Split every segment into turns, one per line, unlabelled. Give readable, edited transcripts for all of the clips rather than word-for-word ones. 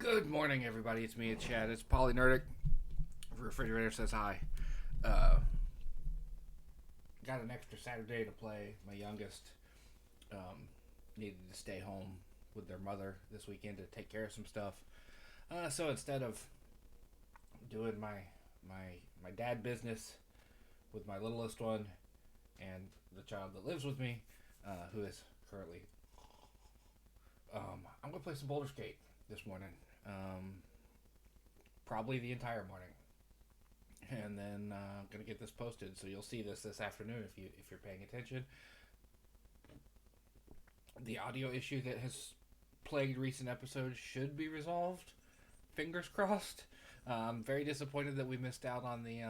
Good morning, everybody. It's me, Chad. It's Polynerdic. Refrigerator says hi. Got an extra Saturday to play. My youngest needed to stay home with their mother this weekend to take care of some stuff. So instead of doing my dad business with my littlest one and the child that lives with me, who is currently, I'm gonna play some Boulder Skate this morning. Probably the entire morning, and then I'm gonna get this posted, so you'll see this afternoon if you're paying attention. The audio issue that has plagued recent episodes should be resolved. Fingers crossed. I'm very disappointed that we missed out on the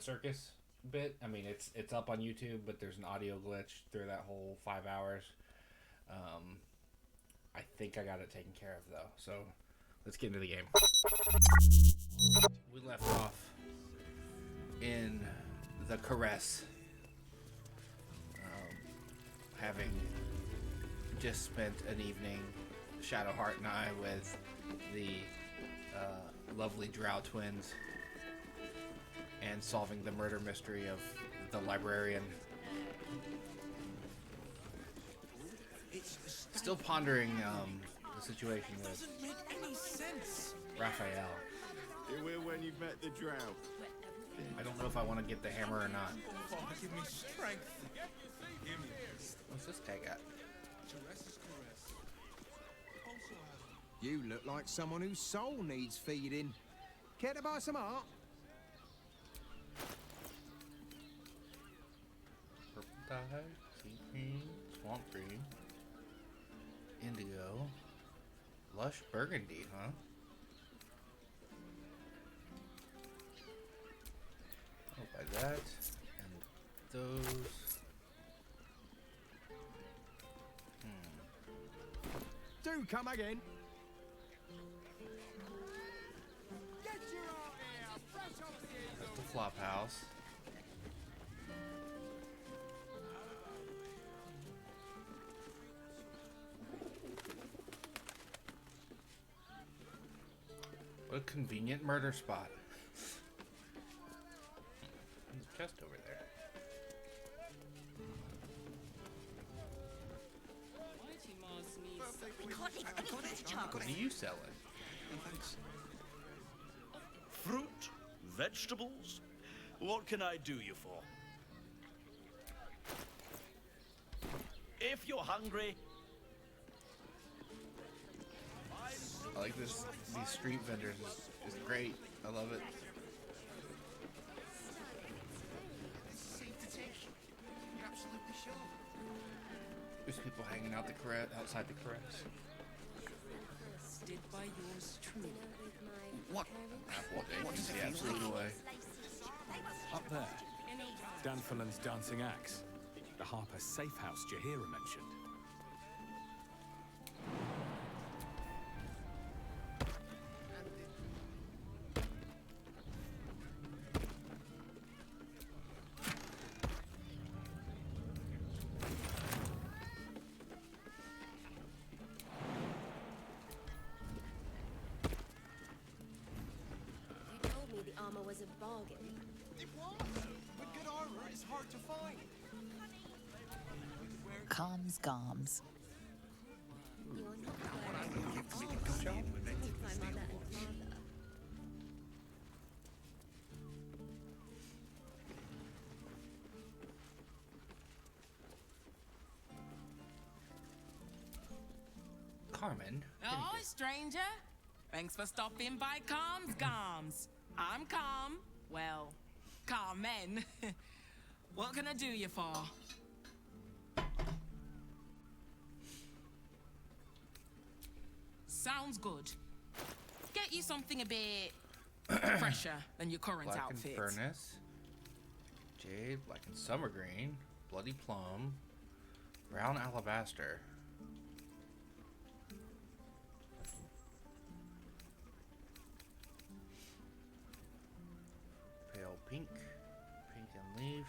circus bit. I mean, it's up on YouTube, but there's an audio glitch through that whole 5 hours. I think I got it taken care of though, so let's get into the game. We left off in the caress, having just spent an evening, Shadowheart and I, with the lovely Drow twins and solving the murder mystery of the librarian. Still pondering the situation with
doesn't make any sense.
Raphael.
You will when you've met the Drow.
I don't know if I want to get the hammer or not.
Father, give me strength.
What's this guy got?
You look like someone whose soul needs feeding. Care to buy some art?
Purple dye, sea green, swamp green, indigo, lush burgundy, huh? I'll buy that, and those.
Do come again.
That's the flop house. What a convenient murder spot. There's a chest over there. What are you selling?
Fruit? Vegetables? What can I do you for? If you're hungry...
I like this. These street vendors is great. I love it. There's people hanging out outside the caress.
Did by yours truly.
What? Apple Davies, the absolute way.
Up there, Danfalan's dancing axe. The Harper safe house Jahira mentioned.
You told me the armor was a bargain.
It was, but good armor is hard to find.
Calms Garms.
You're not wearing my mother and father.
Carmen.
Oh, stranger. Thanks for stopping by Calms Garms. I'm Calm. Well, Carmen. What can I do you for? Sounds good. Get you something a bit fresher than your current
Blackened
outfit.
furnace. Jade, blackened summer green, bloody plum, brown alabaster. Pale pink, pink and leaf.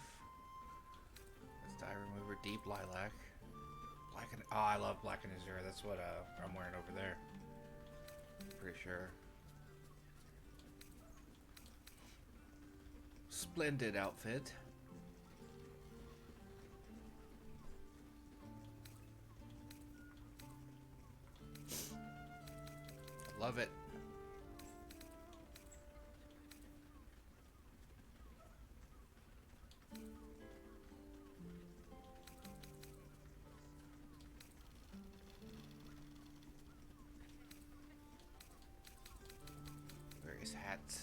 That's dye remover, deep lilac. Black and, oh, I love black and azure. That's what I'm wearing over there. Pretty sure. Splendid outfit. Love it. Various hats.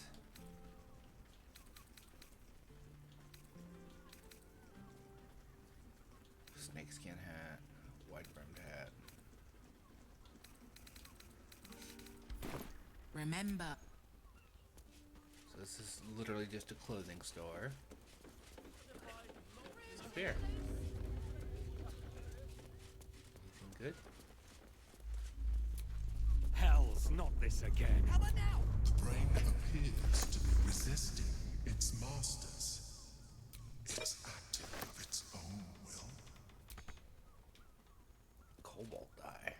Snakeskin hat, wide brimmed hat.
Remember.
So this is literally just a clothing store. What's up here? Anything good?
Hell's not this again.
How about now?
The brain appears to be resisting its masters. It's acting of its own will.
Cobalt dye.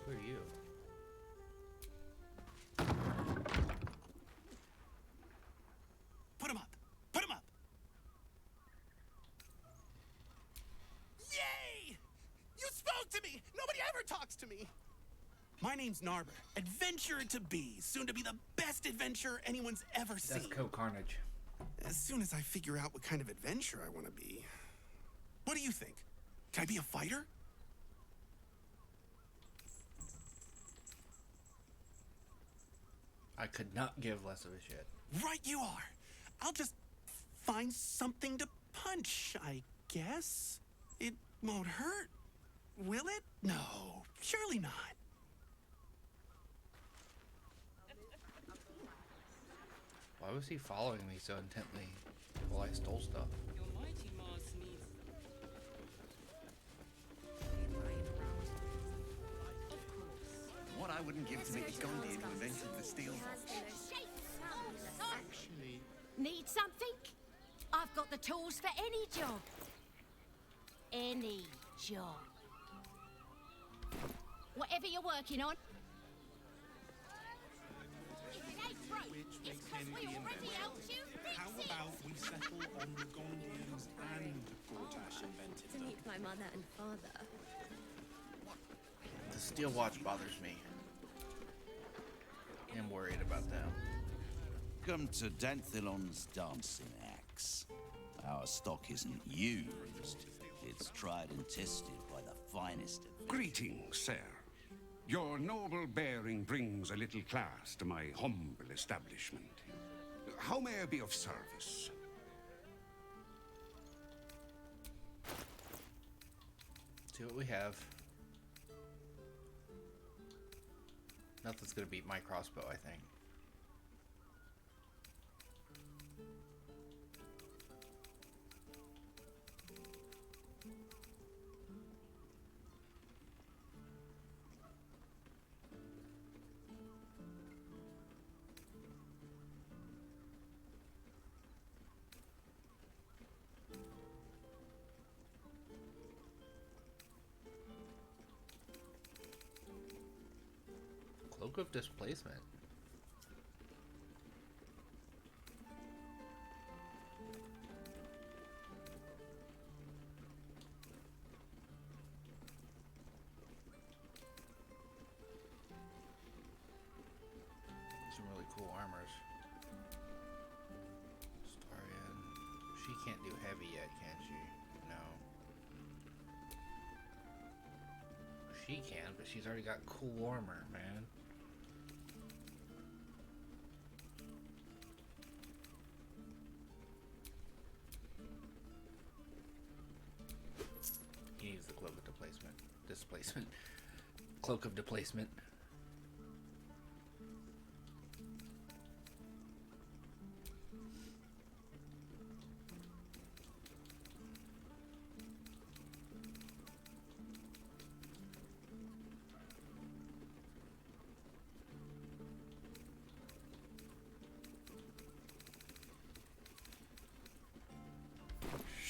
Who are you?
Put him up! Put him up! Yay! You spoke to me! Nobody ever talks to me! My name's Narber, adventurer to be, soon to be the best adventurer anyone's ever seen.
That's Carnage.
As soon as I figure out what kind of adventurer I want to be. What do you think? Can I be a fighter?
I could not give less of a shit.
Right you are. I'll just find something to punch, I guess. It won't hurt, will it? No, surely not.
Why was he following me so intently while I stole stuff?
Your mighty Mars needs.
What I wouldn't give to meet the Gondian who invented the steel.
Actually, need something? I've got the tools for any job. Any job. Whatever you're working on. If it ain't broke, it's 'cause we already helped you fix
How
it.
about we settle on the Gondians and Gortash invented
To
them?
meet my mother and father.
The steel watch bothers me. I'm worried about them.
Come to Danthilon's dancing axe. Our stock isn't used. It's tried and tested by the finest of...
Greetings, sir. Your noble bearing brings a little class to my humble establishment. How may I be of service?
See what we have. Nothing's gonna beat my crossbow, I think. Cloak of Displacement. Some really cool armors. Starian. She can't do heavy yet, can she? No. She can, but she's already got cool armor, man. He needs the cloak of displacement. Cloak of displacement.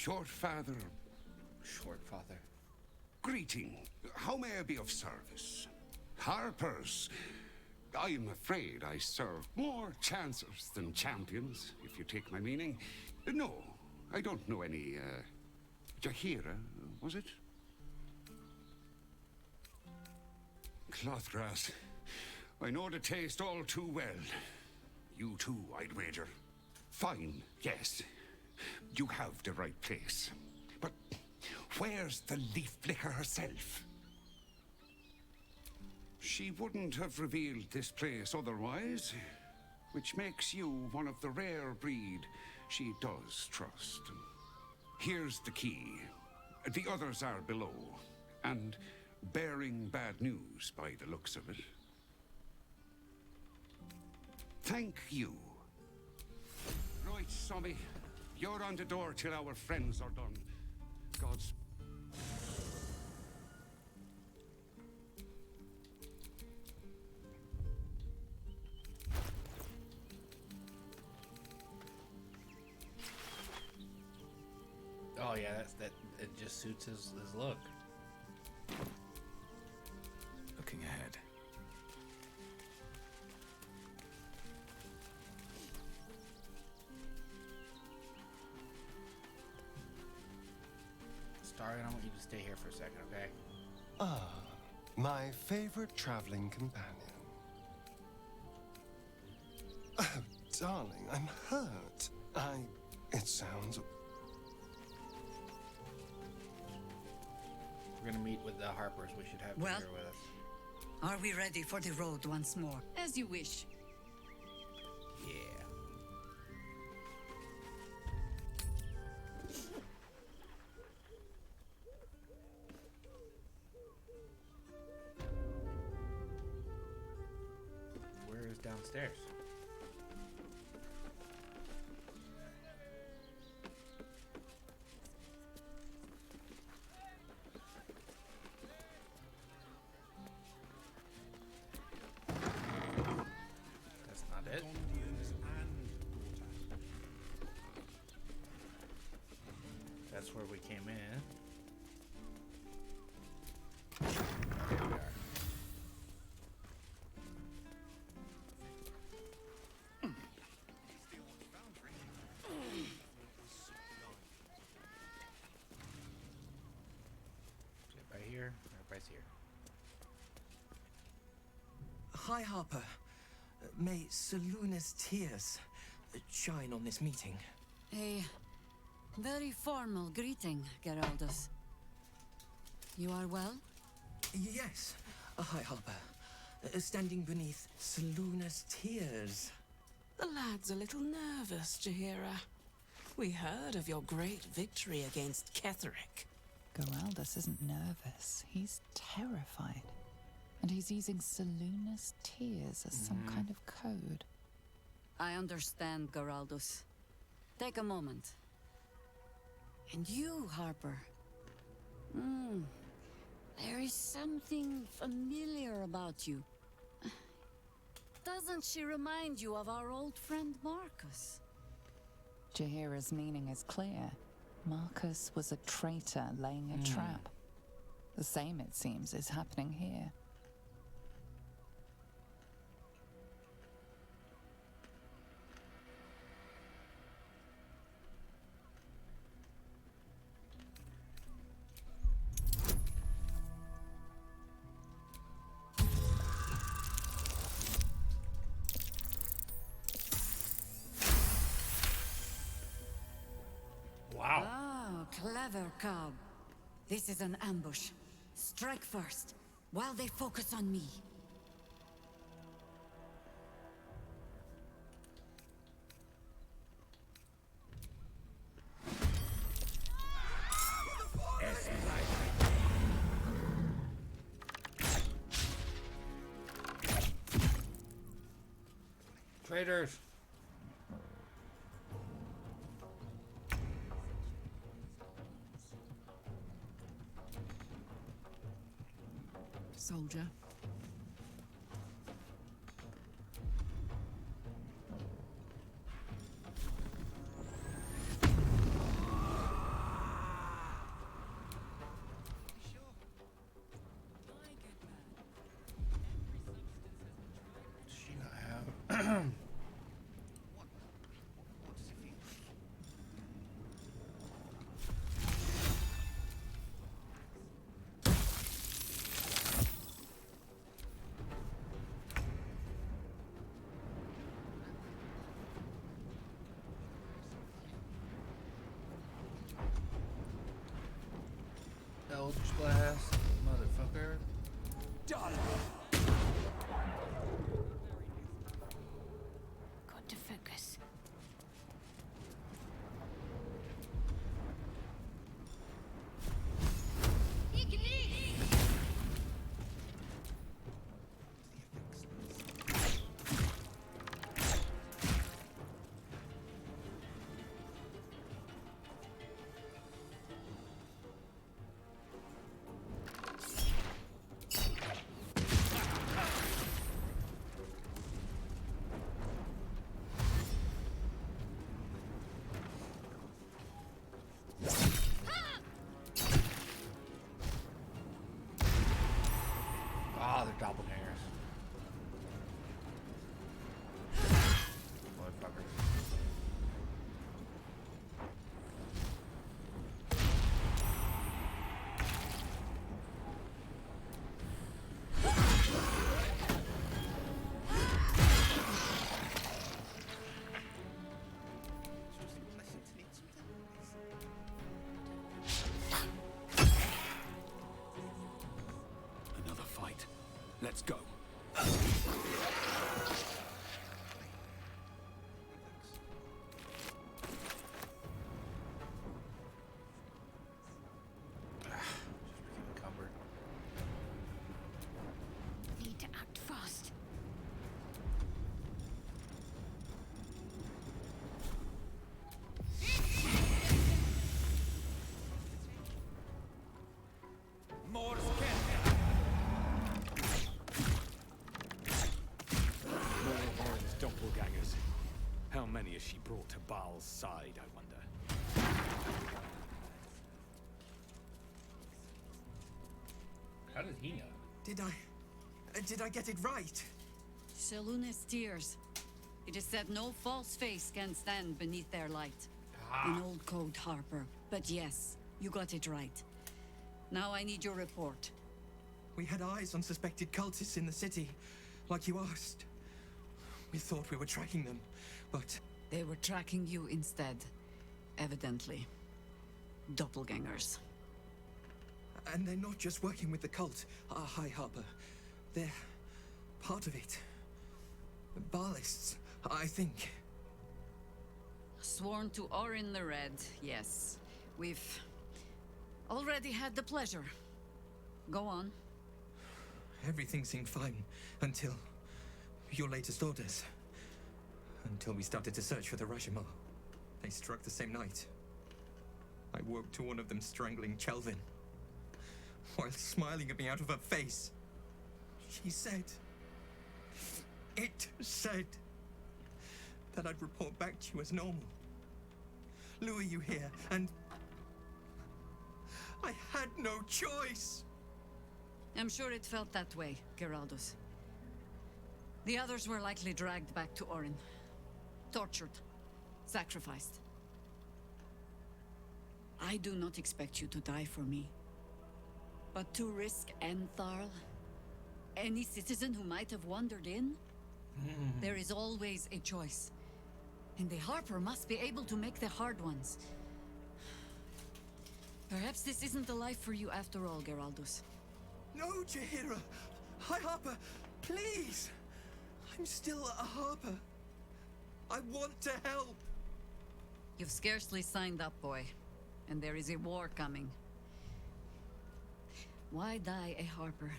Short father,
Short father.
greeting. How may I be of service? Harpers. I'm afraid I serve more chancers than champions, if you take my meaning. No, I don't know any, Jahira, was it? Clothgrass. I know the taste all too well. You too, I'd wager. Fine, yes. You have the right place. But where's the leaf flicker herself? She wouldn't have revealed this place otherwise, which makes you one of the rare breed she does trust. Here's the key. The others are below, and bearing bad news by the looks of it. Thank you. Right, Sommy. You're on the door till our friends are done. God's...
Oh yeah, that. It just suits his look.
Looking ahead.
Starry, I want you to stay here for a second, okay?
Ah, my favorite traveling companion. Oh, darling, I'm hurt. It sounds...
We're gonna meet with the Harpers. We should have
Well?
Peter with us.
Are we ready for the road once more?
As you wish.
Yeah. Where is downstairs? That's not it.
Gondians and daughter.
That's where we came in. There we are. Is it right here? Everybody's here.
Hi, Harper. May Seluna's tears shine on this meeting.
A very formal greeting, Geraldus. You are well?
Yes. Hi, Harper. Standing beneath Seluna's tears.
The lad's a little nervous, Jahira. We heard of your great victory against Ketheric.
Geraldus isn't nervous. He's terrified. And he's using Seluna's tears as some kind of code.
I understand, Geraldus. Take a moment. And you, Harper. There is something familiar about you. Doesn't she remind you of our old friend Marcus?
Jahira's meaning is clear. Marcus was a traitor laying a trap. The same, it seems, is happening here.
Wow.
Ah, clever, Cobb. This is an ambush. Strike first, while they focus on me.
Traitors.
Soldier.
Eldritch Blast, motherfucker.
Done.
Got to focus.
Ah, they're doppelgangers. Motherfuckers.
Another fight. Let's go.
Encumbered.
Need to act fast.
More
Orin's doppelgangers. How many has she brought to Baal's side, I wonder?
How does he know?
Did I get it right?
Shaluna's tears. It is said no false face can stand beneath their light. An old code, Harper. But yes, you got it right. Now I need your report.
We had eyes on suspected cultists in the city, like you asked. We thought we were tracking them, but...
They were tracking you instead. Evidently. Doppelgangers.
And they're not just working with the cult, High Harper. They're part of it. Baalists, I think.
Sworn to Orin the Red, yes. We've already had the pleasure. Go on.
Everything seemed fine until your latest orders. Until we started to search for the Rashomon. They struck the same night. I woke to one of them strangling Chelvin, while smiling at me out of her face. She said... It said... that I'd report back to you as normal. Lure you here, and... I had no choice!
I'm sure it felt that way, Geraldus. The others were likely dragged back to Orin. Tortured. Sacrificed. I do not expect you to die for me. But to risk Entharl, any citizen who might have wandered in, there is always a choice. And the Harper must be able to make the hard ones. Perhaps this isn't the life for you after all, Geraldus.
No, Jaheira! High Harper, please! I'm still a Harper. I want to help!
You've scarcely signed up, boy. And there is a war coming. Why die a Harper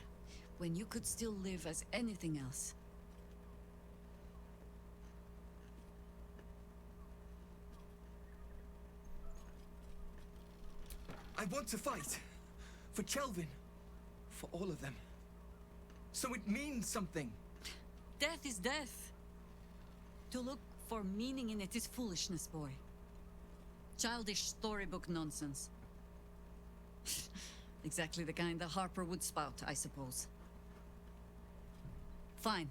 when you could still live as anything else?
I want to fight. For Chelvin. For all of them. So it means something.
Death is death. To look for meaning in it is foolishness, boy. Childish storybook nonsense. Exactly the kind that Harper would spout, I suppose. Fine.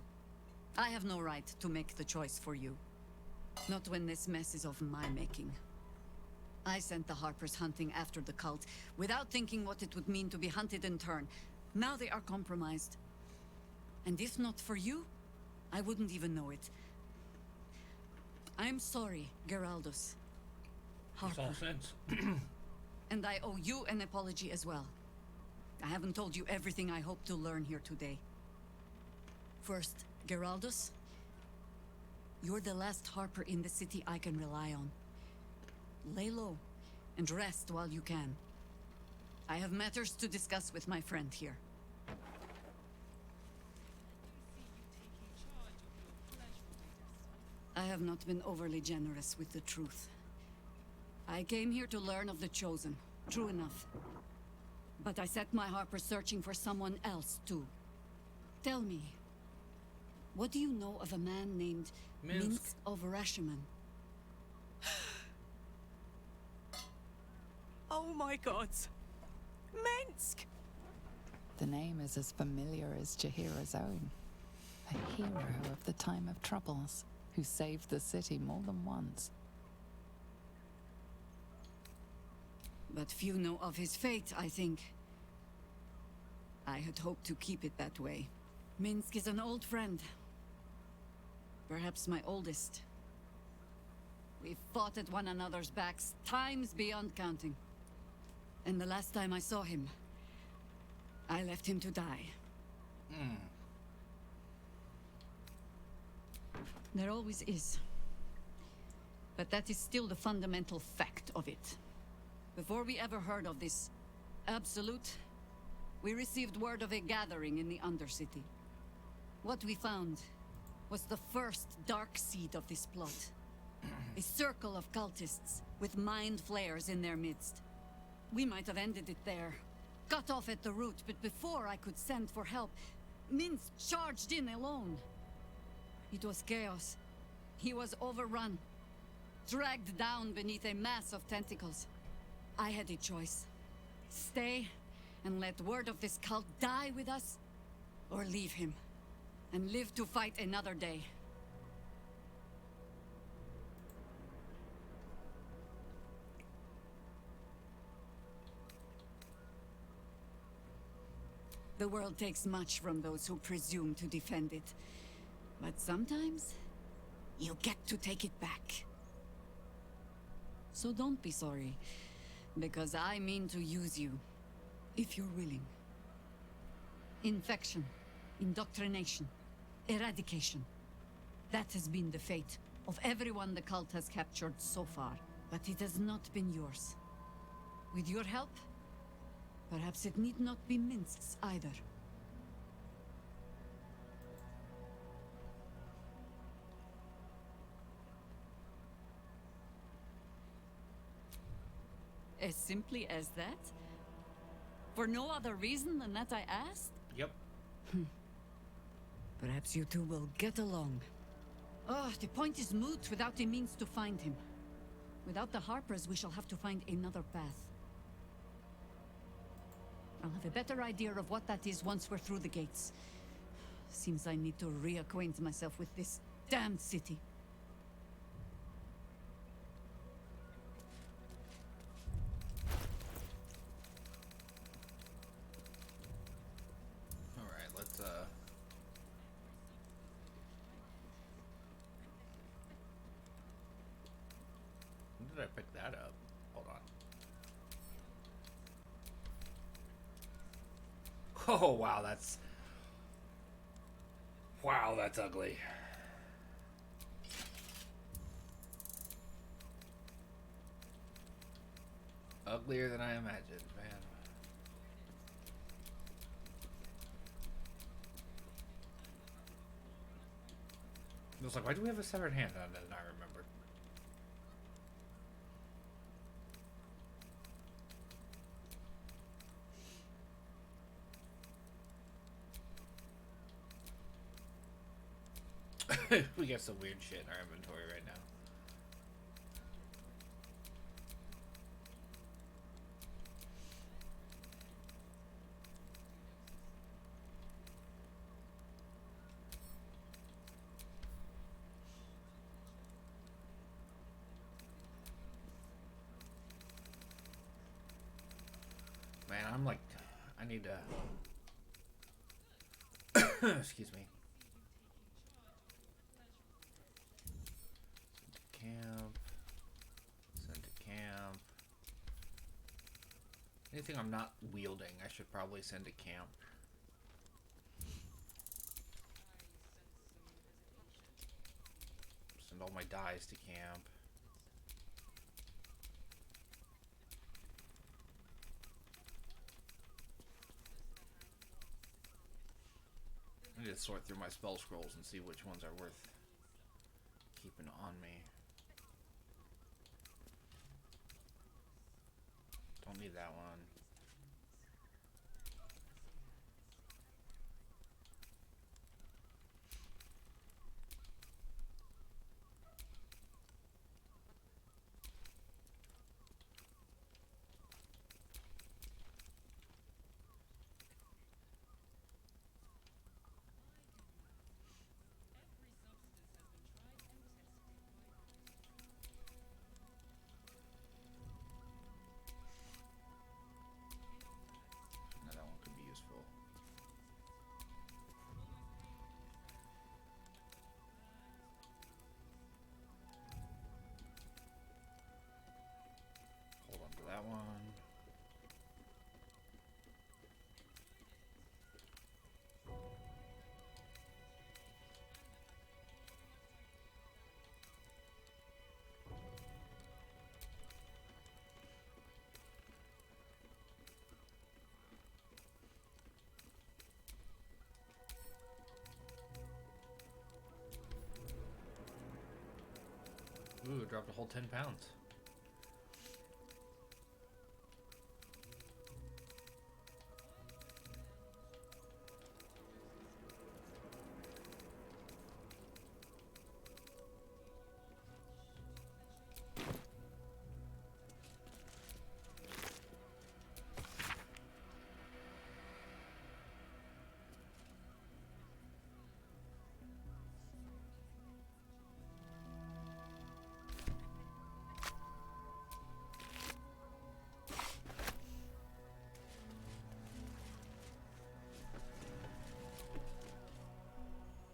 I have no right to make the choice for you. Not when this mess is of my making. I sent the Harpers hunting after the cult, without thinking what it would mean to be hunted in turn. Now they are compromised. And if not for you, I wouldn't even know it. I'm sorry, Geraldus. Harper.
Makes all sense.
And I owe you an apology as well. I haven't told you everything I hope to learn here today. First, Geraldus, you're the last Harper in the city I can rely on. Lay low and rest while you can. I have matters to discuss with my friend here. I have not been overly generous with the truth. I came here to learn of the Chosen, true enough. But I set my Harper searching for someone else, too. Tell me, what do you know of a man named Minsk of Rashomon?
Oh my god! Minsk!
The name is as familiar as Jaheira's own. A hero of the time of troubles, who saved the city more than once.
But few know of his fate, I think. I had hoped to keep it that way. Minsk is an old friend. Perhaps my oldest. We've fought at one another's backs, times beyond counting. And the last time I saw him, I left him to die. There always is. But that is still the fundamental fact of it. Before we ever heard of this Absolute, we received word of a gathering in the Undercity. What we found was the first dark seed of this plot. A circle of cultists with mind flayers in their midst. We might have ended it there, cut off at the root, but before I could send for help, Minsk charged in alone. It was chaos. He was overrun, dragged down beneath a mass of tentacles. I had a choice. Stay and let word of this cult die with us, or leave him and live to fight another day. The world takes much from those who presume to defend it. But sometimes, you get to take it back. So don't be sorry, because I mean to use you, if you're willing. Infection, indoctrination, eradication. That has been the fate of everyone the cult has captured so far, but it has not been yours. With your help, perhaps it need not be Minsk's either. As simply as that? For no other reason than that I asked?
Yep.
Perhaps you two will get along. Oh, the point is moot without a means to find him. Without the Harpers, we shall have to find another path. I'll have a better idea of what that is once we're through the gates. Seems I need to reacquaint myself with this damned city.
Alright, let's when did I pick that up? Hold on. Oh wow, that's ugly. Uglier than I imagined, man. I was like, why do we have a severed hand on it? And I remember. We got some weird shit in our inventory right now. Man, I'm like, I need to excuse me. Camp. Send to camp. Anything I'm not wielding, I should probably send to camp. Send all my dyes to camp. I need to sort through my spell scrolls and see which ones are worth keeping on me. Don't need that one. That one. Ooh, dropped a whole 10 pounds.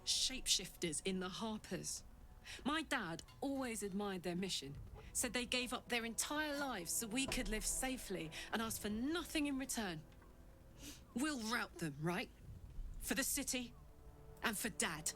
Shapeshifters in the Harpers. My dad always admired their mission. Said they gave up their entire lives so we could live safely and asked for nothing in return. We'll rout them, right? For the city and for Dad.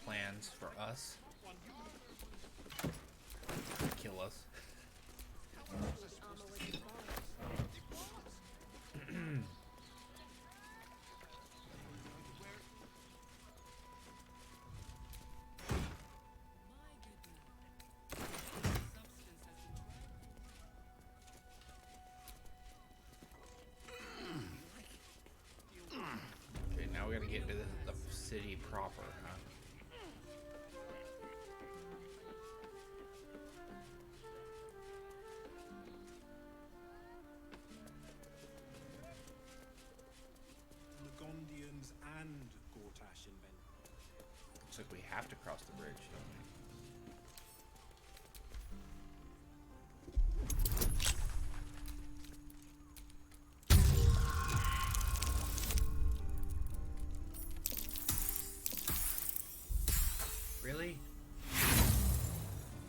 Plans for us. Kill us. Okay, now we gotta get to the city proper, huh? Looks like we have to cross the bridge, don't we? Really?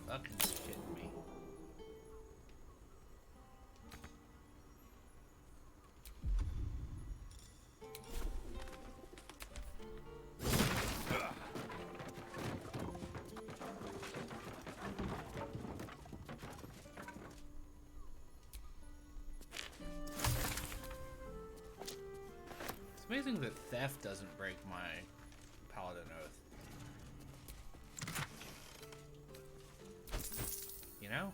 Fucking shitting me. It's amazing that theft doesn't break my paladin oath. You know?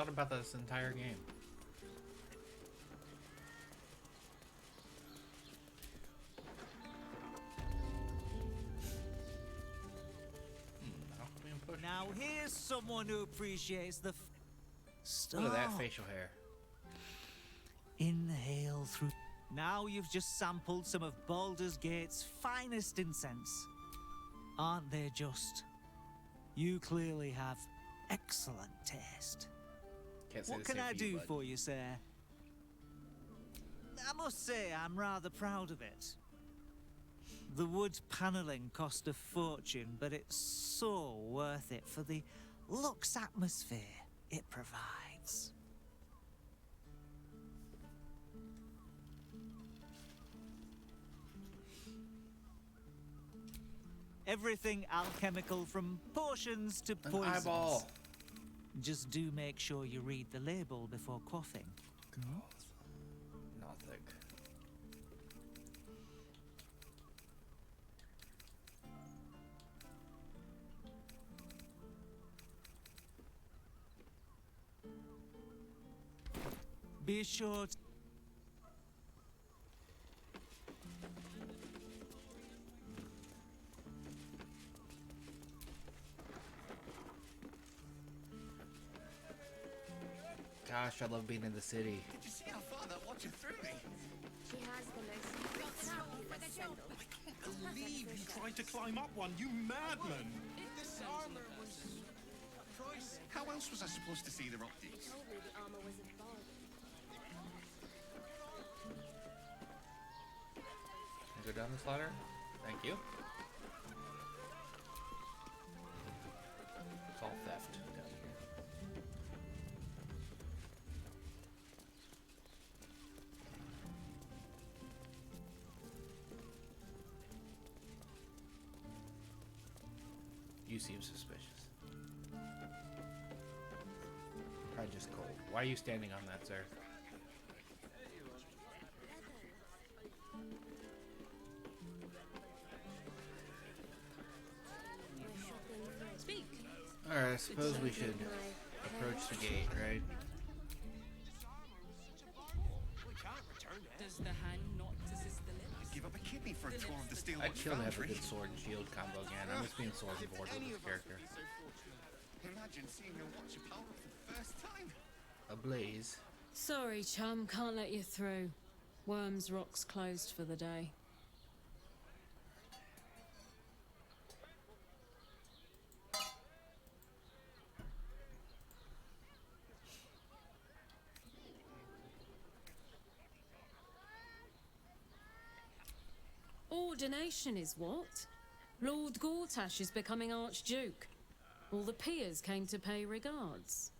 thought about this entire game.
Now here's someone who appreciates the
Look at that facial hair.
Inhale through. Now you've just sampled some of Baldur's Gate's finest incense. Aren't they just? You clearly have excellent taste. What can I do for you, sir? I must say I'm rather proud of it. The wood paneling cost a fortune, but it's so worth it for the luxe atmosphere it provides. Everything alchemical from potions to poisons.
Eyeball.
Just do make sure you read the label before quaffing.
Nothing.
Be sure to...
Gosh, I love being in the city.
Did you see how far that watcher threw me?
She has the most
I can't believe you tried to climb up one, you madman!
This armor was pricey. How else was I supposed to see the optics?
told me the armor was a bargain.
Can I go down this ladder? Thank you. It's all theft down here. You seem suspicious. Probably just cold. Why are you standing on that, sir?
Speak.
Alright, I suppose we should approach the gate, right?
Does the hand not assist the lips?
I'd give up a kidney for a tour of the steel
I'd
watch
kill to have a
foundry.
good sword and shield combo again. I'm just being sword and board with this character.
Imagine seeing your watch power for the first time.
A blaze.
Sorry, chum, can't let you through. Worms Rock's closed for the day. Ordination is what? Lord Gortash is becoming Archduke. All the peers came to pay regards.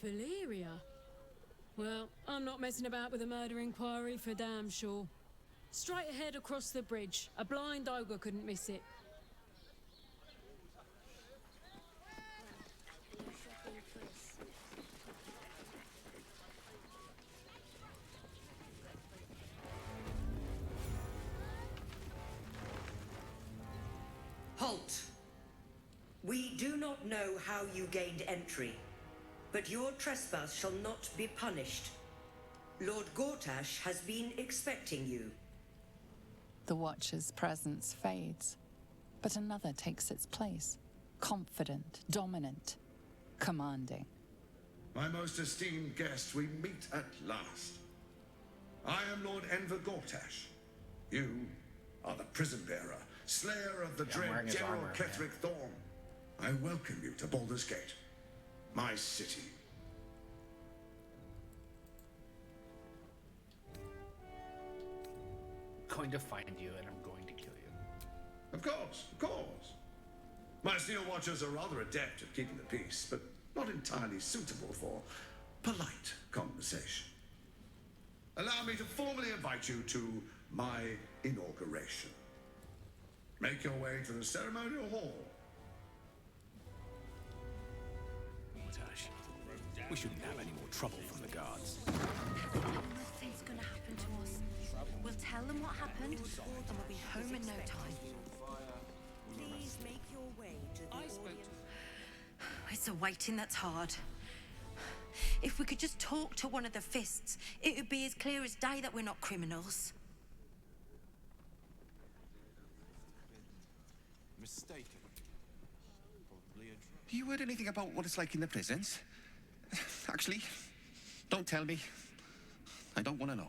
Valyria? Well, I'm not messing about with a murder inquiry for damn sure. Straight ahead across the bridge. A blind ogre couldn't miss it.
Halt! We do not know how you gained entry, but your trespass shall not be punished. Lord Gortash has been expecting you.
The Watcher's presence fades, but another takes its place. Confident, dominant, commanding.
My most esteemed guest, we meet at last. I am Lord Enver Gortash. You are the prison bearer, slayer of the dread General Ketheric Thorn. I welcome you to Baldur's Gate, my city.
Going to find you and I'm going to kill you.
Of course, of course. My steel watchers are rather adept at keeping the peace, but not entirely suitable for polite conversation. Allow me to formally invite you to my inauguration. Make your way to the ceremonial hall.
Gortash, we shouldn't have any more trouble from the guards.
Nothing's gonna happen to us. We'll tell them what happened, and we'll be home in no time.
Please make your way to the audience.
It's the waiting that's hard. If we could just talk to one of the fists, it would be as clear as day that we're not criminals.
Mistaken. Probably a
You heard anything about what it's like in the prisons? Actually, don't tell me. I don't want to know.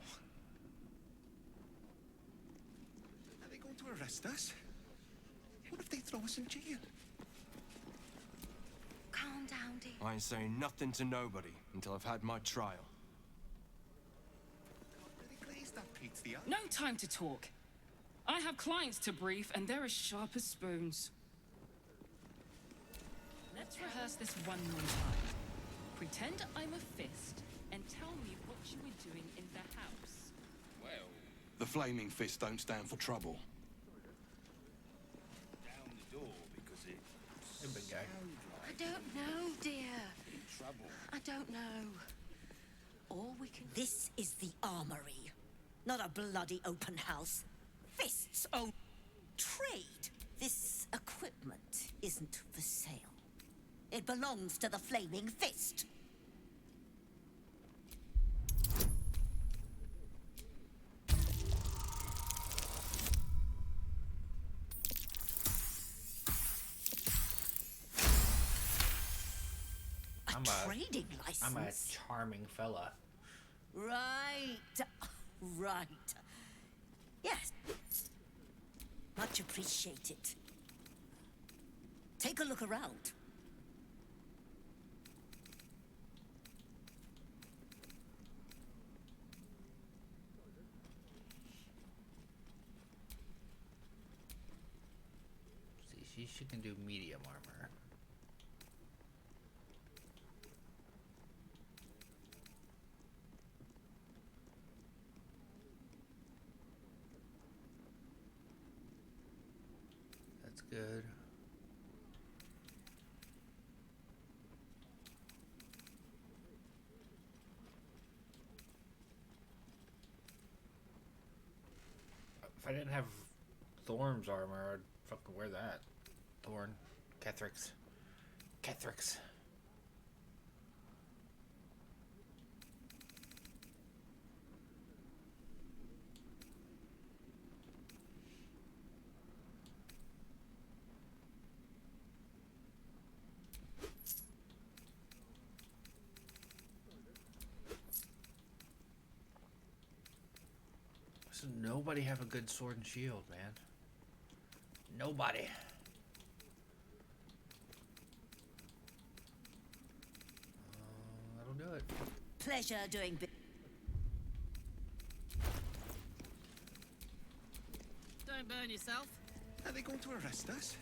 Are they going to arrest us? What if they throw us in jail?
Calm down, dear.
I ain't saying nothing to nobody until I've had my trial.
No time to talk. I have clients to brief, and they're as sharp as spoons. Let's rehearse this one more time. Pretend I'm a fist, and tell me what you were doing in the house.
Well, the flaming fist don't stand for trouble.
Down the door because it.
Hey, big guy.
I don't know, dear.
Trouble.
I don't know. All we can...
This is the armory, not a bloody open house. Fists own trade. This equipment isn't for sale. It belongs to the Flaming Fist. Trading license?
I'm a charming fella.
Right. Right. Yes. Much appreciated. Take a look around.
See, she can do medium armor. That's good. If I didn't have Thorn's armor, I'd fucking wear that. Thorn. Kethrix. Kethrix. So nobody have a good sword and shield, man. Nobody. That'll do it.
Pleasure doing business.
Don't burn yourself.
Are they going to arrest us?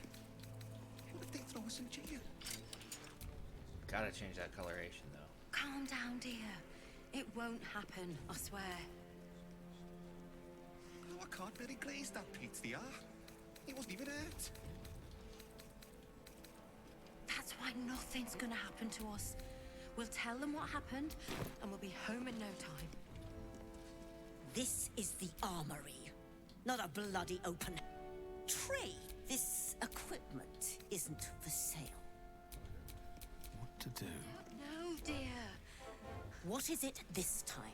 What if they throw us in jail?
Gotta change that coloration, though.
Calm down, dear. It won't happen, I swear.
Oh, I can't really glaze that pizza. He wasn't even hurt.
That's why nothing's gonna happen to us. We'll tell them what happened, and we'll be home in no time.
This is the armory, not a bloody open trade. This equipment isn't for sale.
What to do?
No, dear.
What is it this time?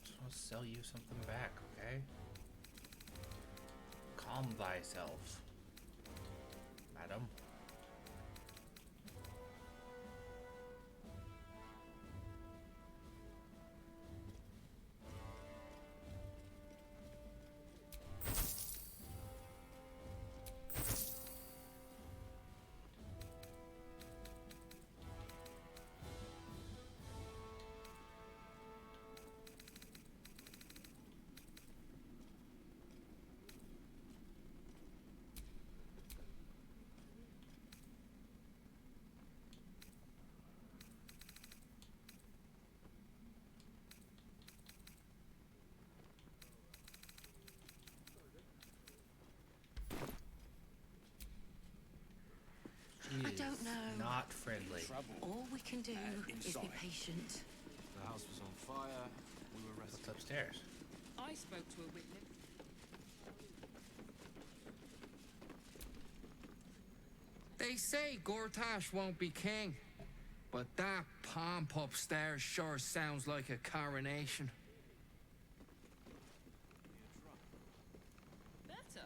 Just want to sell you something back, okay? Calm thyself, madam. not friendly.
All we can do is be patient.
The house was on fire. We were rescued.
What's upstairs?
I spoke to a witness.
They say Gortash won't be king, but that pomp upstairs sure sounds like a coronation.
Better.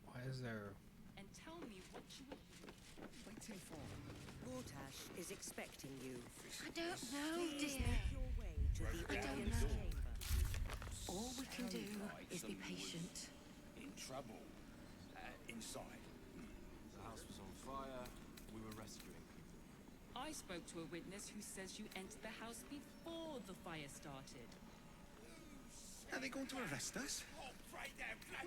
Why is there...
And tell me what you were
Waiting for. Gortash is expecting you.
I don't know,
Please
dear.
make your way to the
I don't
audience
know.
chamber.
All we can do is be patient.
In trouble. Inside.
The house was on fire. We were rescuing people.
I spoke to a witness who says you entered the house before the fire started.
Are they going to arrest us? What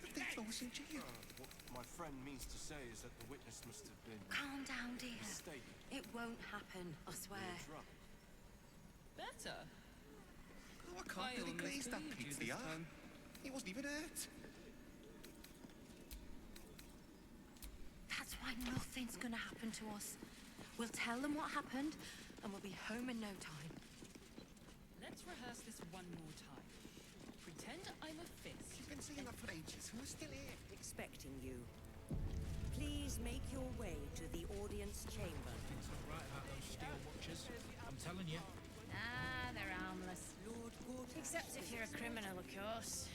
if they throw us in jail?
What my friend means to say is that the witness must have been
Calm down, dear.
mistaken.
It won't happen, I swear.
Better.
Oh, I can't really glaze that pizza. He wasn't even hurt.
That's why nothing's gonna happen to us. We'll tell them what happened, and we'll be home in no time.
Let's rehearse this one more time. Pretend I'm a fist.
You've been saying that for ages. Who's still here?
Expecting you. Please make your way to the audience chamber.
Things are right about those steel watchers. I'm telling you.
Ah, they're harmless.
Lord Gortash.
Except if you're a criminal, of course.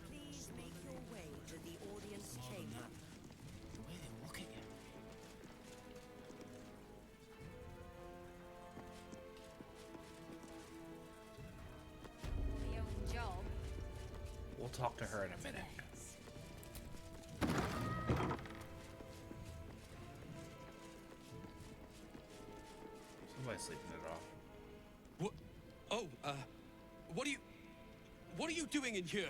Please make your way to the audience chamber.
The way they look at you.
My own job.
We'll talk to her in a minute. Somebody's sleeping it off.
What? Oh, what are you doing in here?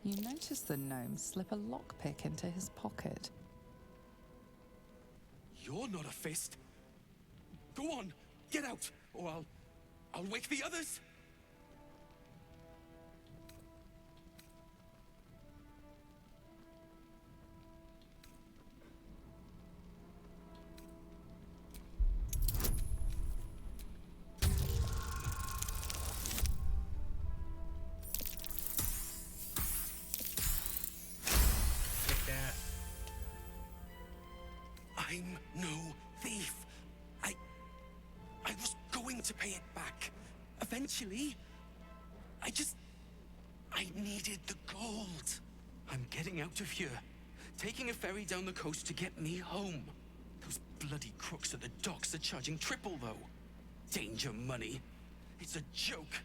You notice the gnome slip a lockpick into his pocket.
You're not a fist. Go on, get out, or I'll wake the others. I'm no thief. I was going to pay it back. Eventually. I needed the gold. I'm getting out of here. Taking a ferry down the coast to get me home. Those bloody crooks at the docks are charging triple, though. Danger money. It's a joke.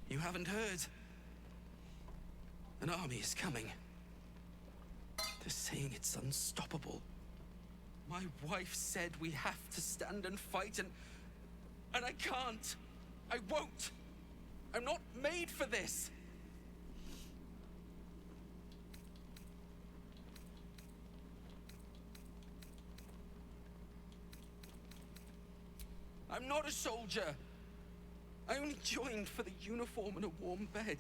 You haven't heard? An army is coming. They're saying it's unstoppable. My wife said we have to stand and fight, and I can't. I won't. I'm not made for this. I'm not a soldier. I only joined for the uniform and a warm bed.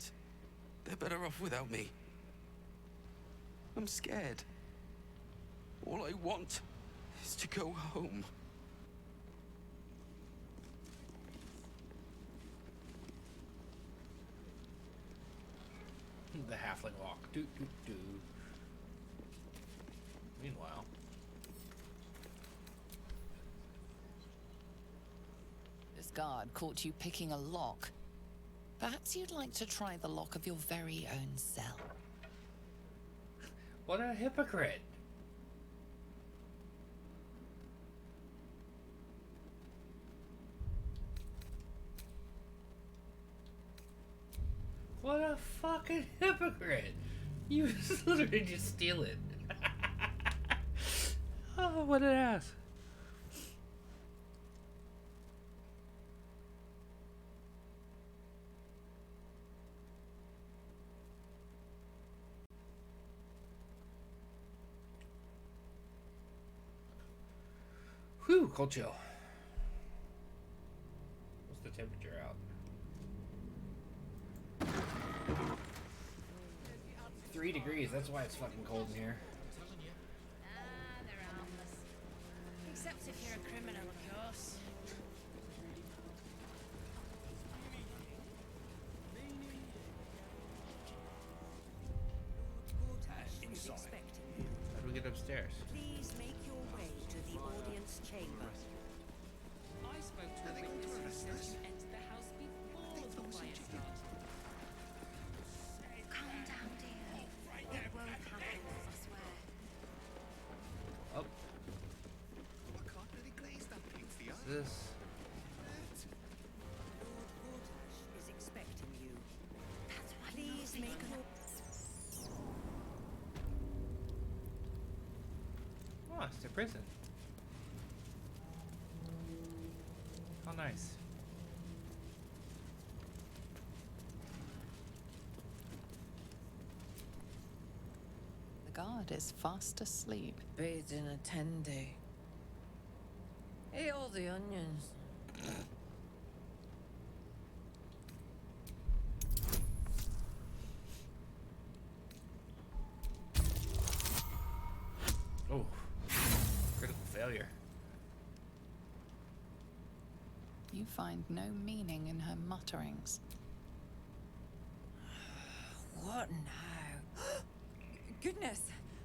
They're better off without me. I'm scared. All I want is to go home.
The halfling walk. Doo doo doo. Meanwhile.
This guard caught you picking a lock. Perhaps you'd like to try the lock of your very own cell.
What a hypocrite. What a fucking hypocrite. You literally just steal it. Oh, what an ass. Whew, cold chill. What's the temperature out? 3 degrees, that's why it's fucking cold in here.
They're harmless. Except if you're a criminal, of course.
Inside. How do we get upstairs?
Please make your way to the audience chamber.
I spoke to a witness who said you entered the house before the fire started.
Calm down, dear. It won't happen, I swear.
Oh.
I can't really glaze that paint for you.
What's this?
Is expecting you. Please make your...
Oh, it's the prison. How nice.
The guard is fast asleep.
Bathed in a tendy. Ate all the onions.
Oh, critical failure.
You find no meaning in her mutterings.
What now? Goodness,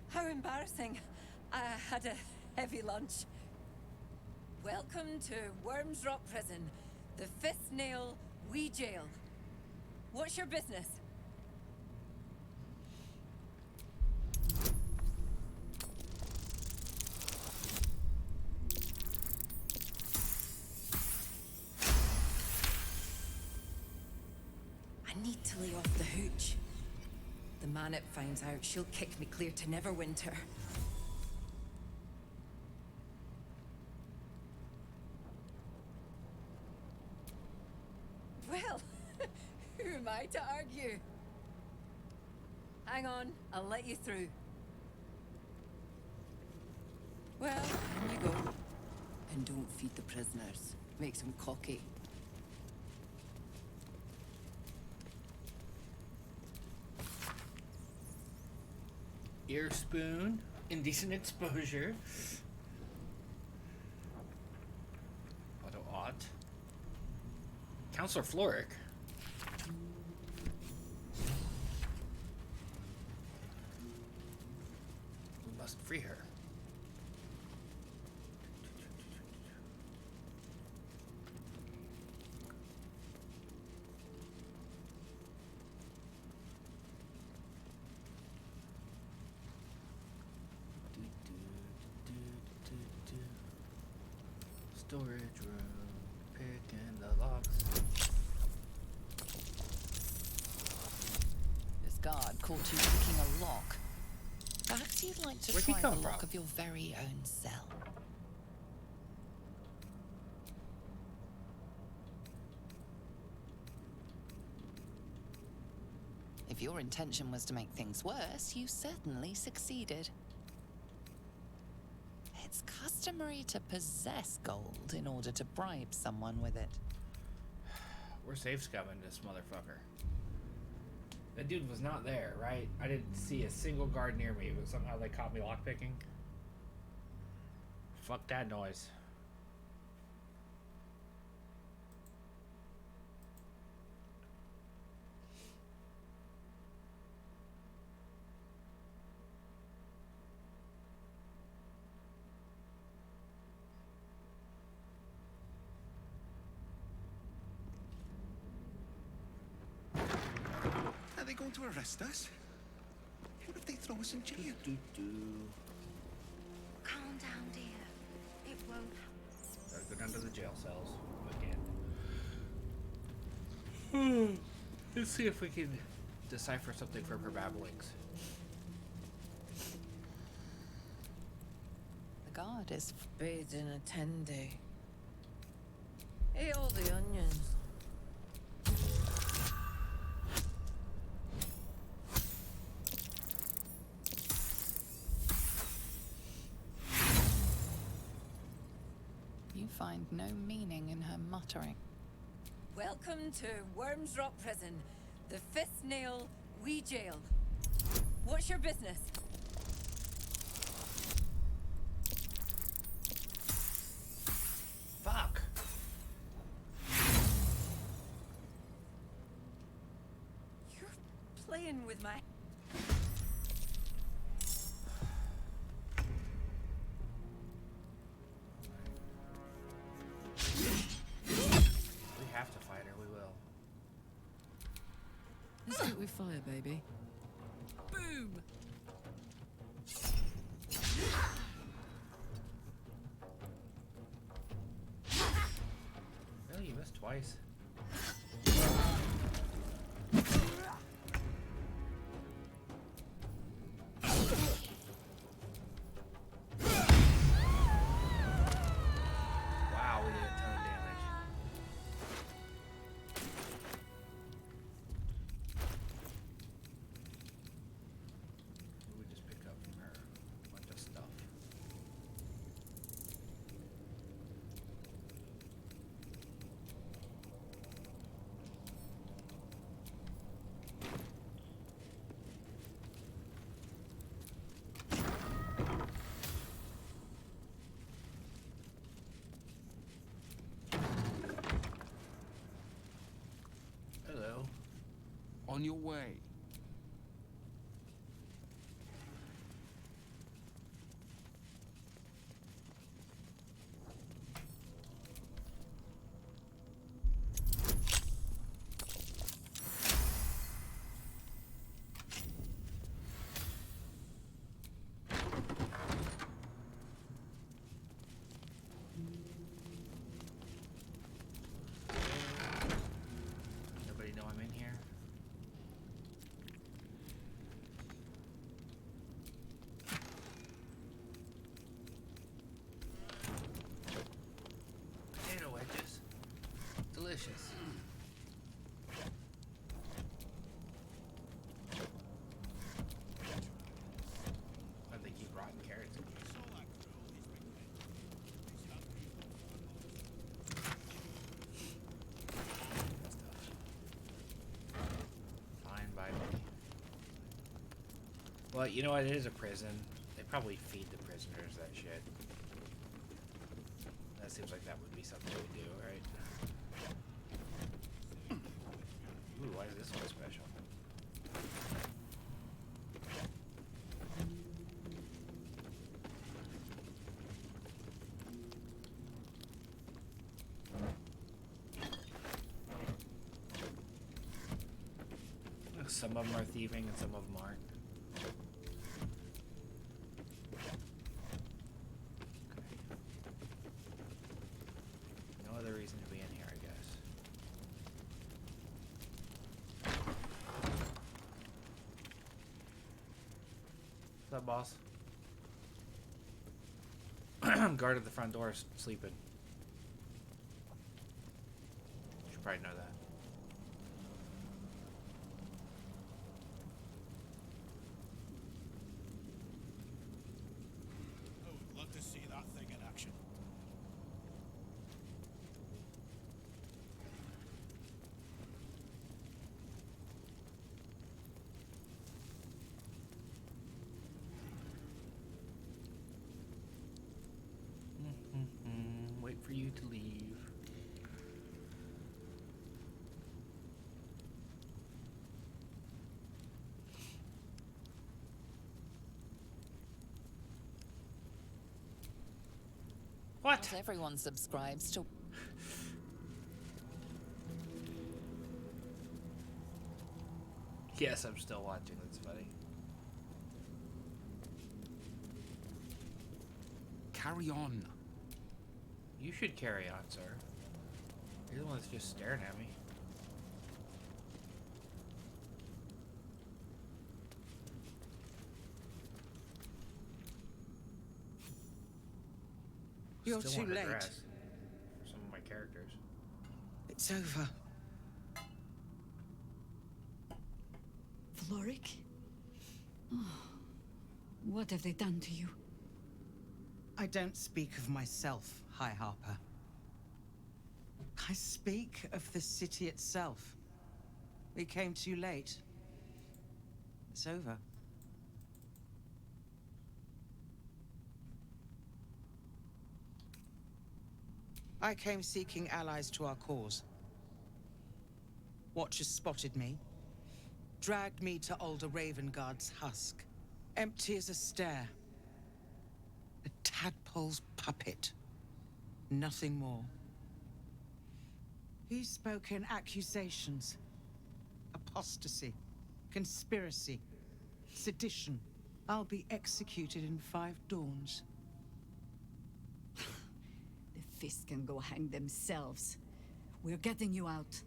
how embarrassing. I had a heavy lunch. Welcome to Worms Rock Prison, the Fifth Nail Wee Jail. What's your business? I need to lay off the hooch. The minute finds out, she'll kick me clear to Neverwinter. Well, who am I to argue? Hang on, I'll let you through. Well, in you go. And don't feed the prisoners. Makes them cocky.
Ear spoon, indecent exposure. Auto aught. Counselor Floric. We must free her. Storage room, picking the locks.
This guard caught you picking a lock. Perhaps you'd like to
Where'd he
try
come
the lock
from?
of your very own cell. If your intention was to make things worse, you certainly succeeded. It's customary to possess gold in order to bribe someone with it.
We're safe scumming this motherfucker. That dude was not there, right? I didn't see a single guard near me, but somehow they caught me lockpicking. Fuck that noise.
Are they going to arrest us? What if they throw us in jail?
Calm down, dear. It won't
Gotta go down to the jail cells again. Let's see if we can decipher something from her babblings.
The guard is
Bathed in a tendy. Ate all the onions.
no meaning in her muttering.
Welcome to Worms Rock Prison, the Fifth Nail Wee Jail. What's your business?
Fuck.
You're playing with my...
We have to fight her, we will.
Let's do it with fire, baby. Boom!
Really, you missed twice. Wow, we did a ton of damage. We would just pick up from her a bunch of stuff. Hello.
On your way.
Everybody know I'm in here? Potato wedges. Delicious. I think keep rotten carrots in here. Fine by me. Well, you know what? It is a prison. They probably feed the prisoners that shit. That seems like that would be something we do, right? Ooh, why is this one special? Some of them are thieving and some of them aren't. Okay. No other reason to be in here, I guess. What's up, boss? Guard at the front door sleeping. You should probably know that.
I would love to see that thing in action.
Wait for you to leave. What?
Not everyone subscribes to...
Yes, I'm still watching. That's funny.
Carry on.
You should carry on, sir. You're the one that's just staring at me.
You're
Still
too
want to
late.
dress for some of my characters.
It's over.
Valoric? Oh, what have they done to you?
I don't speak of myself, High Harper.
I speak of the city itself. We came too late. It's over. I came seeking allies to our cause. Watchers spotted me, dragged me to Older Ravengard's husk, empty as a stare. A tadpole's puppet. Nothing more. He spoke in accusations. Apostasy, conspiracy, sedition. I'll be executed in 5 dawns.
The Fists can go hang themselves. We're getting you out.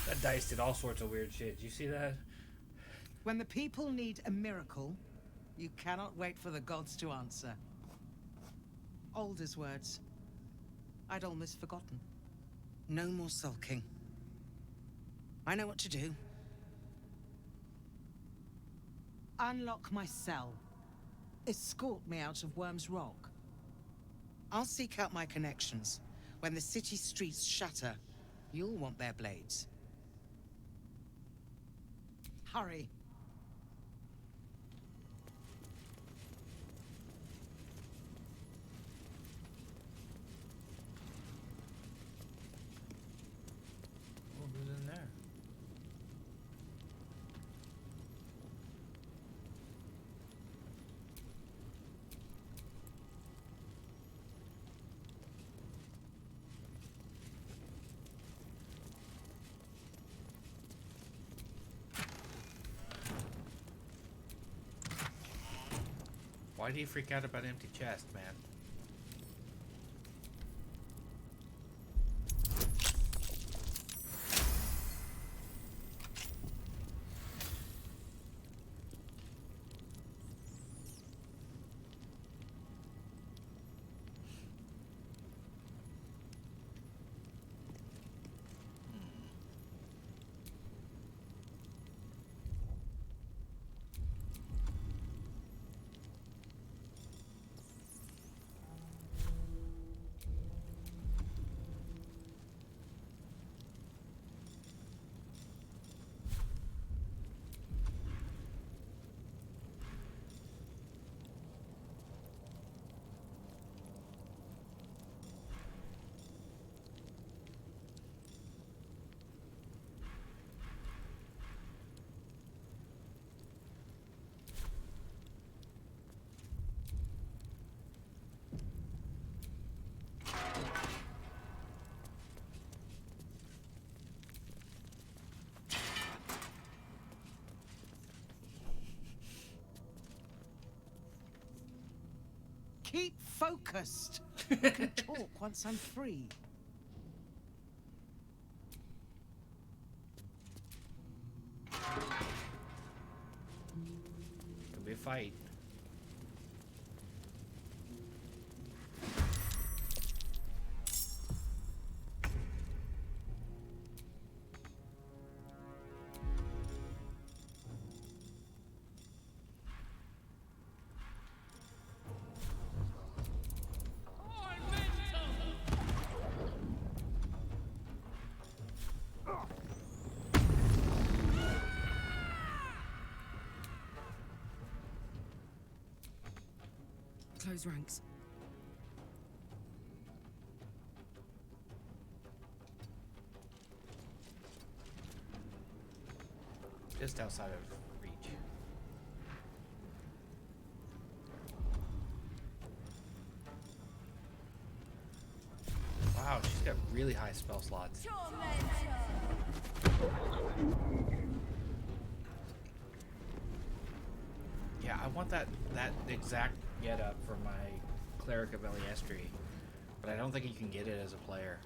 That dice did all sorts of weird shit. Did you see that?
When the people need a miracle, you cannot wait for the gods to answer. Alder's words. I'd almost forgotten. No more sulking. I know what to do. Unlock my cell. Escort me out of Worm's Rock. I'll seek out my connections. When the city streets shatter, you'll want their blades. Hurry.
Oh, who's in there? Why do you freak out about empty chest, man?
Keep focused. I can talk once I'm free.
Could be a fight.
Close ranks.
Just outside of reach. Wow, she's got really high spell slots. Yeah, I want that exact get up for my Cleric of Eliestri, but I don't think you can get it as a player.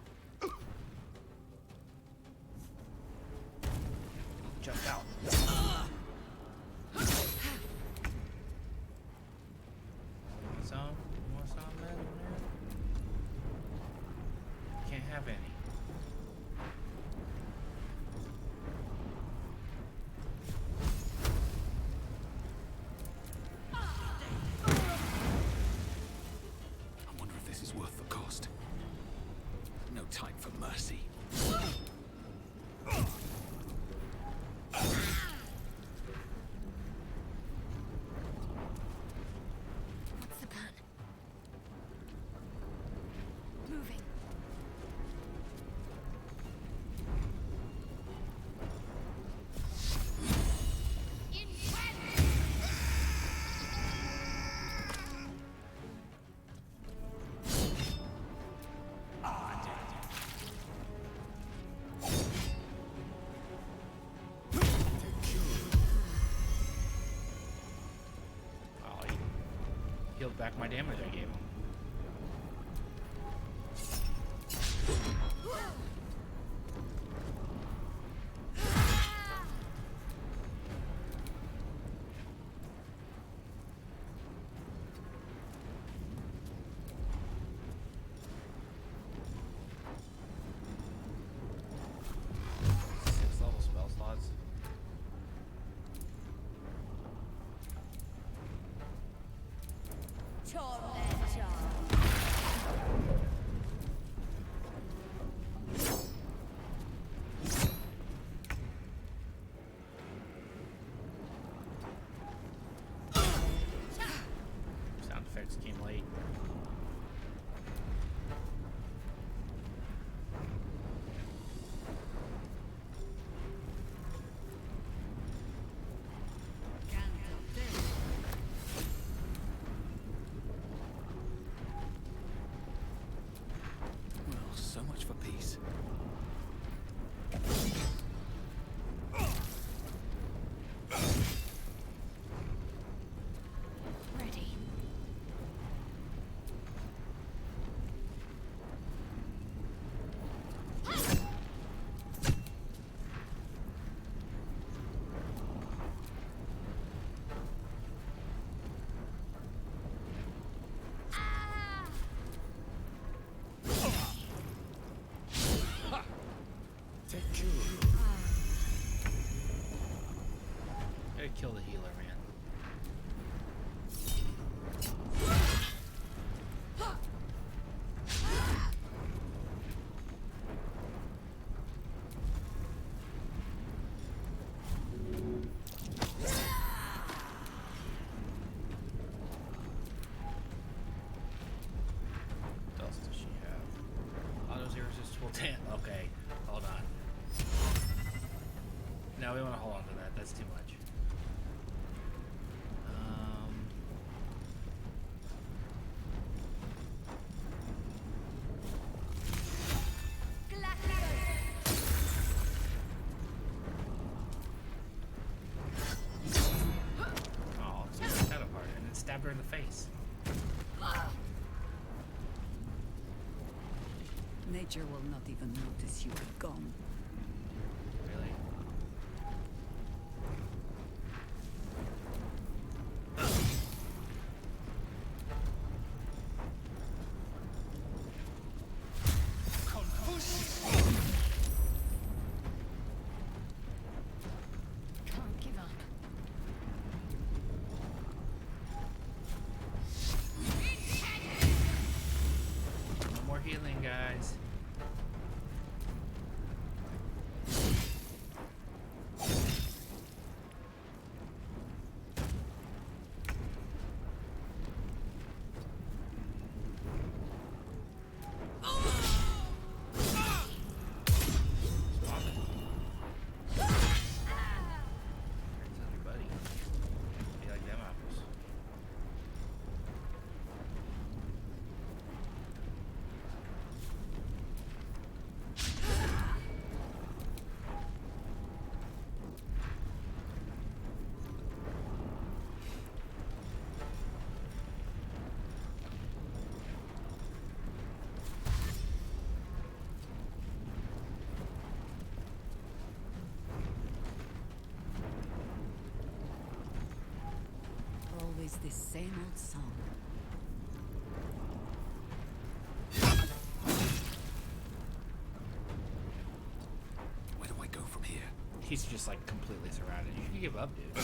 Jump out. have any.
I wonder if this is worth the cost. No time for mercy.
What's the plan? Moving.
Oh, he healed back my damage I gave him. Six level spell slots. Sound effects came late.
Well, so much for peace.
Ready.
Gotta kill the healer, man. What else does she have? Auto's irresistible okay, hold on. No, we want to hold on to that. That's too much. Oh, it's just cut apart and then stabbed her in the face.
Nature will not even notice you are gone.
Really?
Can't give up.
No more healing, guys. Swap it. Hurts everybody. Be like them apples.
Always the same old song.
He's just like completely surrounded. You should give up, dude.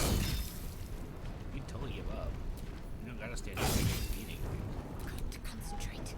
You totally give up. You don't gotta stand here and take a beating.
Got to concentrate.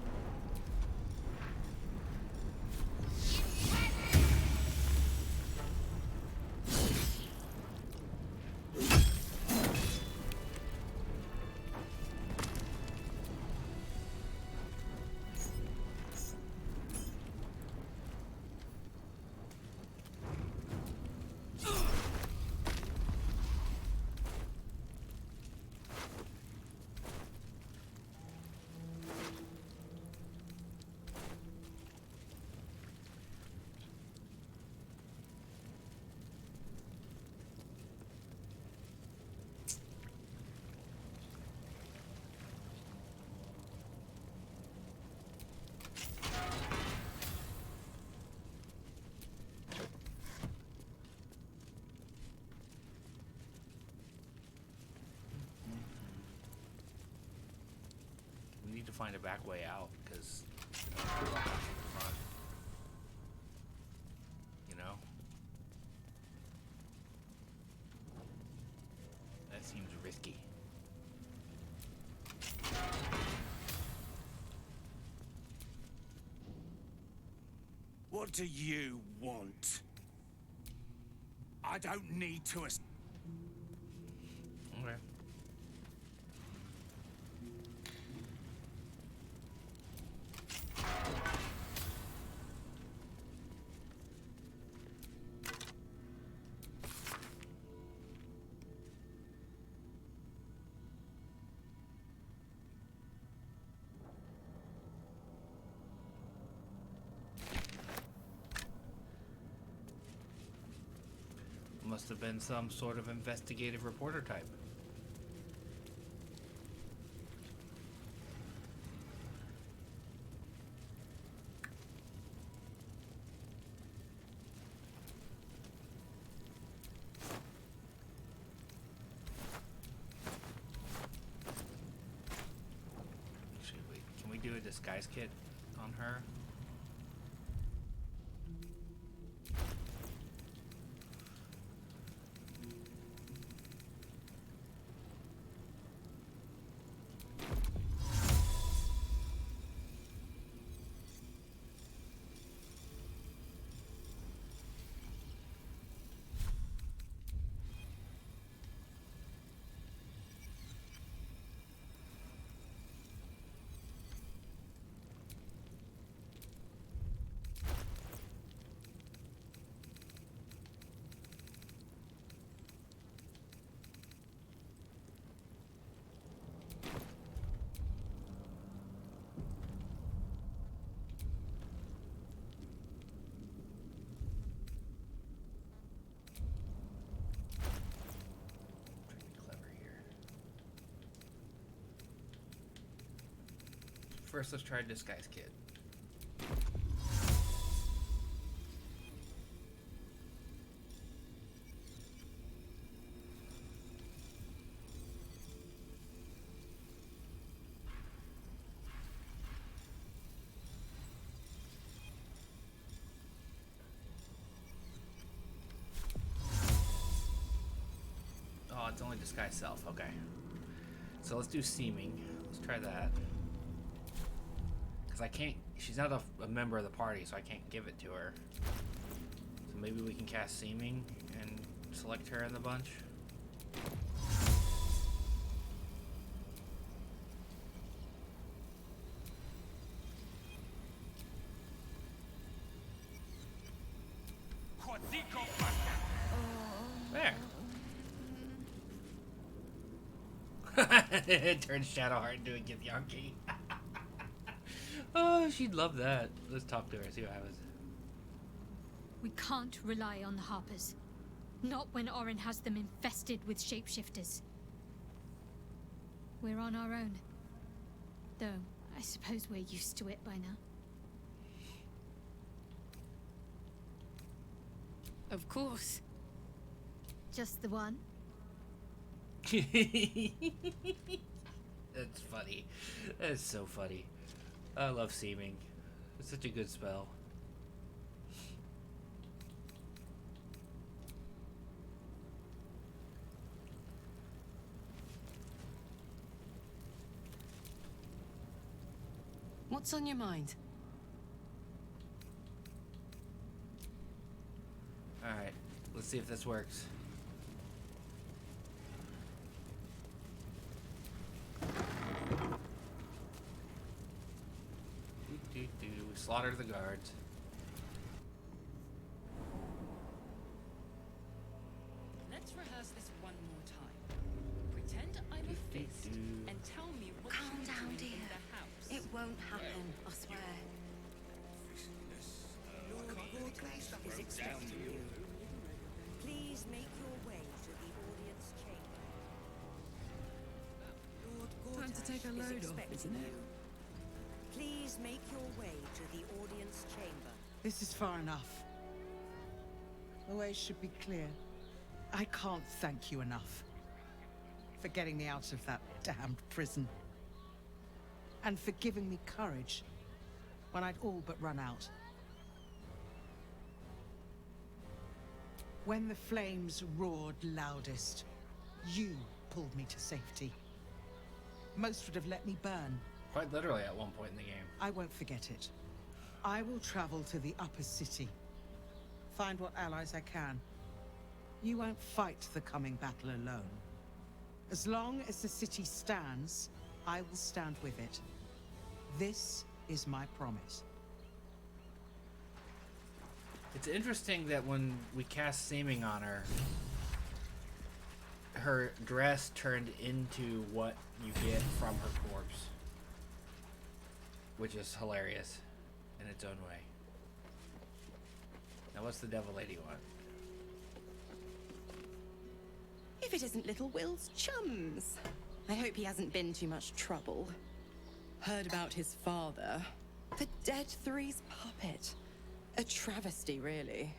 We need to find a back way out, because you know? That seems risky.
What do you want? I don't need to.
Okay. Must have been some sort of investigative reporter type. Can we do a disguise kit on her? First, let's try disguise kit. Oh, it's only disguise self. Okay. So let's do seeming. Let's try that. Because I can't, she's not a member of the party, so I can't give it to her. So maybe we can cast seeming and select her in the bunch. There. Turn Shadowheart into a Githyanki. Oh, she'd love that. Let's talk to her, see what happens.
We can't rely on the Harpers. Not when Orin has them infested with shapeshifters. We're on our own. Though, I suppose we're used to it by now.
Of course.
Just the one?
That's funny. That's so funny. I love seeming. It's such a good spell.
What's on your mind?
Alright, let's see if this works. We slaughtered the guards.
Let's rehearse this one more time. Pretend I'm a fist and tell me what
Calm
you're
down,
doing
dear.
in the house.
It won't happen, I swear.
Lord Gortash is expecting you. Please make your way to the audience chamber. Lord
Time to take a
Gortash
load
is
off,
expecting
isn't it?
you. Please make your way to the audience chamber.
This is far enough. The way should be clear. I can't thank you enough for getting me out of that damned prison. And for giving me courage when I'd all but run out. When the flames roared loudest, you pulled me to safety. Most would have let me burn.
Quite literally at one point in the game.
I won't forget it. I will travel to the upper city. Find what allies I can. You won't fight the coming battle alone. As long as the city stands, I will stand with it. This is my promise.
It's interesting that when we cast Seeming on her, her dress turned into what you get from her corpse. Which is hilarious in its own way. Now what's the devil lady want?
If it isn't little Will's chums. I hope he hasn't been too much trouble. Heard about his father. The Dead Three's puppet. A travesty, really.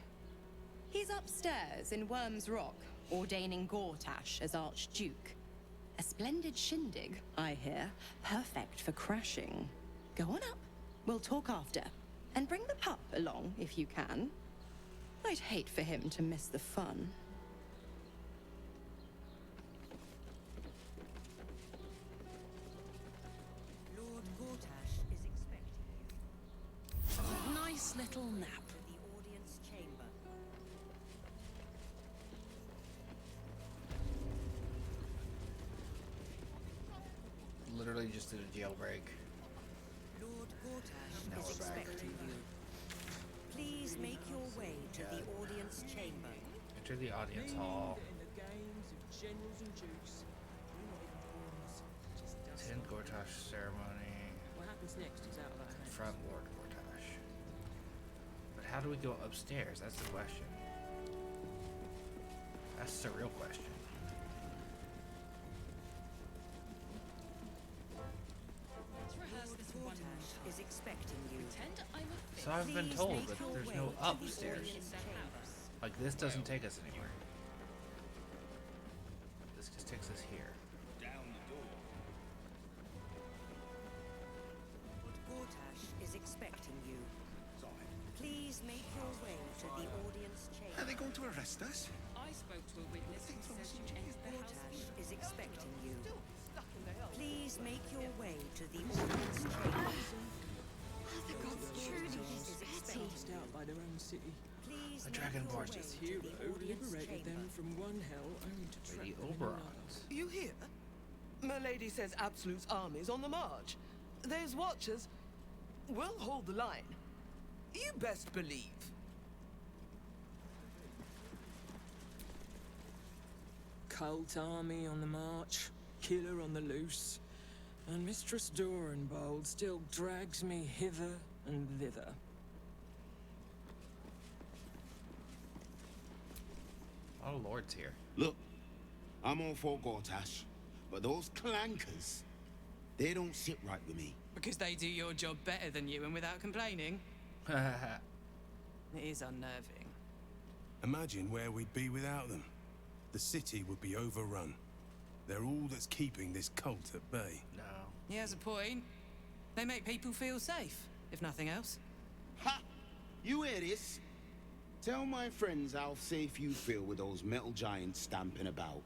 He's upstairs in Worm's Rock, ordaining Gortash as Archduke. A splendid shindig, I hear. Perfect for crashing. Go on up. We'll talk after. And bring the pup along, if you can. I'd hate for him to miss the fun.
Lord Gortash is expecting you.
Nice little nap.
To the audience chamber.
Literally just did a jailbreak.
Lord Gortash
Now
is
we're back.
expecting you. Please make your way to the audience chamber.
Enter the audience hall. Attend Gortash ceremony.
What happens next is out of our hands.
Confront Lord Gortash. But how do we go upstairs? That's the question. That's the real question.
Let's rehearse this one more
Gortash
time.
is expecting you.
Pretend I'm a fist.
So I've been
Please
told
make
that
your
there's
way
no
to the
upstairs.
audience chamber.
Like this doesn't take us anywhere. This just takes us here.
Down the door.
Lord Gortash is expecting you. Please make your way to the audience
Are
chamber.
they going to arrest us?
I spoke to a witness who says you entered the house.
Gortash is expecting you. Please make your way to the audience chamber.
The gods truly
Is
is
expecting
petty.
you.
Out by their own city.
Please
The
make
Dragonborn.
your way
This
to
hero
the audience
liberated
chamber.
them from one hell only to trap
Lady
them in another.
Oberons.
You hear? Milady says Absolute's army's on the march. Those watchers will hold the line. You best believe.
Cult army on the march, killer on the loose, and Mistress Dorenbold still drags me hither and thither.
A lot of lords here.
Look, I'm all for Gortash, but those clankers, they don't sit right with me.
Because they do your job better than you and without complaining. It is unnerving.
Imagine where we'd be without them. The city would be overrun. They're all that's keeping this cult at bay.
No.
He has a point. They make people feel safe, if nothing else.
Ha! You hear this? Tell my friends how safe you feel with those metal giants stamping about.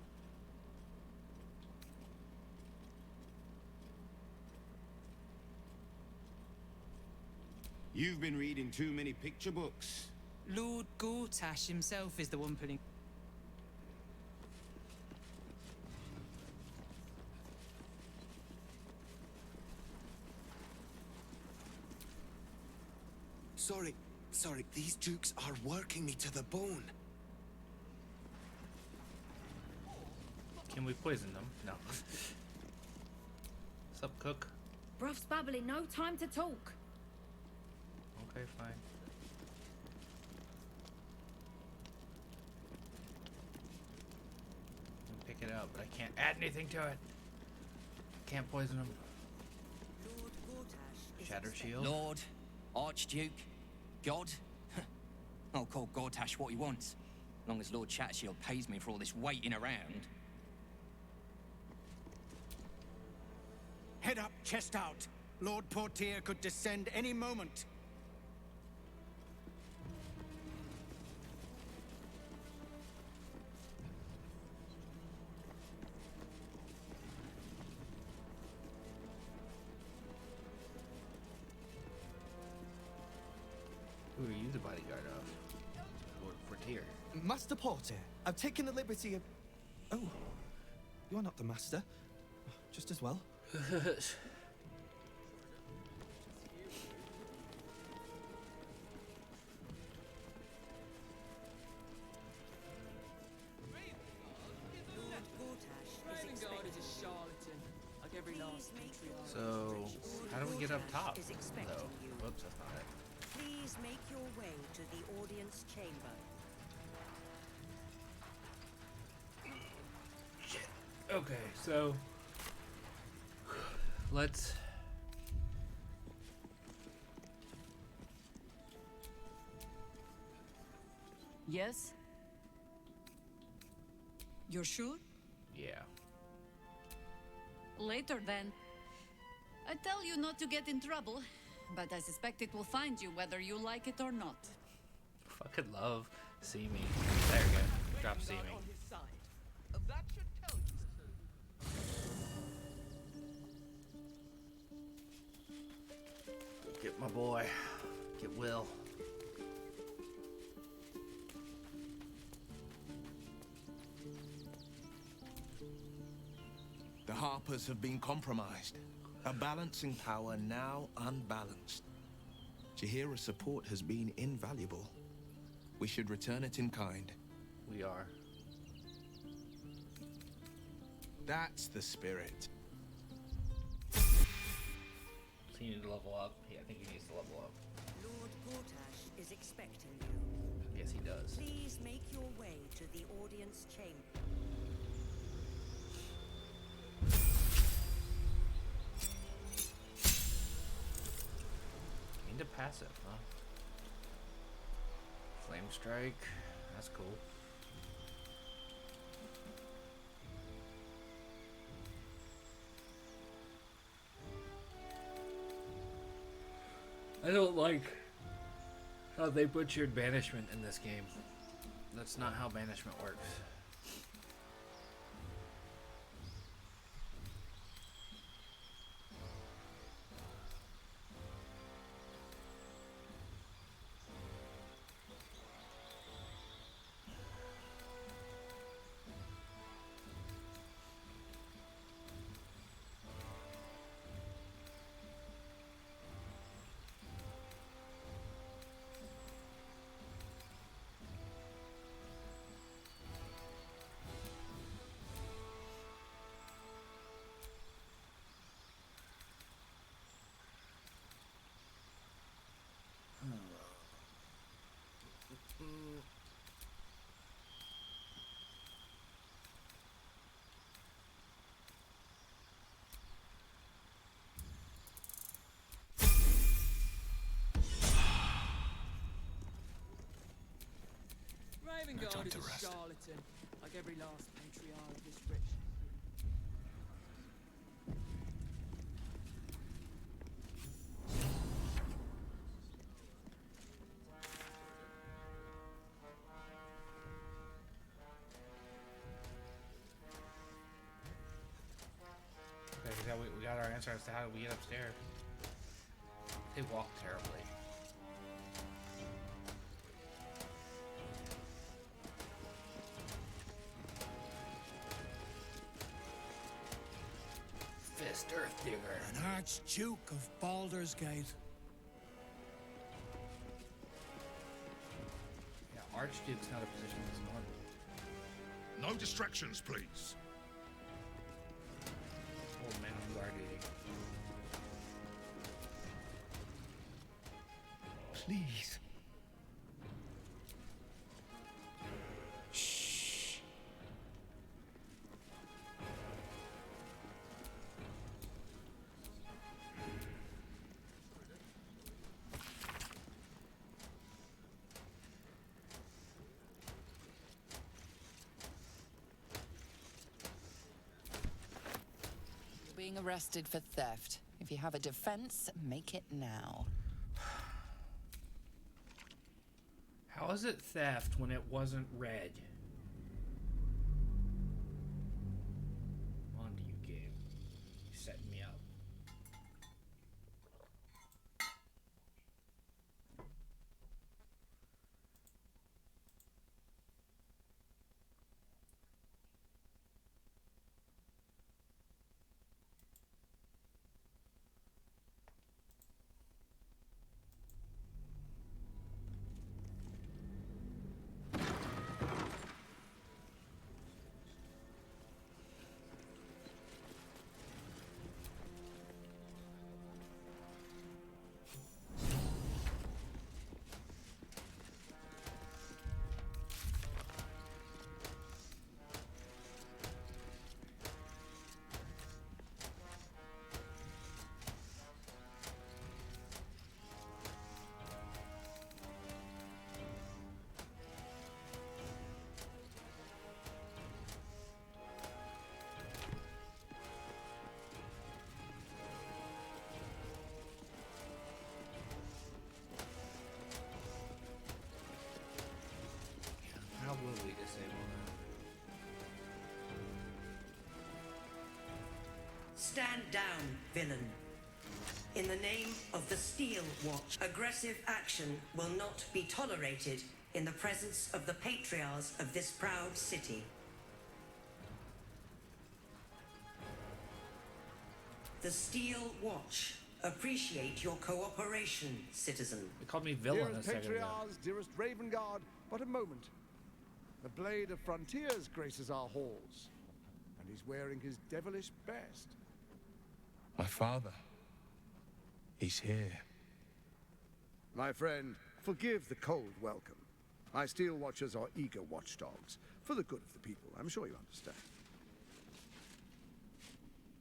You've been reading too many picture books.
Lord Gortash himself is the one putting...
Sorry, these dukes are working me to the bone.
Can we poison them? No. What's up, cook?
Bruff's babbling, no time to talk.
Okay, fine. I can pick it up, but I can't add anything to it. Can't poison them.
Lord Gortash is
Shatter shield.
Lord, Archduke, God. I'll call Gortash what he wants, as long as Lord Shattershield pays me for all this waiting around.
Head up, chest out. Lord Portier could descend any moment.
Who are you the bodyguard of? Lord Portier.
Master Porter, I've taken the liberty of... Oh, you are not the master. Just as well.
So, how do we get up top? Though? Whoops, that's not it.
Please make your way to the audience chamber.
Shit. Okay, so let's
Yes? You're sure?
Yeah.
Later then. I tell you not to get in trouble, but I suspect it will find you whether you like it or not.
Fucking love see me. There we go. Drop see me.
That should tell you.
Get my boy. Get Will.
The Harpers have been compromised. A balancing power now unbalanced. Jaheira's support has been invaluable. We should return it in kind.
We are.
That's the spirit.
So you need to level up. Yeah, I think he needs to level up.
Lord Gortash is expecting you.
Yes, he does.
Please make your way to the audience chamber.
Into passive, huh? Flame strike. That's cool. I don't like how they butchered banishment in this game. That's not how banishment works.
Ravengard is a charlatan, like every last patriarch of this rich.
Okay, we got our answer as to how we get upstairs. They walk terribly. Digger.
An Archduke of Baldur's Gate.
Yeah, Archduke's not a position that's normal.
No distractions, please.
Old man on guard duty.
Please.
Being arrested for theft. If you have a defense, make it now.
How is it theft when it wasn't red? On to you, game. You're setting me up. How will we disable that?
Stand down, villain. In the name of the Steel Watch, aggressive action will not be tolerated in the presence of the patriarchs of this proud city. The Steel Watch appreciate your cooperation, citizen.
They called me villain a
Dearest
second ago.
Patriarchs, dearest Raven Guard, but a moment. The Blade of Frontiers graces our halls, and he's wearing his devilish best.
My father. He's here.
My friend, forgive the cold welcome. My Steel Watchers are eager watchdogs, for the good of the people, I'm sure you understand.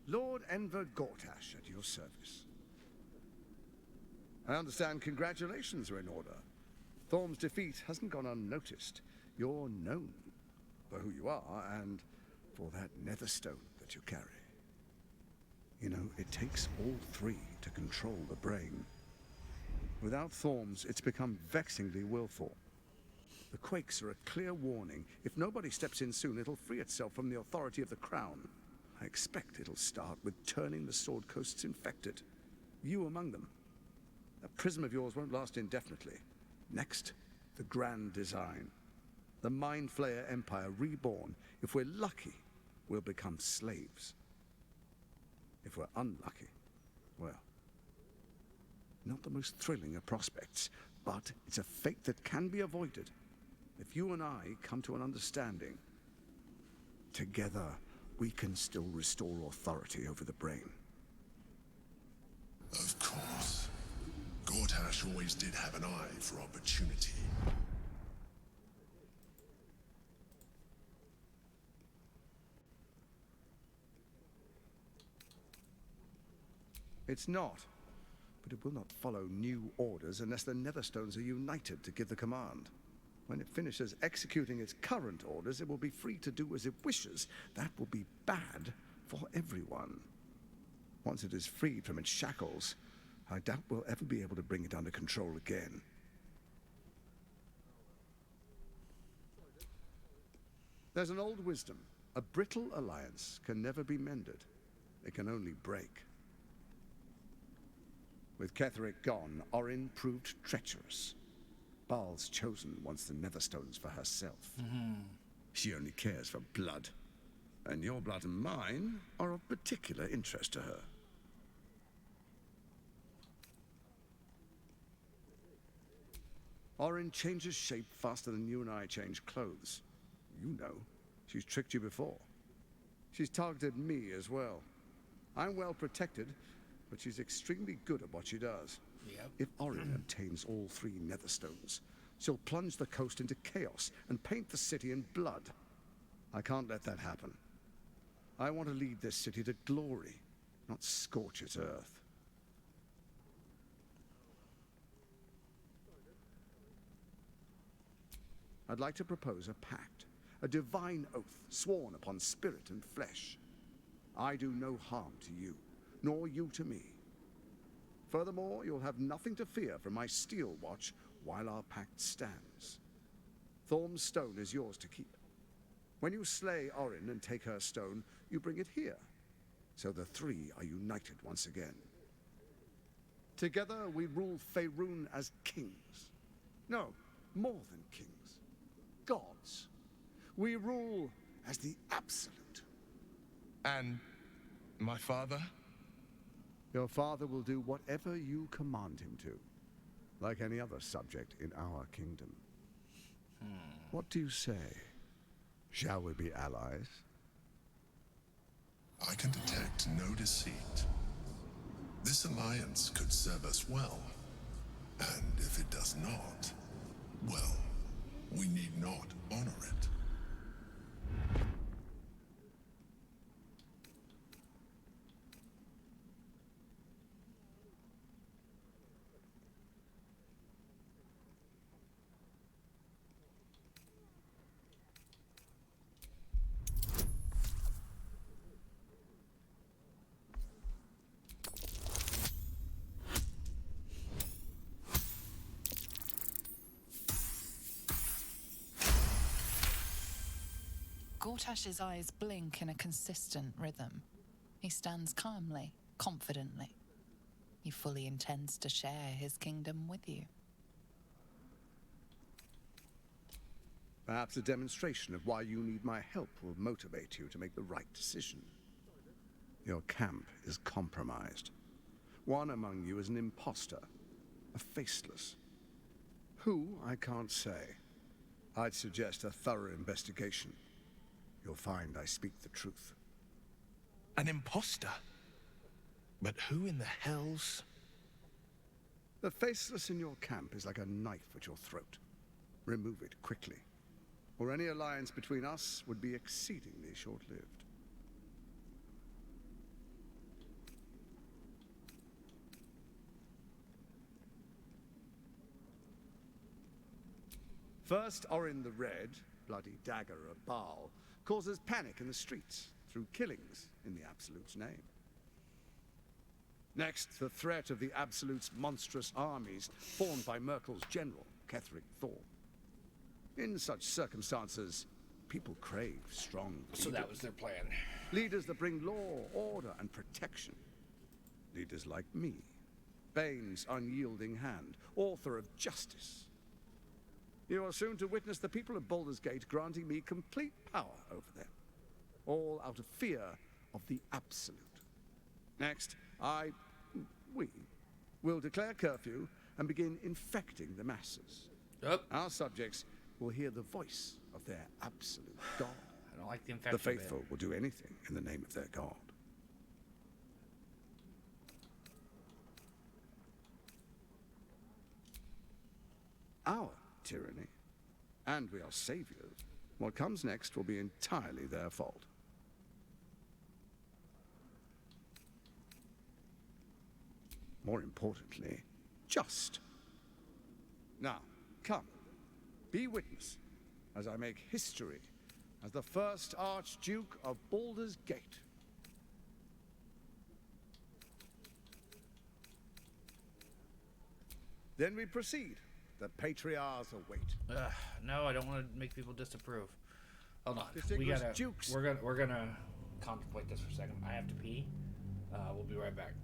Lord Enver Gortash at your service. I understand congratulations are in order. Thorm's defeat hasn't gone unnoticed. You're known for who you are and for that netherstone that you carry. You know, it takes all three to control the brain. Without Thorms, it's become vexingly willful. The quakes are a clear warning. If nobody steps in soon, it'll free itself from the authority of the crown. I expect it'll start with turning the Sword Coasts infected. You among them. That prism of yours won't last indefinitely. Next, the grand design. The Mind Flayer Empire reborn. If we're lucky, we'll become slaves. If we're unlucky, well, not the most thrilling of prospects, but it's a fate that can be avoided. If you and I come to an understanding, together we can still restore authority over the brain.
Of course. Gortash always did have an eye for opportunity.
It's not, but it will not follow new orders unless the Netherstones are united to give the command. When it finishes executing its current orders, it will be free to do as it wishes. That will be bad for everyone. Once it is freed from its shackles, I doubt we'll ever be able to bring it under control again. There's an old wisdom. A brittle alliance can never be mended. It can only break. With Ketheric gone, Orin proved treacherous. Baal's chosen wants the Netherstones for herself. She only cares for blood. And your blood and mine are of particular interest to her. Orin changes shape faster than you and I change clothes. You know. She's tricked you before. She's targeted me as well. I'm well protected, but she's extremely good at what she does.
Yep.
If Orin obtains all 3 netherstones, she'll plunge the coast into chaos and paint the city in blood. I can't let that happen. I want to lead this city to glory, not scorch its earth. I'd like to propose a pact, a divine oath sworn upon spirit and flesh. I do no harm to you, nor you to me. Furthermore, you'll have nothing to fear from my steel watch while our pact stands. Thorm's stone is yours to keep. When you slay Orin and take her stone, you bring it here, so the 3 are united once again. Together we rule Faerun as kings. No, more than kings. Gods. We rule as the Absolute.
And my father?
Your father will do whatever you command him to, like any other subject in our kingdom. What do you say? Shall we be allies?
I can detect no deceit. This alliance could serve us well. And if it does not, well, we need not honor it.
Gortash's eyes blink in a consistent rhythm. He stands calmly, confidently. He fully intends to share his kingdom with you.
Perhaps a demonstration of why you need my help will motivate you to make the right decision. Your camp is compromised. One among you is an imposter, a faceless. Who, I can't say. I'd suggest a thorough investigation. You'll find I speak the truth.
An imposter? But who in the hells?
The faceless in your camp is like a knife at your throat. Remove it quickly, or any alliance between us would be exceedingly short-lived. First, Orin the Red, bloody dagger of Baal, causes panic in the streets through killings in the Absolute's name. Next, the threat of the Absolute's monstrous armies formed by Merkel's general, Ketheric Thorm. In such circumstances, people crave strong leaders.
So that was their plan.
Leaders that bring law, order, and protection. Leaders like me, Bane's unyielding hand, author of justice. You are soon to witness the people of Baldur's Gate granting me complete power over them, all out of fear of the Absolute. Next, we will declare curfew and begin infecting the masses.
Yep.
Our subjects will hear the voice of their absolute God.
I don't like the infection.
The faithful will do anything in the name of their God. Our tyranny, and we are saviors. What comes next will be entirely their fault. More importantly, just. Now, come, be witness as I make history as the first Archduke of Baldur's Gate. Then we proceed. The Patriarchs await.
No, I don't want to make people disapprove. Hold on.
Distinguished Dukes.
We're gonna contemplate this for a second. I have to pee. We'll be right back.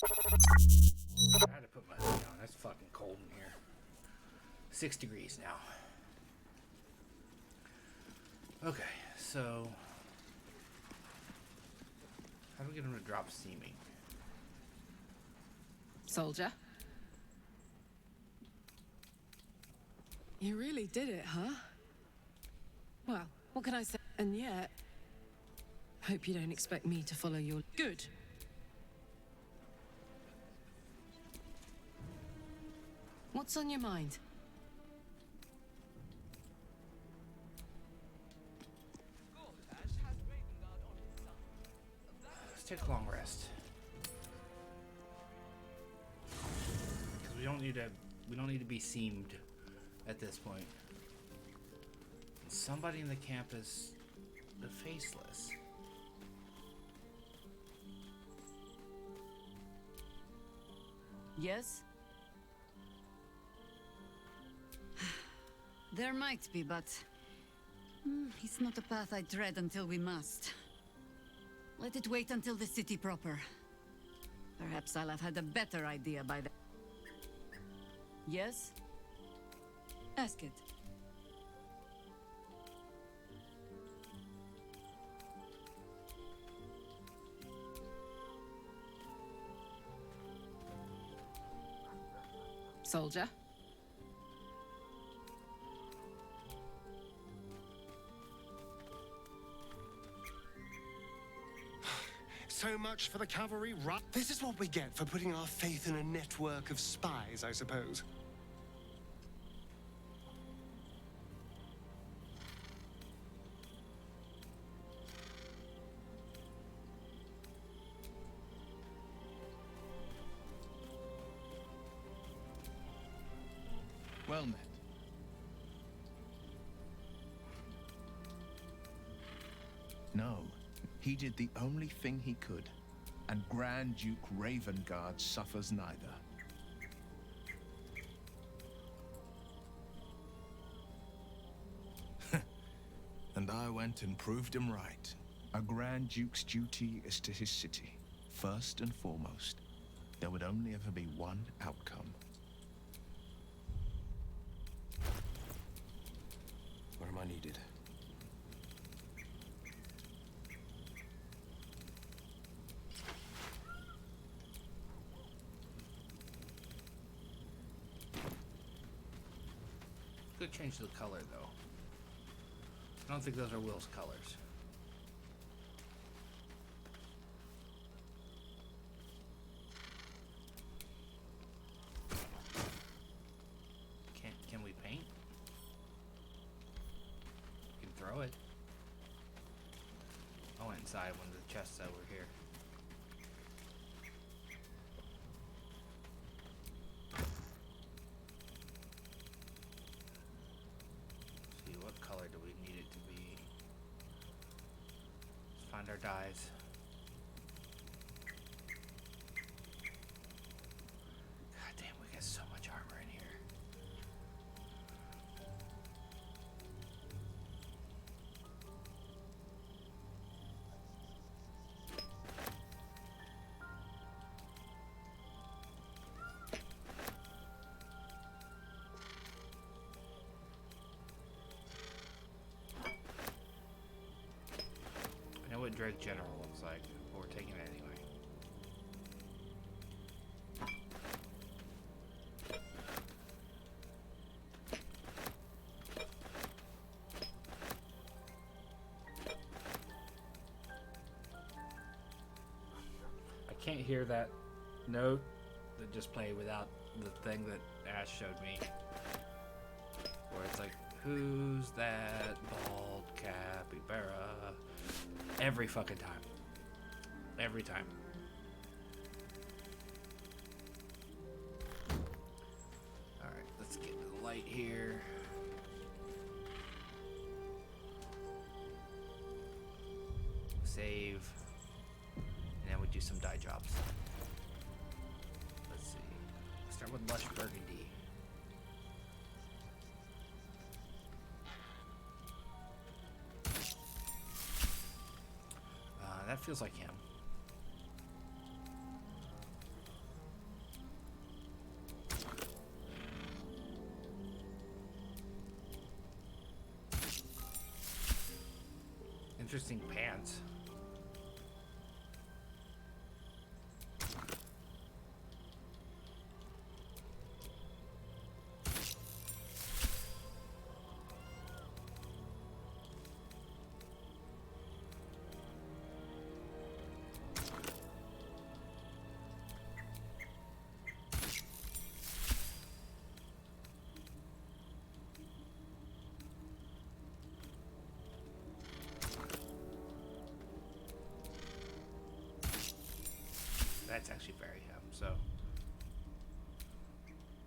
I had to put my hood on. It's fucking cold in here. 6 degrees now. Okay, so how do we get him to drop seeming?
Soldier? You really did it, huh? Well, what can I say? And yet, hope you don't expect me to follow your... Good. What's on your mind?
Let's take a long rest. Because we don't need to be seamed at this point. Somebody in the camp is the faceless.
Yes? There might be, but it's not a path I tread until we must. Let it wait until the city proper. Perhaps I'll have had a better idea by then. Yes? Ask it.
Soldier?
So much for the cavalry, right? This is what we get for putting our faith in a network of spies, I suppose.
Well met. No, he did the only thing he could, and Grand Duke Ravengard suffers neither. And I went and proved him right. A Grand Duke's duty is to his city, first and foremost. There would only ever be one outcome. Where am I needed?
Could change the color though. I don't think those are Will's colors. Can we paint? We can throw it. I went inside one of the chests over here. See, what color do we need it to be? Let's find our dyes. God damn, we got so much armor in here. I know what Drake General looks like, but we're taking it anyway. I can't hear that note that just played without the thing that Ash showed me. Where it's like, who's that bald capybara? Every fucking time. Every time. Alright, let's get to the light here. Save. And then we do some dye jobs. Let's see. Start with Lush Burgundy. That feels like him. Interesting pants. That's actually very him, so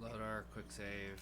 load our quick save.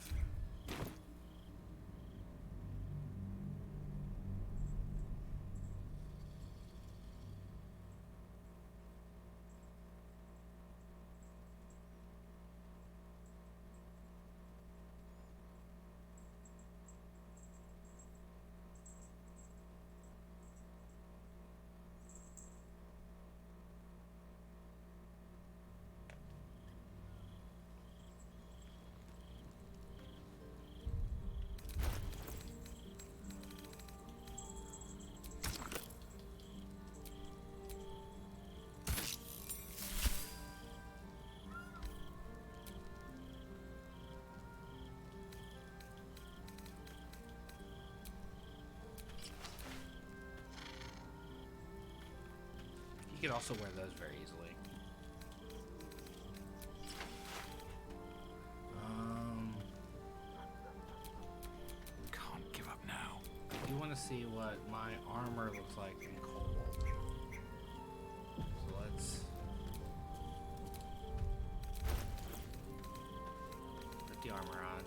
You could also wear those very easily.
Can't give up now.
I do want to see what my armor looks like in Cobalt. So let's put the armor on.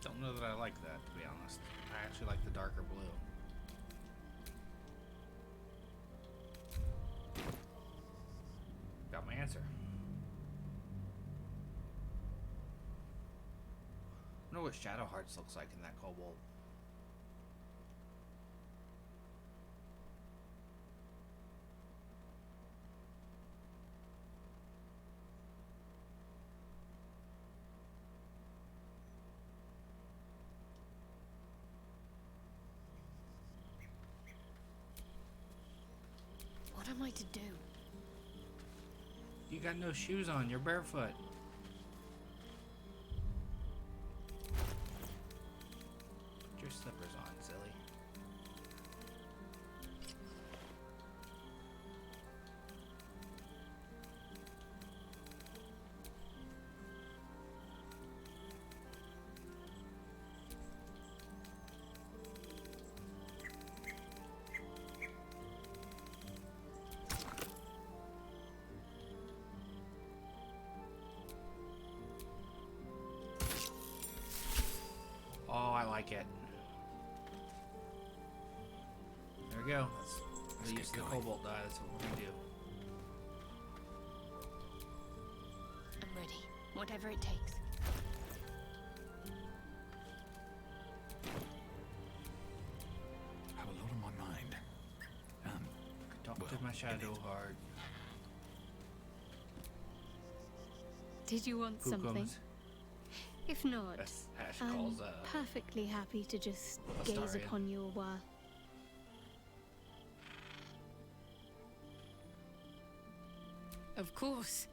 Don't know that I like that, to be honest. I actually like the darker blue. Got my answer. I wonder what Shadow Hearts looks like in that Cobalt.
What am I to do?
You got no shoes on, you're barefoot. Put your slippers on, silly. Oh, I like it. There we go. Let's use the Cobalt die. That's what we're gonna do.
I'm ready. Whatever it takes.
Have a lot on my mind.
Talk to my shadow hard.
Did you want
Who
something?
comes?
If not,
As Ash
I'm
calls,
perfectly happy to just gaze
Astarion.
upon you a while.
Of course.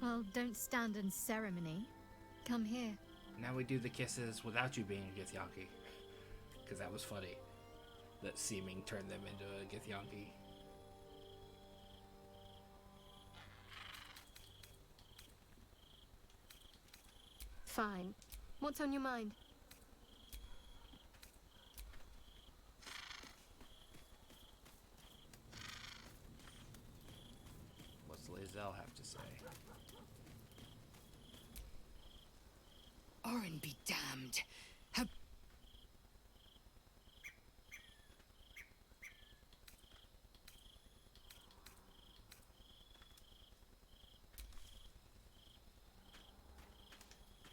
Well, don't stand in ceremony. Come here.
Now we do the kisses without you being a Githyanki. Because that was funny. That seeming turned them into a Githyanki.
Fine. What's on your mind?
What's Lae'zel have to say?
Orin be damned. Her...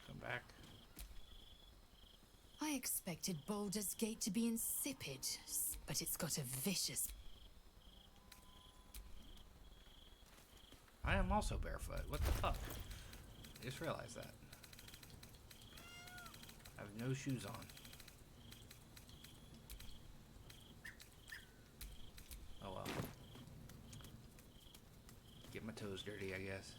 Come back.
I expected Baldur's Gate to be insipid, but it's got a vicious...
I am also barefoot. What the fuck? I just realized that. I have no shoes on. Oh well. Get my toes dirty, I guess.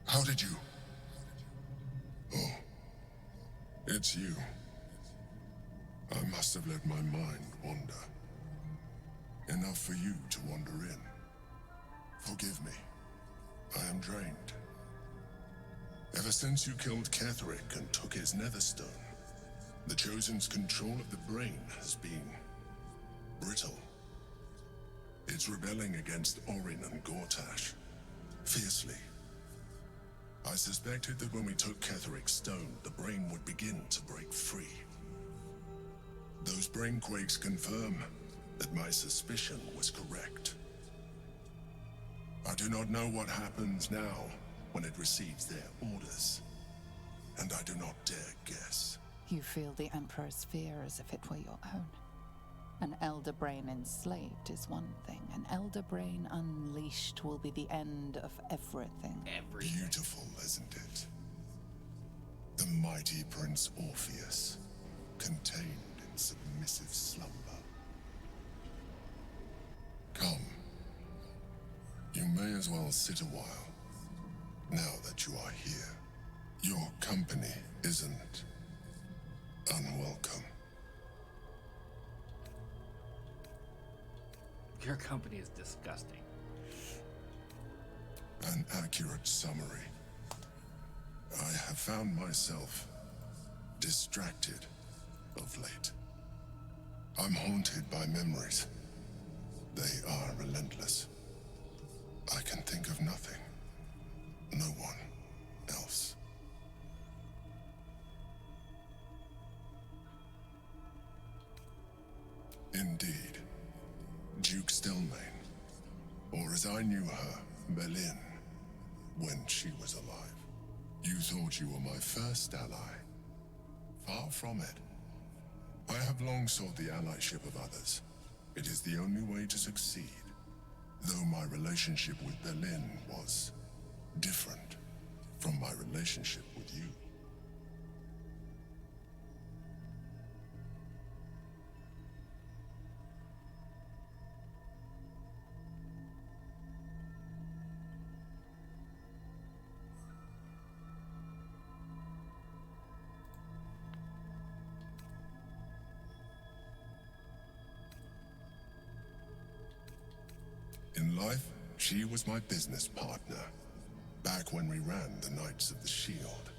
How did you? Oh, it's you. I must have let my mind wander. Enough for you to wander in. Forgive me. I am drained. Ever since you killed Ketheric and took his netherstone, the Chosen's control of the brain has been brittle. It's rebelling against Orin and Gortash, fiercely. I suspected that when we took Ketheric's stone, the brain would begin to break free. Those brain quakes confirm that my suspicion was correct. I do not know what happens now when it receives their orders, and I do not dare guess.
You feel the Emperor's fear as if it were your own. An elder brain enslaved is one thing. An elder brain unleashed will be the end of everything.
Beautiful, isn't it? The mighty Prince Orpheus, contained in submissive slumber. Come. You may as well sit a while, now that you are here. Your company isn't unwelcome.
Your company is disgusting.
An accurate summary. I have found myself distracted of late. I'm haunted by memories. They are relentless. I can think of nothing. No one else. Indeed. Duke Stelmane, or as I knew her, Belin, when she was alive. You thought you were my first ally. Far from it. I have long sought the allyship of others. It is the only way to succeed. Though my relationship with Belin was different from my relationship with you. In life, she was my business partner, back when we ran the Knights of the Shield.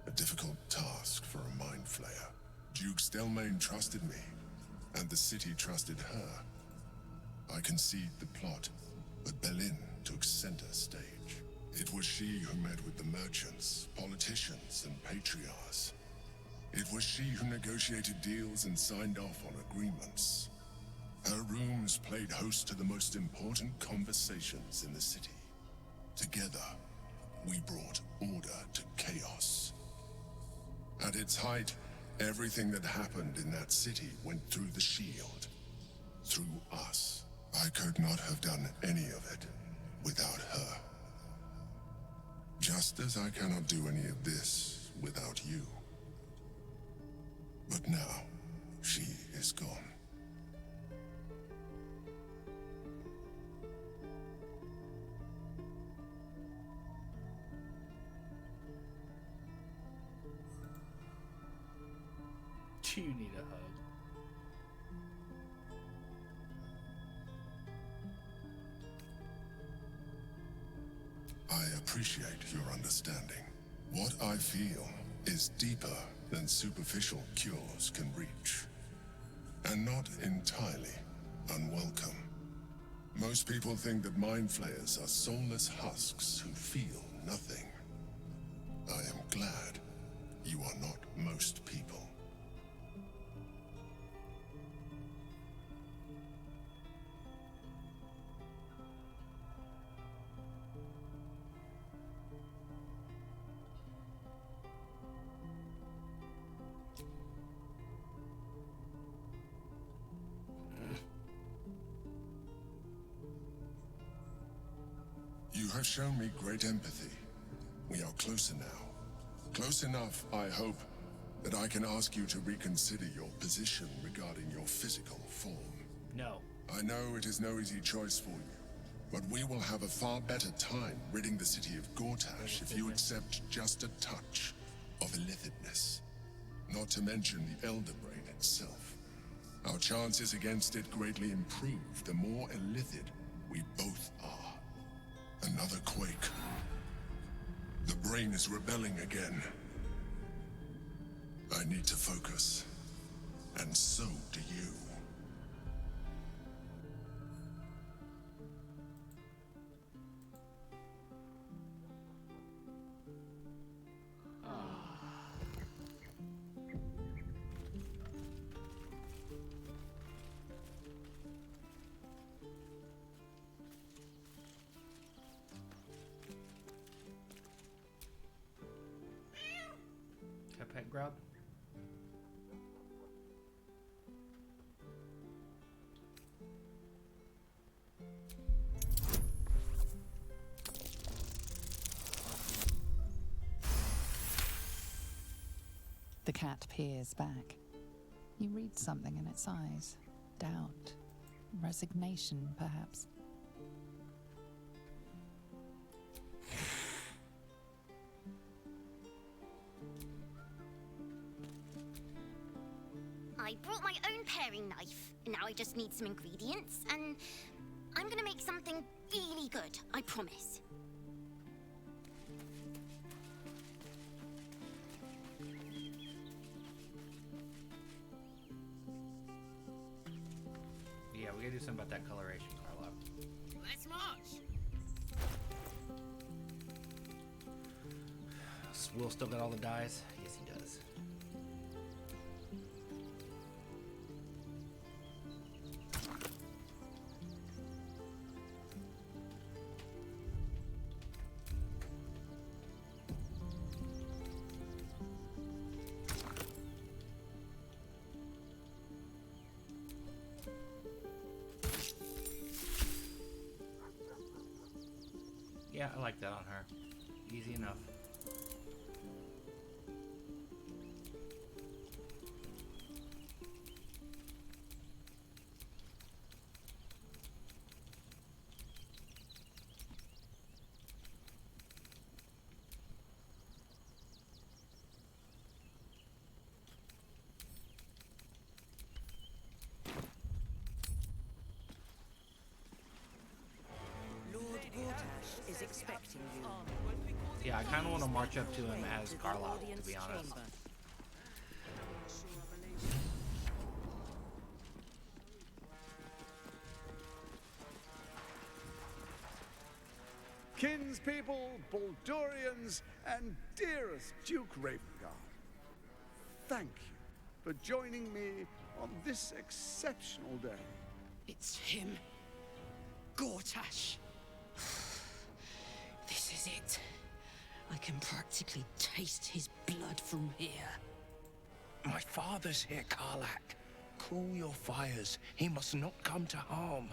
A difficult task for a mind flayer. Duke Stelmane trusted me, and the city trusted her. I conceived the plot, but Belin took center stage. It was she who met with the merchants, politicians, and patriarchs. It was she who negotiated deals and signed off on agreements. Her rooms played host to the most important conversations in the city. Together, we brought order to chaos. At its height, everything that happened in that city went through the shield. Through us. I could not have done any of it without her. Just as I cannot do any of this without you. But now, she is gone.
You need a hug.
I appreciate your understanding. What I feel is deeper than superficial cures can reach, and not entirely unwelcome. Most people think that mind flayers are soulless husks who feel nothing. I am glad you are not most people. You have shown me great empathy. We are closer now. Close enough, I hope, that I can ask you to reconsider your position regarding your physical form.
No.
I know it is no easy choice for you, but we will have a far better time ridding the city of Gortash if you accept just a touch of illithidness. Not to mention the Elder Brain itself. Our chances against it greatly improve the more illithid we both are. Another quake. The brain is rebelling again. I need to focus. And so do you.
Pet grub.
The cat peers back. You read something in its eyes. Doubt. Resignation, perhaps.
I brought my own paring knife. Now I just need some ingredients, and I'm gonna make something really good, I promise.
Yeah, we gotta do something about that coloration, Carla.
Let's march.
Will still got all the dyes? Yes, he does. Yeah, I like that on her. Easy enough.
Lord Gortash is expecting you.
Yeah, I kind of want to march up to him as Carlisle, to be honest.
Kinspeople, Baldurians, and dearest Duke Ravengard, thank you for joining me on this exceptional day.
It's him. Gortash. This is it. I can practically taste his blood from here.
My father's here, Karlak. Cool your fires. He must not come to harm.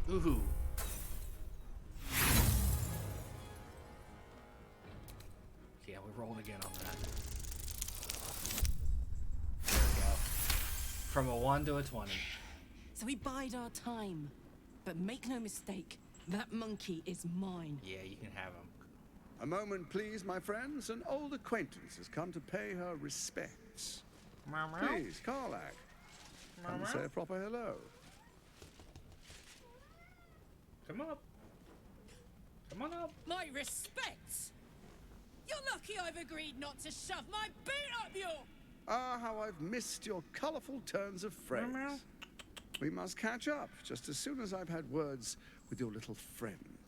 Ooh. Yeah, we rolled again on that. from a 1 to a 20.
So we bide our time. But make no mistake, that monkey is mine.
Yeah, you can have him.
A moment, please, my friends. An old acquaintance has come to pay her respects. Please, Karlak. Come and say a proper hello.
Come up. Come on up.
My respects! You're lucky I've agreed not to shove my boot up your...
Ah, how I've missed your colourful turns of phrase. We must catch up just as soon as I've had words with your little friend.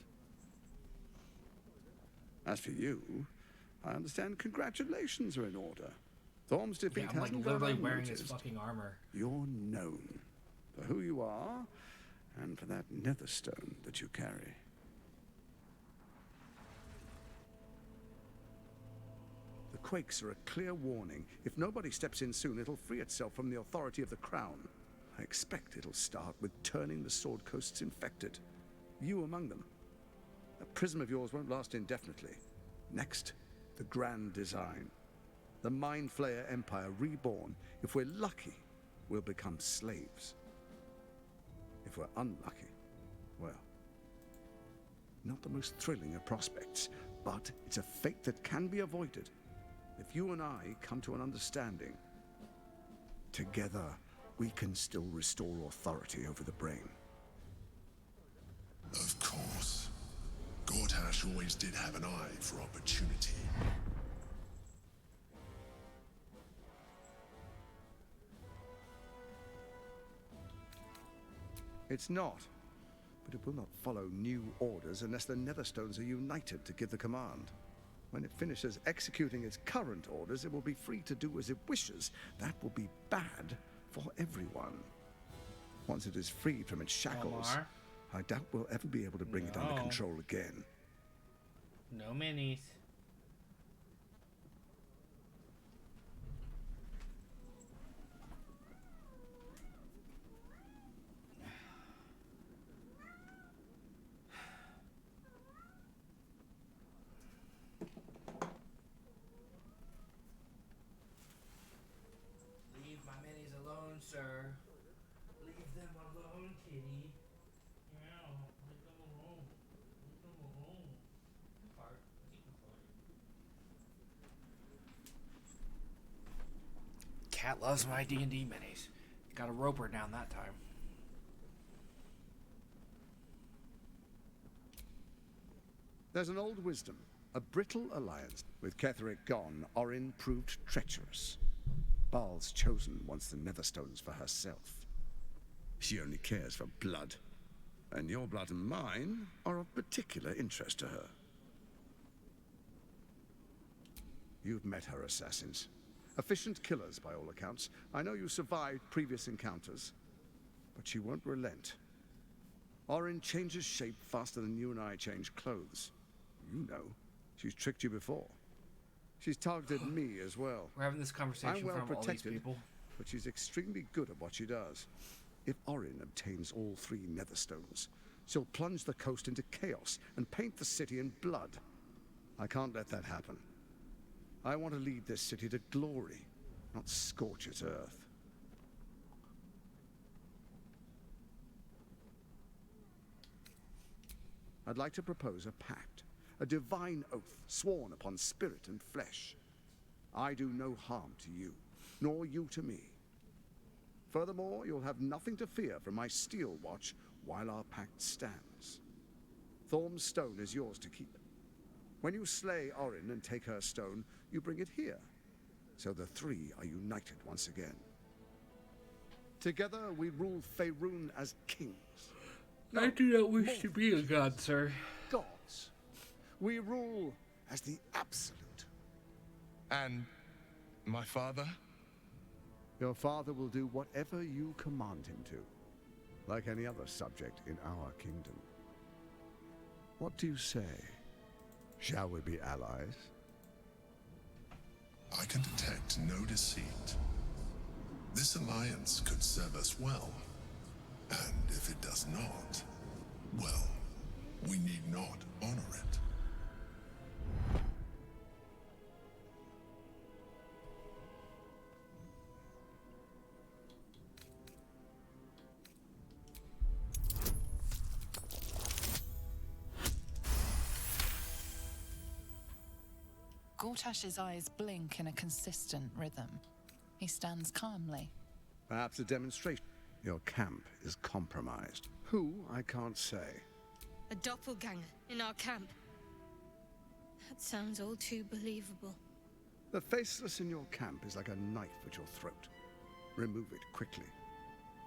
As for you, I understand congratulations are in order. Thorm's defeat
I'm like
hasn't gone
literally wearing his
unnoticed.
fucking armor.
You're known for who you are and for that netherstone that you carry. The quakes are a clear warning. If nobody steps in soon, it'll free itself from the authority of the crown. I expect it'll start with turning the Sword Coasts infected. You among them. A prism of yours won't last indefinitely. Next, the grand design. The Mind Flayer Empire reborn. If we're lucky, we'll become slaves. If we're unlucky, well, not the most thrilling of prospects, but it's a fate that can be avoided. If you and I come to an understanding, together we can still restore authority over the brain.
Of course. Gortash always did have an eye for opportunity.
It's not, but it will not follow new orders unless the Netherstones are united to give the command. When it finishes executing its current orders, it will be free to do as it wishes. That will be bad for everyone. Once it is freed from its shackles,
Omar?
I doubt we'll ever be able to bring it under
No.
control again.
No minis. Leave my minis alone, sir. Leave them alone, kitty. Yeah, leave them alone. Leave them alone. Fart. You can fart. Cat loves my D&D minis. Got a roper down that time.
There's an old wisdom. A brittle alliance. With Ketheric gone, Orin proved treacherous. Baal's chosen wants the Netherstones for herself. She only cares for blood. And your blood and mine are of particular interest to her. You've met her assassins. Efficient killers, by all accounts. I know you survived previous encounters. But she won't relent. Orin changes shape faster than you and I change clothes. You know. She's tricked you before. She's targeted me as well.
We're having this conversation
I'm well
from all these
protected,
people.
but she's extremely good at what she does. If Orin obtains all 3 Netherstones, she'll plunge the coast into chaos and paint the city in blood. I can't let that happen. I want to lead this city to glory, not scorch its earth. I'd like to propose a pact, a divine oath sworn upon spirit and flesh. I do no harm to you, nor you to me. Furthermore, you'll have nothing to fear from my steel watch while our pact stands. Thorm's stone is yours to keep. When you slay Orin and take her stone, you bring it here, so the 3 are united once again. Together we rule Faerun as kings.
I do not wish to be a god, sir.
Gods. We rule as the absolute.
And my father?
Your father will do whatever you command him to, like any other subject in our kingdom. What do you say? Shall we be allies?
I can detect no deceit. This alliance could serve us well. And if it does not, well, we need not honor it.
Gortash's eyes blink in a consistent rhythm. He stands calmly.
Perhaps a demonstration. Your camp is compromised. Who, I can't say.
A doppelganger in our camp. That sounds all too believable.
The faceless in your camp is like a knife at your throat. Remove it quickly,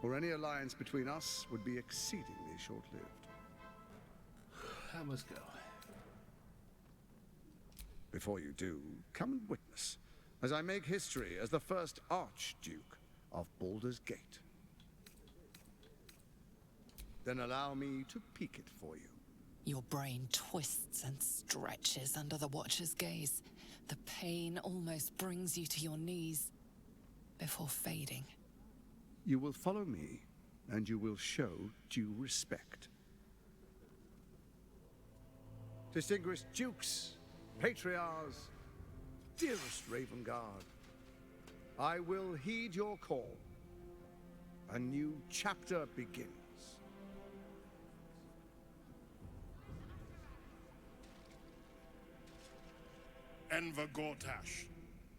or any alliance between us would be exceedingly short-lived.
I must go.
Before you do, come and witness, as I make history as the first Archduke of Baldur's Gate. Then allow me to peek it for you.
Your brain twists and stretches under the Watcher's gaze. The pain almost brings you to your knees before fading.
You will follow me, and you will show due respect. Distinguished dukes, patriarchs, dearest Ravengard, I will heed your call. A new chapter begins.
Enver Gortash,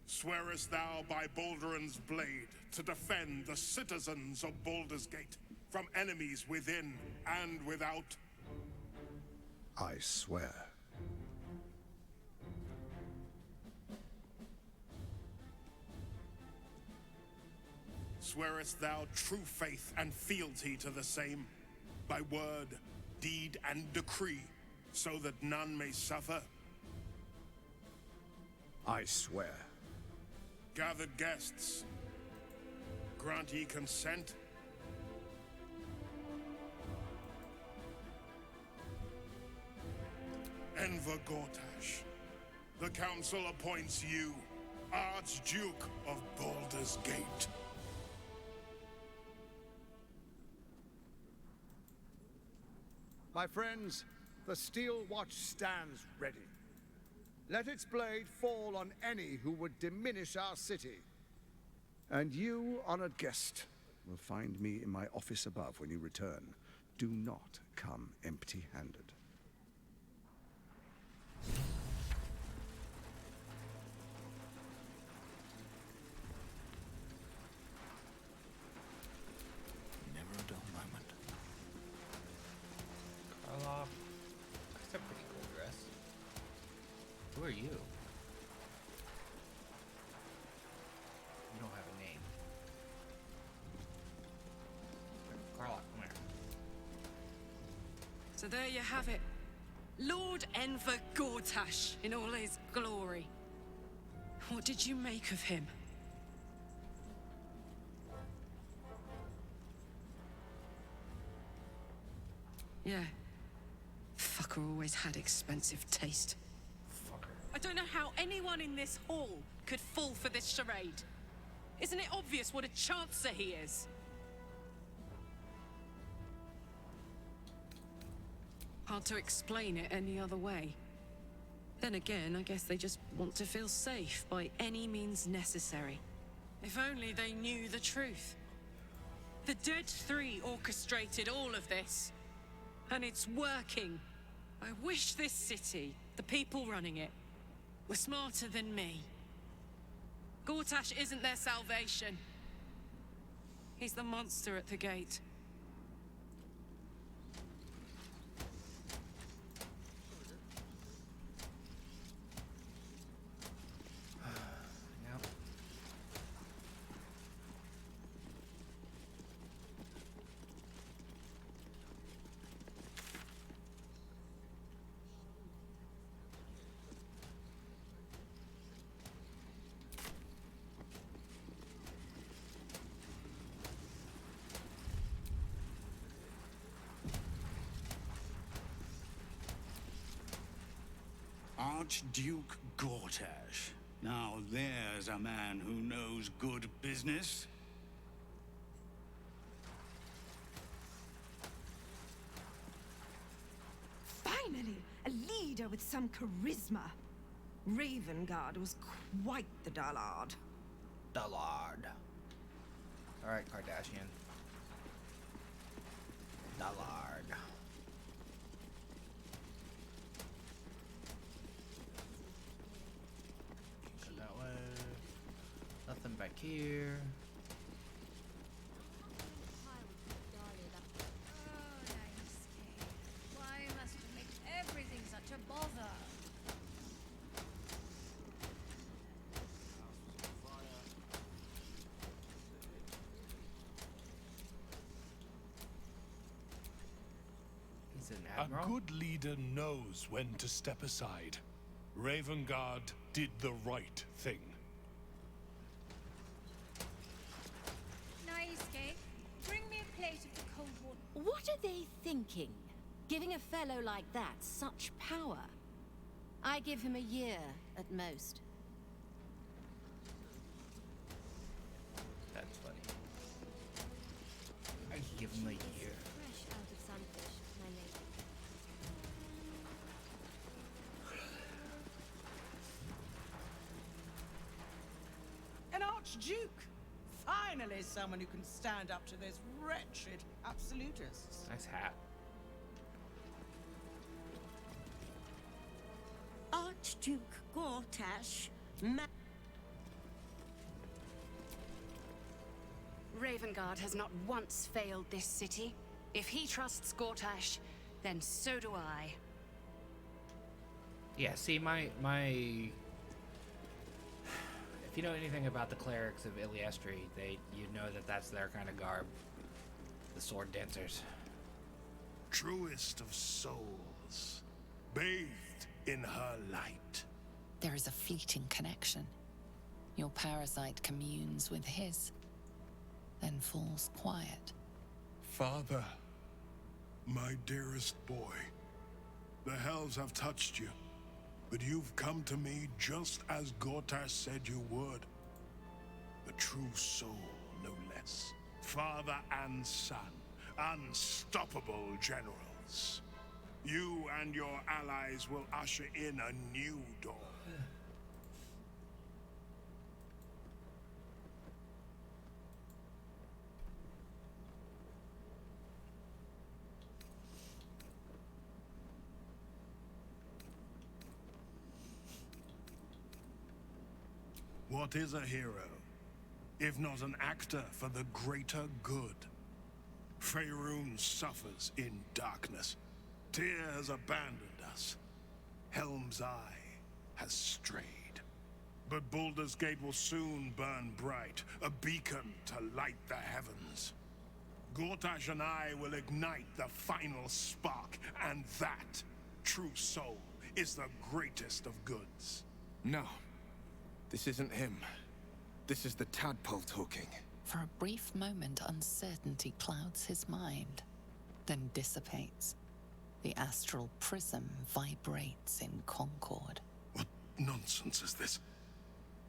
swearest thou by Balduran's blade to defend the citizens of Baldur's Gate from enemies within and without?
I swear.
Swearest thou true faith and fealty to the same, by word, deed, and decree, so that none may suffer?
I swear.
Gathered guests, grant ye consent? Enver Gortash, the council appoints you Archduke of Baldur's Gate.
My friends, the Steel Watch stands ready. Let its blade fall on any who would diminish our city. And you, honored guest, will find me in my office above when you return. Do not come empty-handed.
Never a dull moment. Karloff, that's a pretty cool dress. Who are you? You don't have a name. Karloff, come here.
So there you have it. Lord Enver Gortash in all his glory. What did you make of him? Yeah. Fucker always had expensive taste. I don't know how anyone in this hall could fall for this charade. Isn't it obvious what a chancer he is? Hard to explain it any other way. Then again, I guess they just want to feel safe by any means necessary. If only they knew the truth. The Dead Three orchestrated all of this. And it's working. I wish this city, the people running it, were smarter than me. Gortash isn't their salvation. He's the monster at the gate.
Yep.
Archduke Gortash. Now there's a man who knows good business.
Finally, a leader with some charisma. Ravengard was quite the dullard.
Dullard. Alright, Kardashian. Dullard. back here.
Why must you make everything such a bother?
He's an
A
admiral.
good leader knows when to step aside. Ravengard did the right thing.
Nice cake. Bring me a plate of the cold water.
What are they thinking? Giving a fellow like that such power? I give him a year at most.
That's funny. I give him a year.
Fresh out of sunfish, my lady.
An Archduke! Finally someone who can stand up to those wretched absolutists.
Nice hat.
Archduke Gortash,
Ravengard has not once failed this city. If he trusts Gortash, then so do I.
Yeah, see, my if you know anything about the clerics of Iliestri, you know that's their kind of garb. The sword dancers.
Truest of souls, bathed in her light.
There is a fleeting connection. Your parasite communes with his, then falls quiet.
Father, my dearest boy, the hells have touched you, but you've come to me just as Gortash said you would. The true soul, no less. Father and son, unstoppable generals. You and your allies will usher in a new dawn. What is a hero, if not an actor for the greater good? Faerun suffers in darkness. Tyr has abandoned us. Helm's Eye has strayed. But Baldur's Gate will soon burn bright, a beacon to light the heavens. Gortash and I will ignite the final spark, and that, true soul, is the greatest of goods.
No. This isn't him. This is the tadpole talking.
For a brief moment, uncertainty clouds his mind, then dissipates. The astral prism vibrates in concord.
What nonsense is this?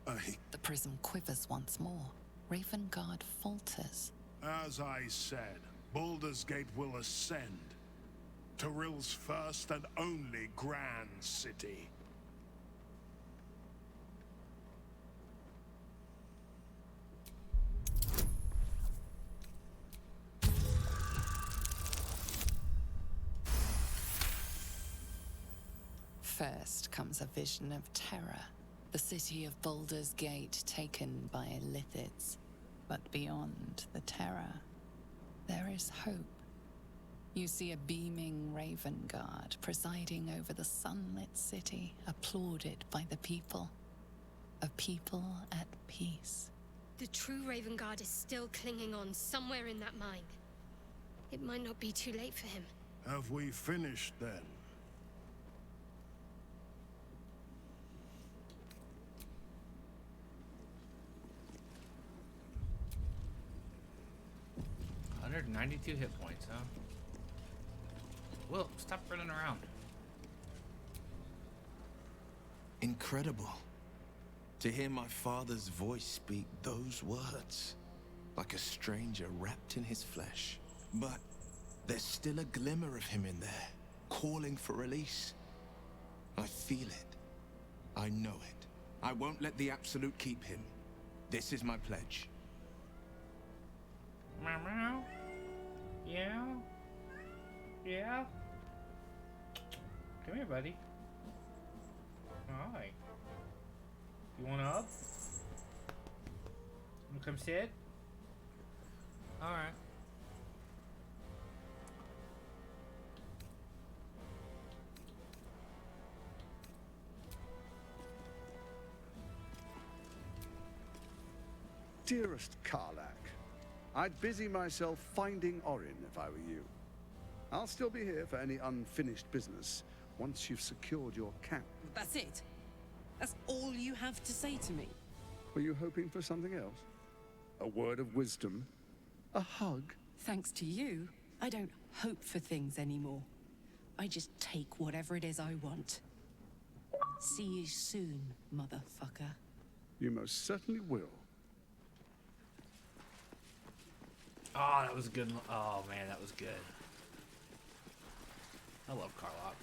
The prism quivers once more. Ravengard falters.
As I said, Baldur's Gate will ascend. Tyrill's first and only grand city.
First comes a vision of terror. The city of Baldur's Gate taken by Lithids. But beyond the terror, there is hope. You see a beaming Ravengard presiding over the sunlit city, applauded by the people. A people at peace.
The true Ravengard is still clinging on somewhere in that mine. It might not be too late for him.
Have we finished then?
$192 hit points, huh? Well, stop running around.
Incredible. To hear my father's voice speak those words. Like a stranger wrapped in his flesh. But there's still a glimmer of him in there, calling for release. I feel it. I know it. I won't let the Absolute keep him. This is my pledge.
Meow. Yeah? Yeah? Come here, buddy. Hi. You want up? Come sit. All right.
Dearest Karlak, I'd busy myself finding Orin if I were you. I'll still be here for any unfinished business once you've secured your camp.
That's it? That's all you have to say to me?
Were you hoping for something else? A word of wisdom? A hug?
Thanks to you, I don't hope for things anymore. I just take whatever it is I want. See you soon, motherfucker.
You most certainly will.
Oh, that was good. Oh, man, that was good. I love Karlak.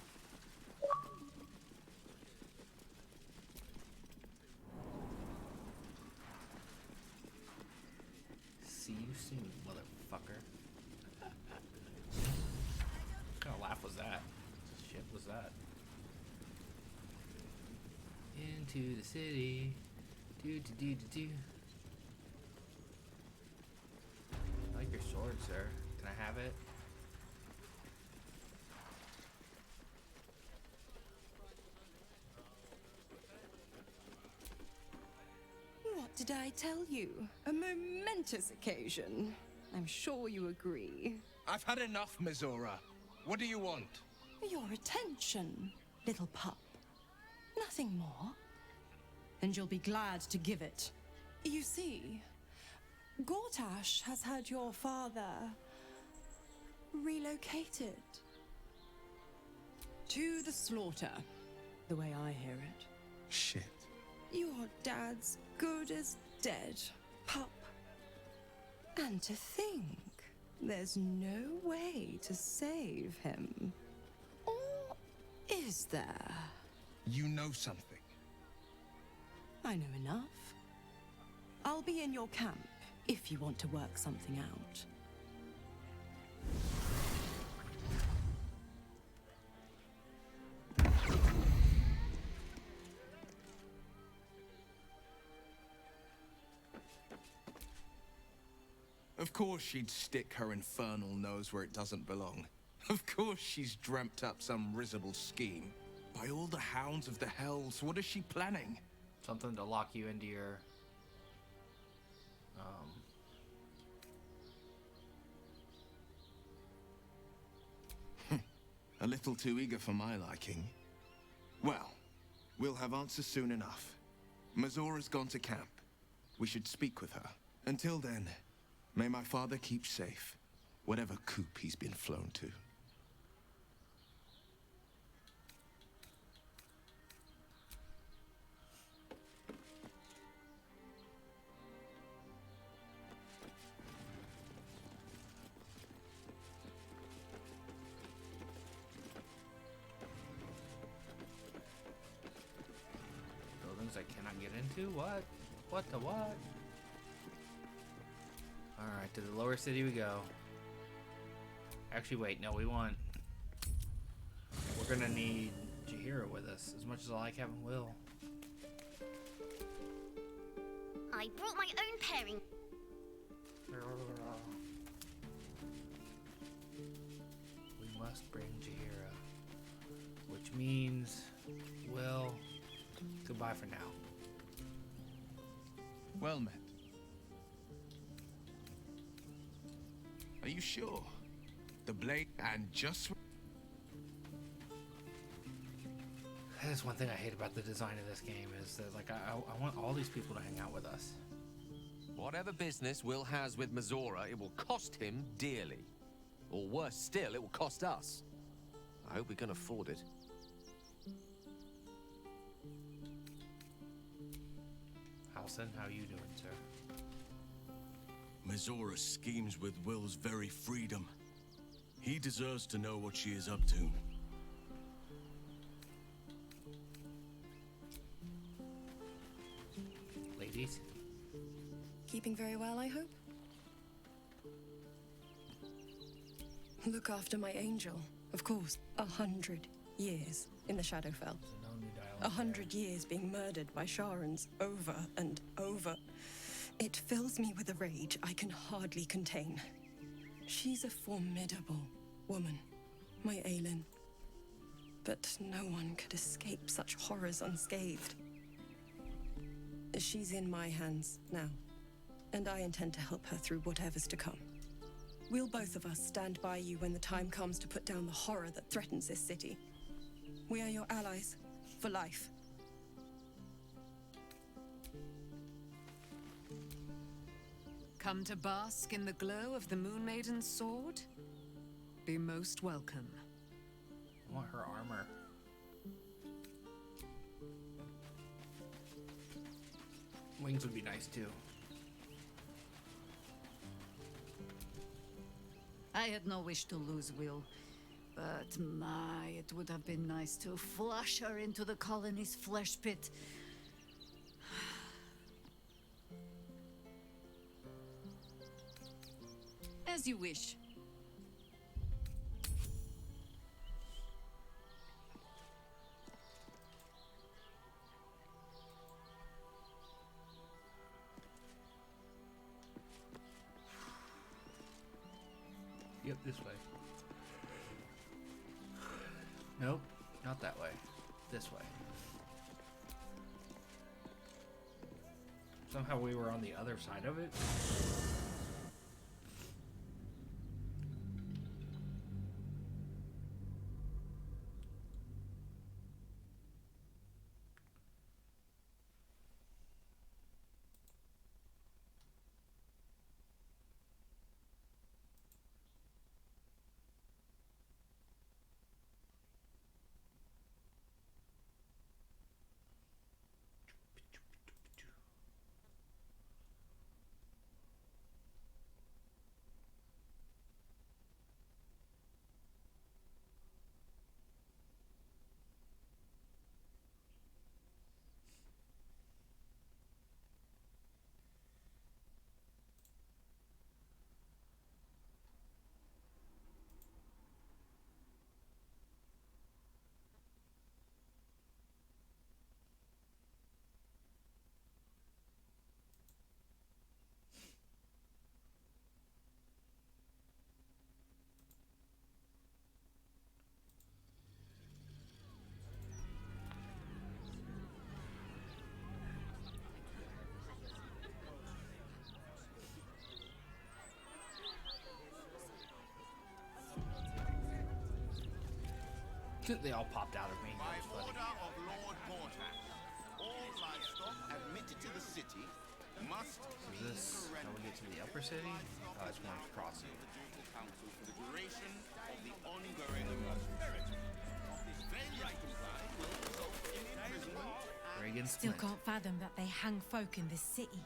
See you soon, motherfucker. What kind of laugh was that? What shit was that? Into the city. Do. I like your sword, sir. Can I have it?
What did I tell you? A momentous occasion. I'm sure you agree.
I've had enough, Mizora. What do you want?
Your attention, little pup. Nothing more. And you'll be glad to give it. You see, Gortash has had your father relocated. To the slaughter, the way I hear it.
Shit.
Your dad's good as dead, pup. And to think, there's no way to save him. Or is there?
You know something.
I know enough. I'll be in your camp if you want to work something out.
Of course she'd stick her infernal nose where it doesn't belong. Of course she's dreamt up some risible scheme. By all the hounds of the hells, what is she planning?
Something to lock you into your...
A little too eager for my liking. Well, we'll have answers soon enough. Mizora's gone to camp. We should speak with her. Until then, may my father keep safe, whatever coop he's been flown to.
Buildings I cannot get into? What? What the what? Alright, to the lower city we go. Actually, wait, no, we want... We're gonna need Jaheira with us, as much as I like having Will.
I brought my own pairing.
We must bring Jaheira. Which means... Will... Goodbye for now.
Well met. Are you sure? The blade and just...
That is one thing I hate about the design of this game, is that, like, I want all these people to hang out with us.
Whatever business Will has with Mizora, it will cost him dearly. Or worse still, it will cost us. I hope we can afford it.
Halson, how you doing, sir?
Mizora schemes with Will's very freedom. He deserves to know what she is up to.
Ladies?
Keeping very well, I hope? Look after my angel, of course. 100 years in the Shadowfell.
No new dialogue
100 years being murdered by Sharans over and over. It fills me with a rage I can hardly contain. She's a formidable woman, my Aelin. But no one could escape such horrors unscathed. She's in my hands now, and I intend to help her through whatever's to come. We'll both of us stand by you when the time comes to put down the horror that threatens this city. We are your allies for life.
Come to bask in the glow of the Moon Maiden's sword? Be most welcome.
I want her armor. Wings would be nice too.
I had no wish to lose Will, but my, it would have been nice to flush her into the colony's flesh pit.
As you wish.
Yep, this way. Nope, not that way. This way. Somehow we were on the other side of it. They all popped out of me.
By order of Lord Gortash, all livestock admitted to the city must be
How we get to the upper city? Oh, it's one crossing.
the ducal council for the duration of the ongoing prosperity of this failure to comply will result in imprisonment.
Reagan
Still
Splint.
can't fathom that they hang folk in this city.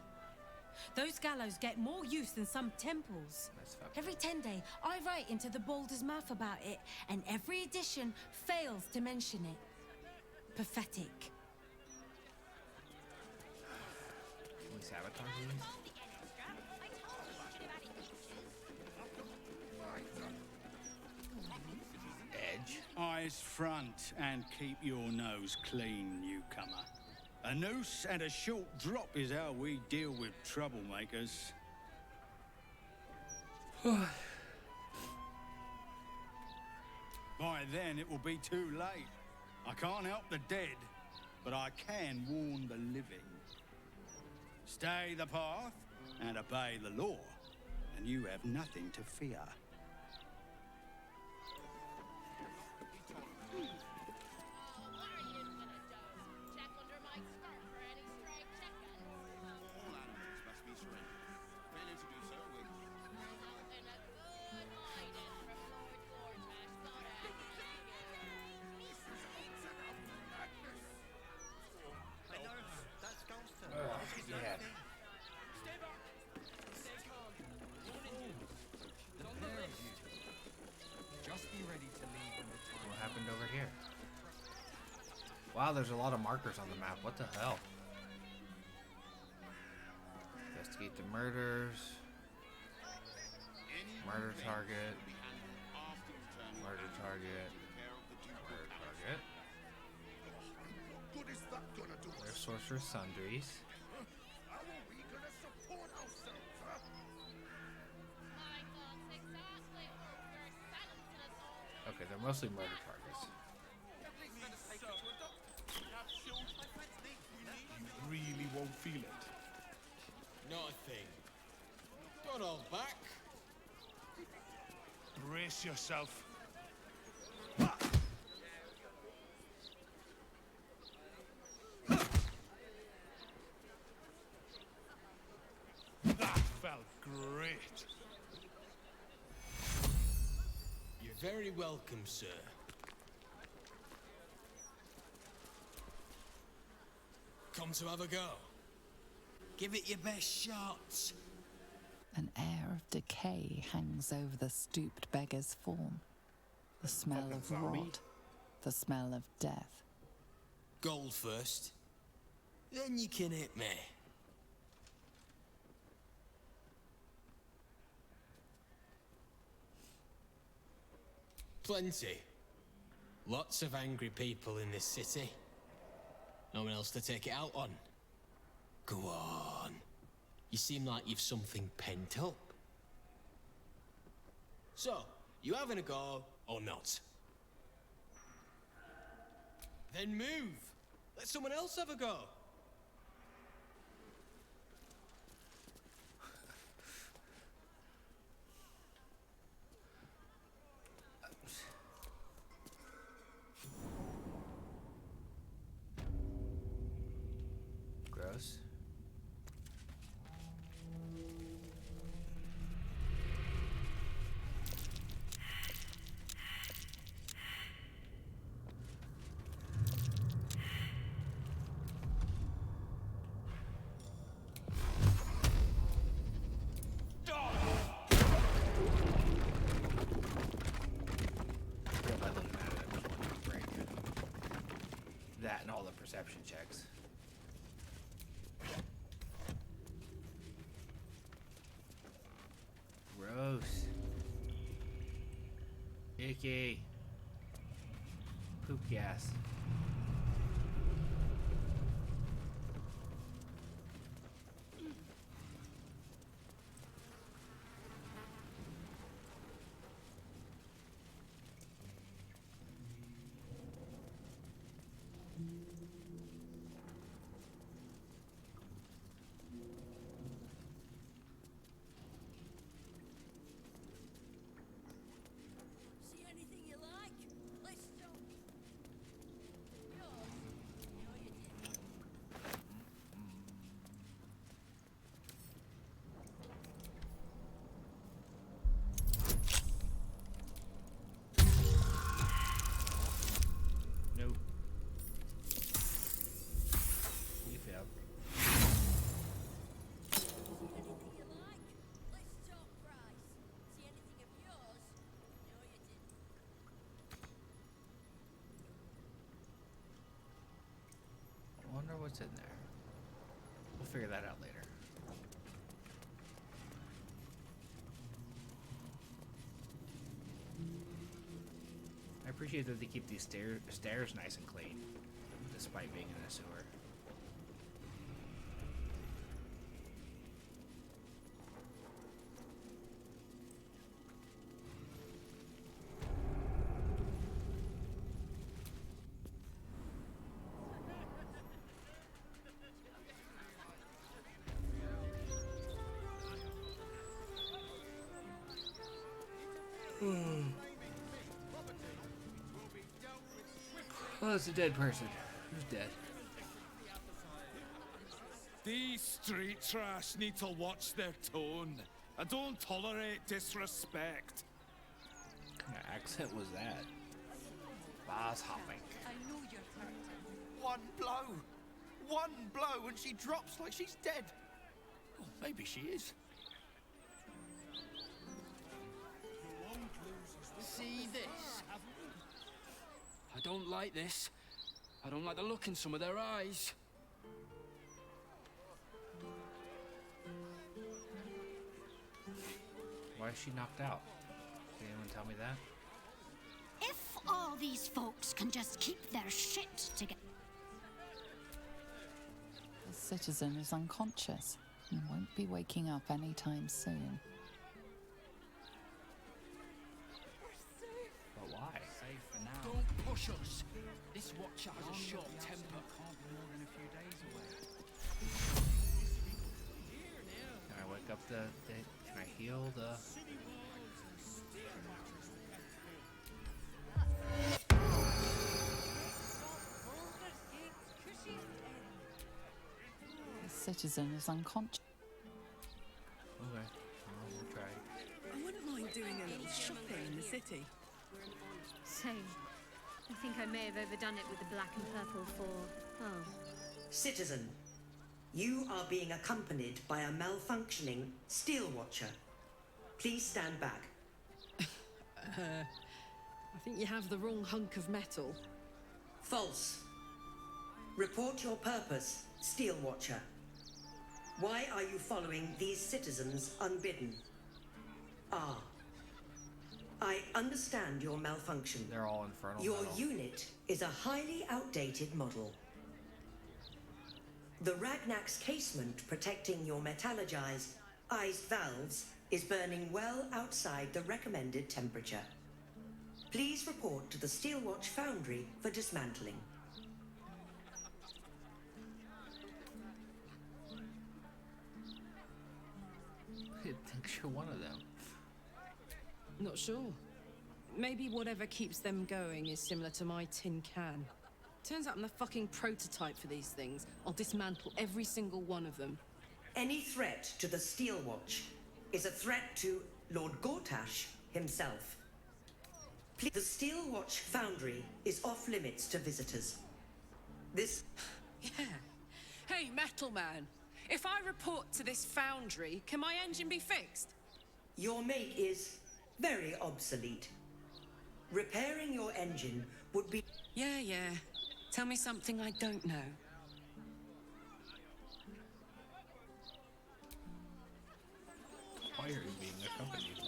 Those gallows get more use than some temples. Every 10 day, I write into the Baldur's mouth about it, and every edition fails to mention it. Pathetic.
Can we sabotage these? Edge.
Eyes front and keep your nose clean, newcomer. A noose and a short drop is how we deal with troublemakers. By then, it will be too late. I can't help the dead, but I can warn the living. Stay the path and obey the law, and you have nothing to fear.
All animals must be surrendered. Failure to do so will...
Yeah.
Just be ready to leave when the time.
What happened over here? Wow, there's a lot of markers on the map. What the hell? Investigate the murders. Murder target. Murder target. Murder target.
What good is that gonna do?
There's Sorcerer's Sundries.
How are we gonna support
they're mostly murder targets.
You really won't feel it.
Not a thing. Don't hold back.
Brace yourself. That felt great.
You're very welcome, sir. Come to have a go. Give it your best shot.
An air of decay hangs over the stooped beggar's form. The smell of
zombie.
rot. The smell of death.
Gold first. Then you can hit me. Plenty. Lots of angry people in this city. No one else to take it out on. Go on. You seem like you've something pent up. So, you having a go or not? Then move. Let someone else have a go.
Gross. That and all the perception checks. Gross. Icky. Poop gas.
See anything you like? Let's go.
Nope. You failed. I wonder what's in there. We'll figure that out later. I appreciate that they keep these stairs nice and clean, despite being in a sewer. Oh, it's a dead person. Who's dead?
These street trash need to watch their tone. I don't tolerate disrespect.
What kind of accent was that? Boss hopping.
I know you're hurt.
One blow and she drops like she's dead. Well, maybe she is.
See this? I don't like this. I don't like the look in some of their eyes.
Why is she knocked out? Can anyone tell me that?
If all these folks can just keep their shit together.
The citizen is unconscious and won't be waking up anytime soon.
But why?
Safe push us. This watcher has a short temper.
Can I wake up the can I heal the...
The citizen is unconscious.
Okay, we'll try.
I wouldn't mind doing a little shopping in the city.
Same. I think I may have overdone it with the black and purple for... oh.
Citizen, you are being accompanied by a malfunctioning steel watcher. Please stand back.
I think you have the wrong hunk of metal.
False. Report your purpose, steel watcher. Why are you following these citizens unbidden? Ah. I understand your malfunction.
They're all infernal
Your
metal.
unit is a highly outdated model. The Ragnak's casement protecting your metallogized iced valves is burning well outside the recommended temperature. Please report to the Steelwatch Foundry for dismantling.
I think you're one of them.
Not sure. Maybe whatever keeps them going is similar to my tin can. Turns out I'm the fucking prototype for these things. I'll dismantle every single one of them.
Any threat to the Steelwatch is a threat to Lord Gortash himself. Please, the Steelwatch Foundry is off limits to visitors. This...
Yeah. Hey, Metal Man. If I report to this foundry, can my engine be fixed?
Your make is very obsolete. Repairing your engine would be...
Yeah. Tell me something I don't know.
Why are you being accompanied by?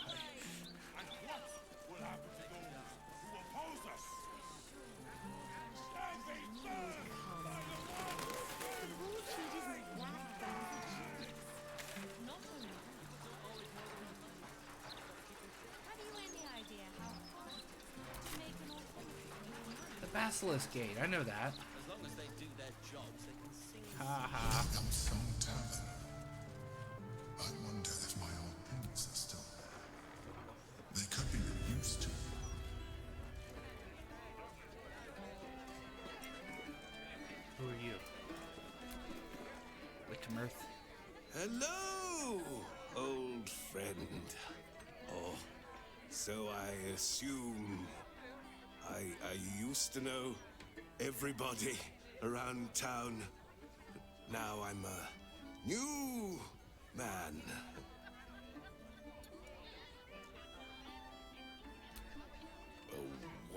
The Basilisk Gate, I know that.
As long as they do their jobs, they can sing.
Ha ha.
Come some tavern. I wonder if my old things are still there. They could be of use to me.
Who are you? Witmerth?
Hello, old friend. Oh, so I assume I used to know everybody around town. Now I'm a new man. A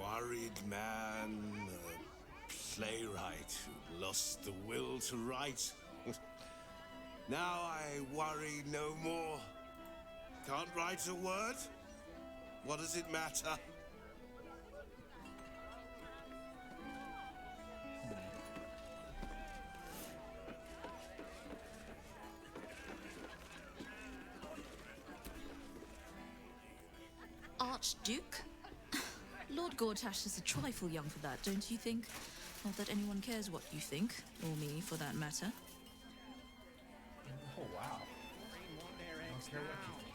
worried man, a playwright who lost the will to write. Now I worry no more. Can't write a word? What does it matter?
Archduke? Lord Gortash is a trifle young for that, don't you think? Not that anyone cares what you think, or me for that matter.
Oh wow. I don't care what you think.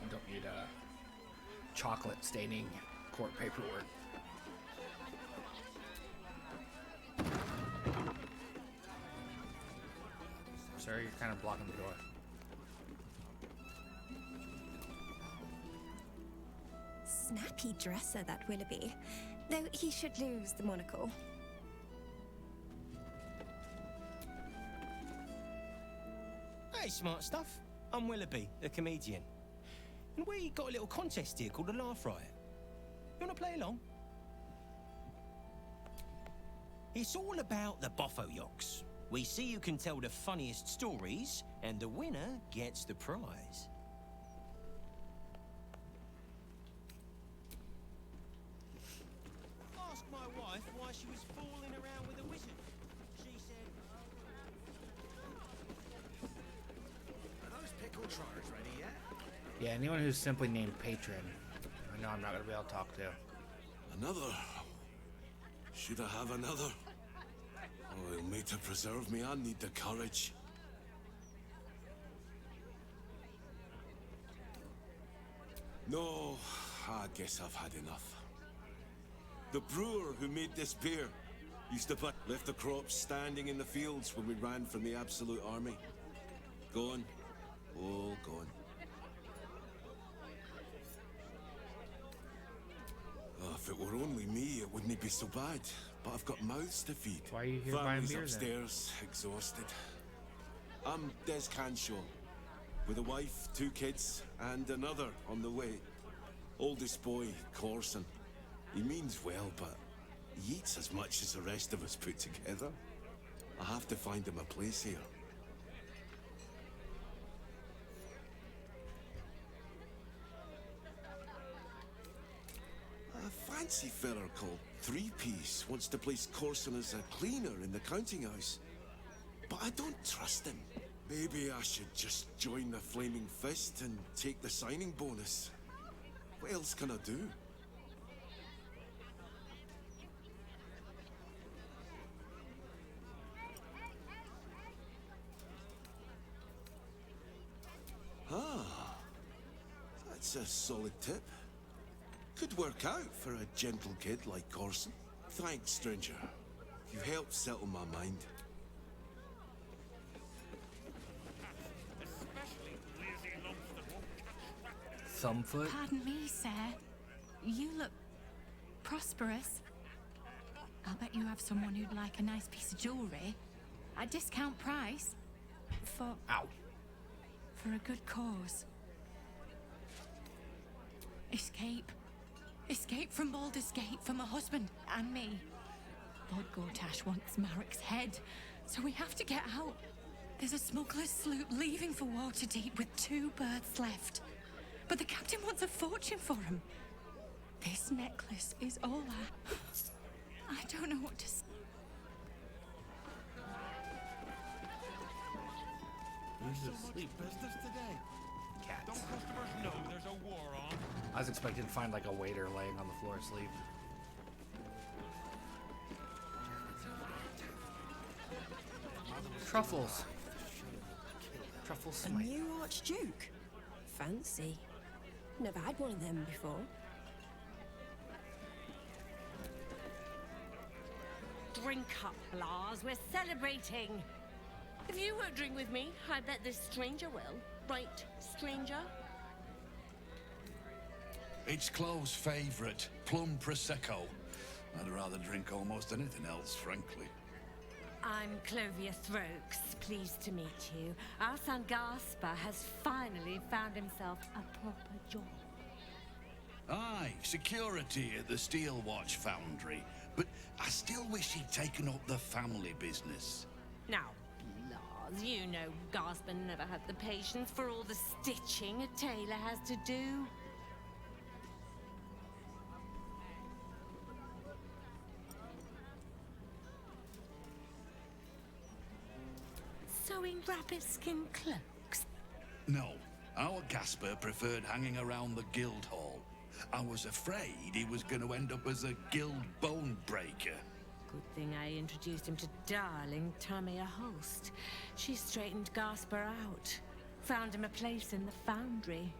I don't need chocolate staining court paperwork. Sir, you're kind of blocking the door.
Snappy dresser, that Willoughby. Though he should lose the monocle.
Hey, smart stuff. I'm Willoughby, the comedian. And we got a little contest here called the Laugh Riot. You want to play along? It's all about the Boffo-Yoks. We see who can tell the funniest stories, and the winner gets the prize.
Yeah, anyone who's simply named Patron, I know I'm not gonna be able to talk to.
Another? Should I have another? Oh, he'll need to preserve me. I need the courage. No, I guess I've had enough. The brewer who made this beer used to left the crops standing in the fields when we ran from the Absolute Army. Gone. All gone. Oh, if it were only me, it wouldn't be so bad. But I've got mouths to feed.
Why are you here buying
Family's
beer
upstairs, exhausted. I'm Des Canshaw, with a wife, 2 kids, and another on the way. Oldest boy, Corson. He means well, but he eats as much as the rest of us put together. I have to find him a place here. A fancy fella called Three-Piece wants to place Corson as a cleaner in the counting house. But I don't trust him. Maybe I should just join the Flaming Fist and take the signing bonus. What else can I do? Ah, that's a solid tip. Could work out for a gentle kid like Corson. Thanks, stranger. You helped settle my mind.
Thumbfoot?
Pardon me, sir. You look prosperous. I'll bet you have someone who'd like a nice piece of jewelry. At discount price. For...
Ow.
For a good cause. Escape. Escape from Baldur's Gate for my husband and me. Lord Gortash wants Marek's head, so we have to get out. There's a smuggler's sloop leaving for Waterdeep with 2 berths left. But the captain wants a fortune for him. This necklace is all I don't know what to say.
Who's asleep?
Business today.
Cats.
Don't customers know there's a war on?
I was expecting to find like a waiter laying on the floor asleep. Truffles. Truffles.
A new Archduke? Fancy. Never had one of them before.
Drink up, Lars. We're celebrating. If you won't drink with me, I bet this stranger will. Right, stranger?
It's Chloe's favourite, plum prosecco. I'd rather drink almost anything else, frankly.
I'm Clovia Throaks. Pleased to meet you. Our son Gaspar has finally found himself a proper job.
Aye, security at the Steel Watch Foundry. But I still wish he'd taken up the family business.
Now, Lars, you know Gaspar never had the patience for all the stitching a tailor has to do. Sewing rabbit-skin cloaks?
No, our Gaspar preferred hanging around the guild hall. I was afraid he was going to end up as a guild bone breaker.
Good thing I introduced him to darling Tamia Holst. She straightened Gaspar out. Found him a place in the foundry.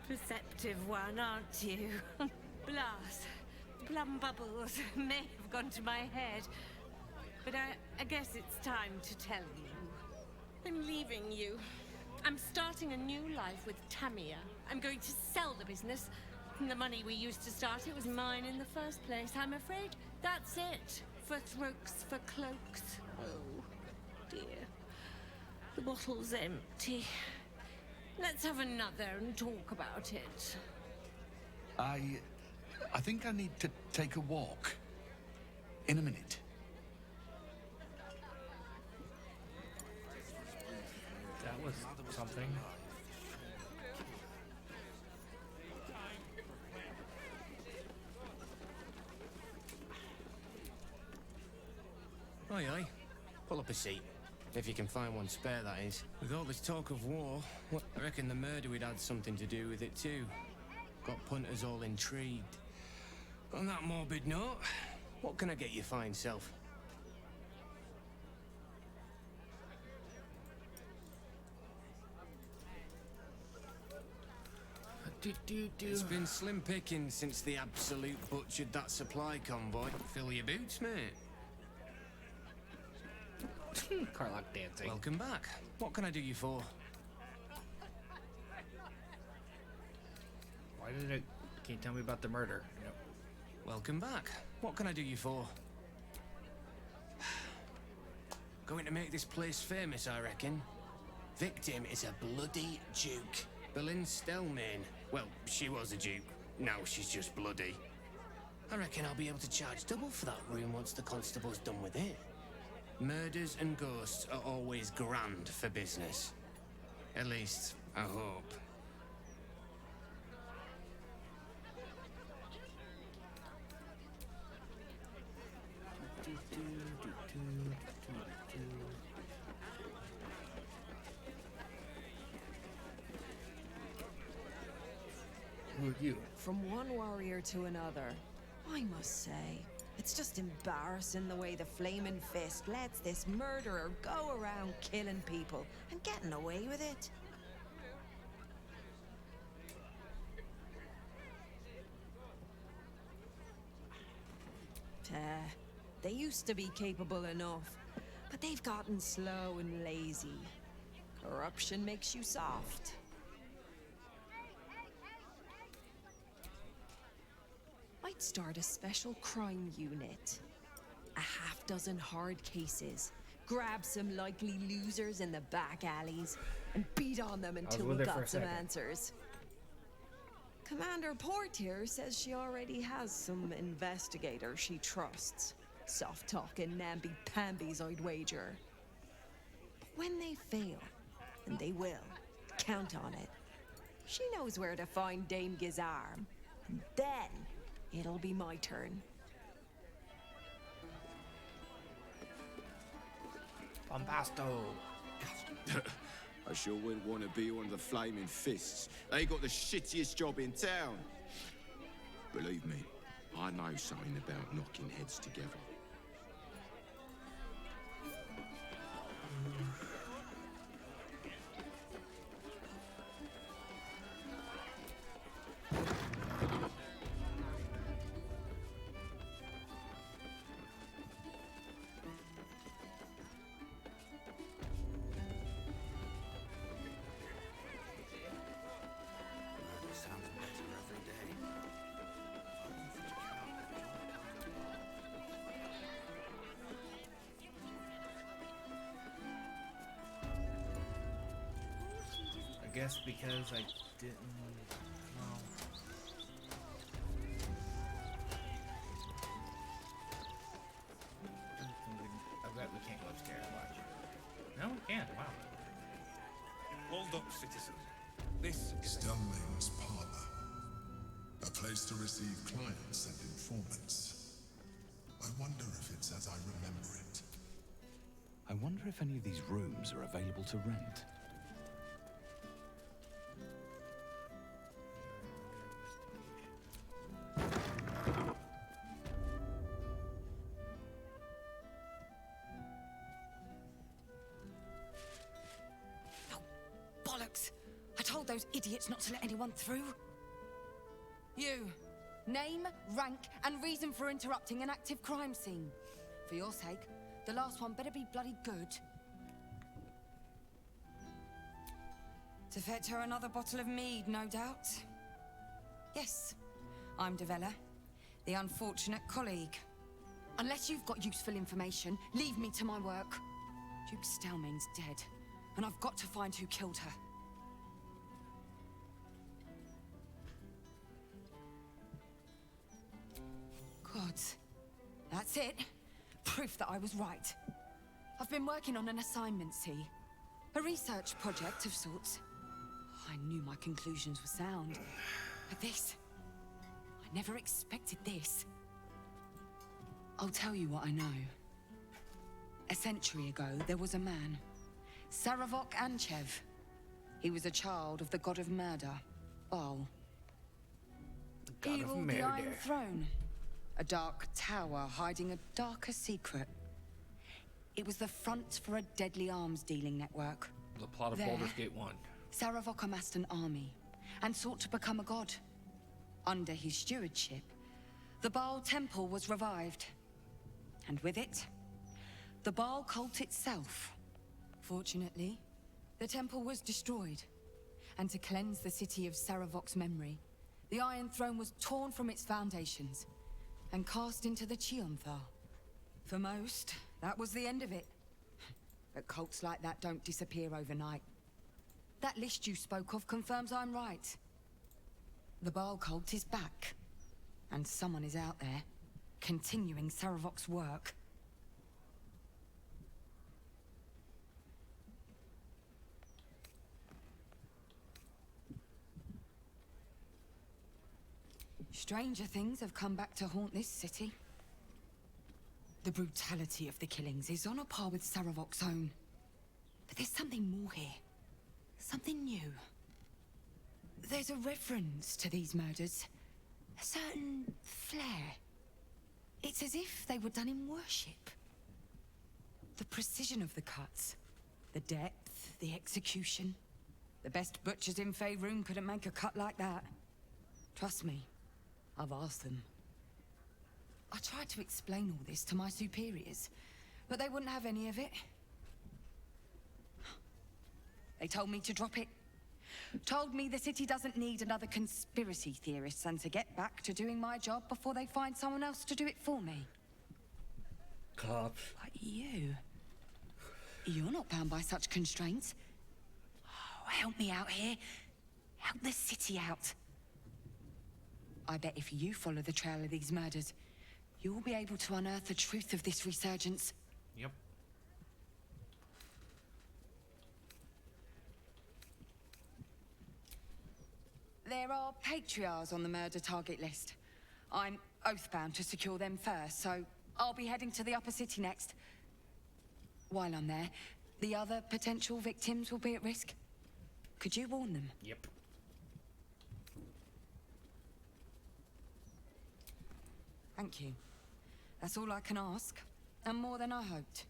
Perceptive one, aren't you? Blast. Plum bubbles may have gone to my head. But I guess it's time to tell you. I'm leaving you. I'm starting a new life with Tamia. I'm going to sell the business. The money we used to start it was mine in the first place. I'm afraid that's it. For Throaks, for cloaks. Oh, dear. The bottle's empty. Let's have another and talk about it.
I think I need to take a walk. In a minute.
That was something.
Aye, aye.
a seat. If you can find one spare, that is. With all this talk of war, I reckon the murder would had something to do with it too. Got punters all intrigued. On that morbid note, what can I get you fine self? It's been slim pickings since the absolute butchered that supply convoy. Fill your boots, mate.
Carlock dancing.
Welcome back. What can I do you for?
Why did it... Can you tell me about the murder? Yep.
Welcome back. What can I do you for? Going to make this place famous, I reckon. Victim is a bloody duke. Boleyn Stelmane. Well, she was a duke. Now she's just bloody. I reckon I'll be able to charge double for that room once the constable's done with it. Murders and ghosts are always grand for business. At least, I hope.
Who are you?
From one warrior to another, I must say, it's just embarrassing the way the Flaming Fist lets this murderer go around killing people and getting away with it. They used to be capable enough, but they've gotten slow and lazy. Corruption makes you soft. I'd start a special crime unit. A half-dozen hard cases. Grab some likely losers in the back alleys and beat on them until we got some answers. Commander Portier says she already has some investigators she trusts. Soft-talking namby-pambies, I'd wager. But when they fail, and they will, count on it, she knows where to find Dame Gizarm. And then it'll be my turn.
Bombasto.
I sure wouldn't want to be one of the Flaming Fists. They got the shittiest job in town. Believe me, I know something about knocking heads together.
I guess because I didn't... Well... I bet we can't go upstairs, watch. No, we can't, wow.
Hold up, citizen. This is
Stelmane's parlor. A place to receive clients and informants. I wonder if it's as I remember it.
I wonder if any of these rooms are available to rent.
Bollocks! I told those idiots not to let anyone through. You. Name, rank, and reason for interrupting an active crime scene. For your sake, the last one better be bloody good. To fetch her another bottle of mead, no doubt. Yes, I'm Devella, the unfortunate colleague. Unless you've got useful information, leave me to my work. Duke Stelmane's dead, and I've got to find who killed her. Gods. That's it. Proof that I was right. I've been working on an assignment, see? A research project of sorts. I knew my conclusions were sound. But this... I never expected this. I'll tell you what I know.
A century ago, there was a man, Saravok Anchev. He was a child of the god of murder, Baal.
God
He
of
ruled the Iron
Murder.
Throne, a dark tower hiding a darker secret. It was the front for a deadly arms-dealing network.
The plot of
There,
Baldur's Gate 1.
Saravok amassed an army and sought to become a god. Under his stewardship, the Baal Temple was revived. And with it, the Baal cult itself. Fortunately, the temple was destroyed. And to cleanse the city of Saravok's memory, the Iron Throne was torn from its foundations and cast into the Chionthar. For most, that was the end of it. But cults like that don't disappear overnight. That list you spoke of confirms I'm right. The Baal cult is back. And someone is out there, continuing Saravok's work. Stranger things have come back to haunt this city. The brutality of the killings is on a par with Saravok's own. But there's something more here. Something new. There's a reverence to these murders. A certain flair. It's as if they were done in worship. The precision of the cuts. The depth, the execution. The best butchers in Faerun couldn't make a cut like that. Trust me, I've asked them. I tried to explain all this to my superiors, but they wouldn't have any of it. They told me to drop it. Told me the city doesn't need another conspiracy theorist and to get back to doing my job before they find someone else to do it for me.
Cops.
But you... You're not bound by such constraints. Oh, help me out here. Help the city out. I bet if you follow the trail of these murders, you'll be able to unearth the truth of this resurgence.
Yep.
There are patriarchs on the murder target list. I'm oath-bound to secure them first, so I'll be heading to the upper city next. While I'm there, the other potential victims will be at risk. Could you warn them?
Yep.
Thank you. That's all I can ask, and more than I hoped.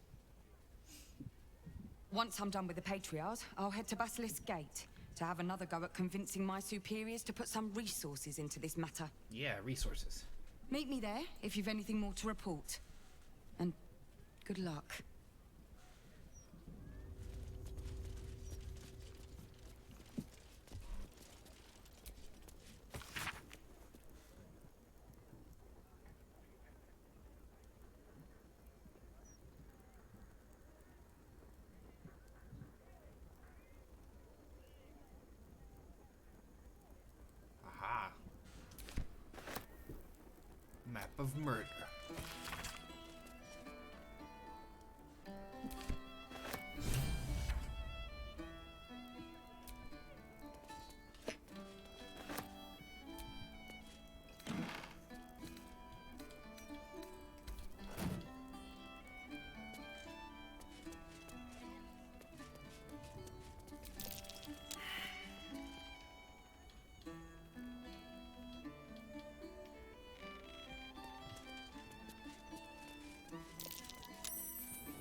Once I'm done with the patriarchs, I'll head to Basilisk Gate to have another go at convincing my superiors to put some resources into this matter.
Yeah, resources.
Meet me there if you've anything more to report. And good luck.
Aha. Map of murder.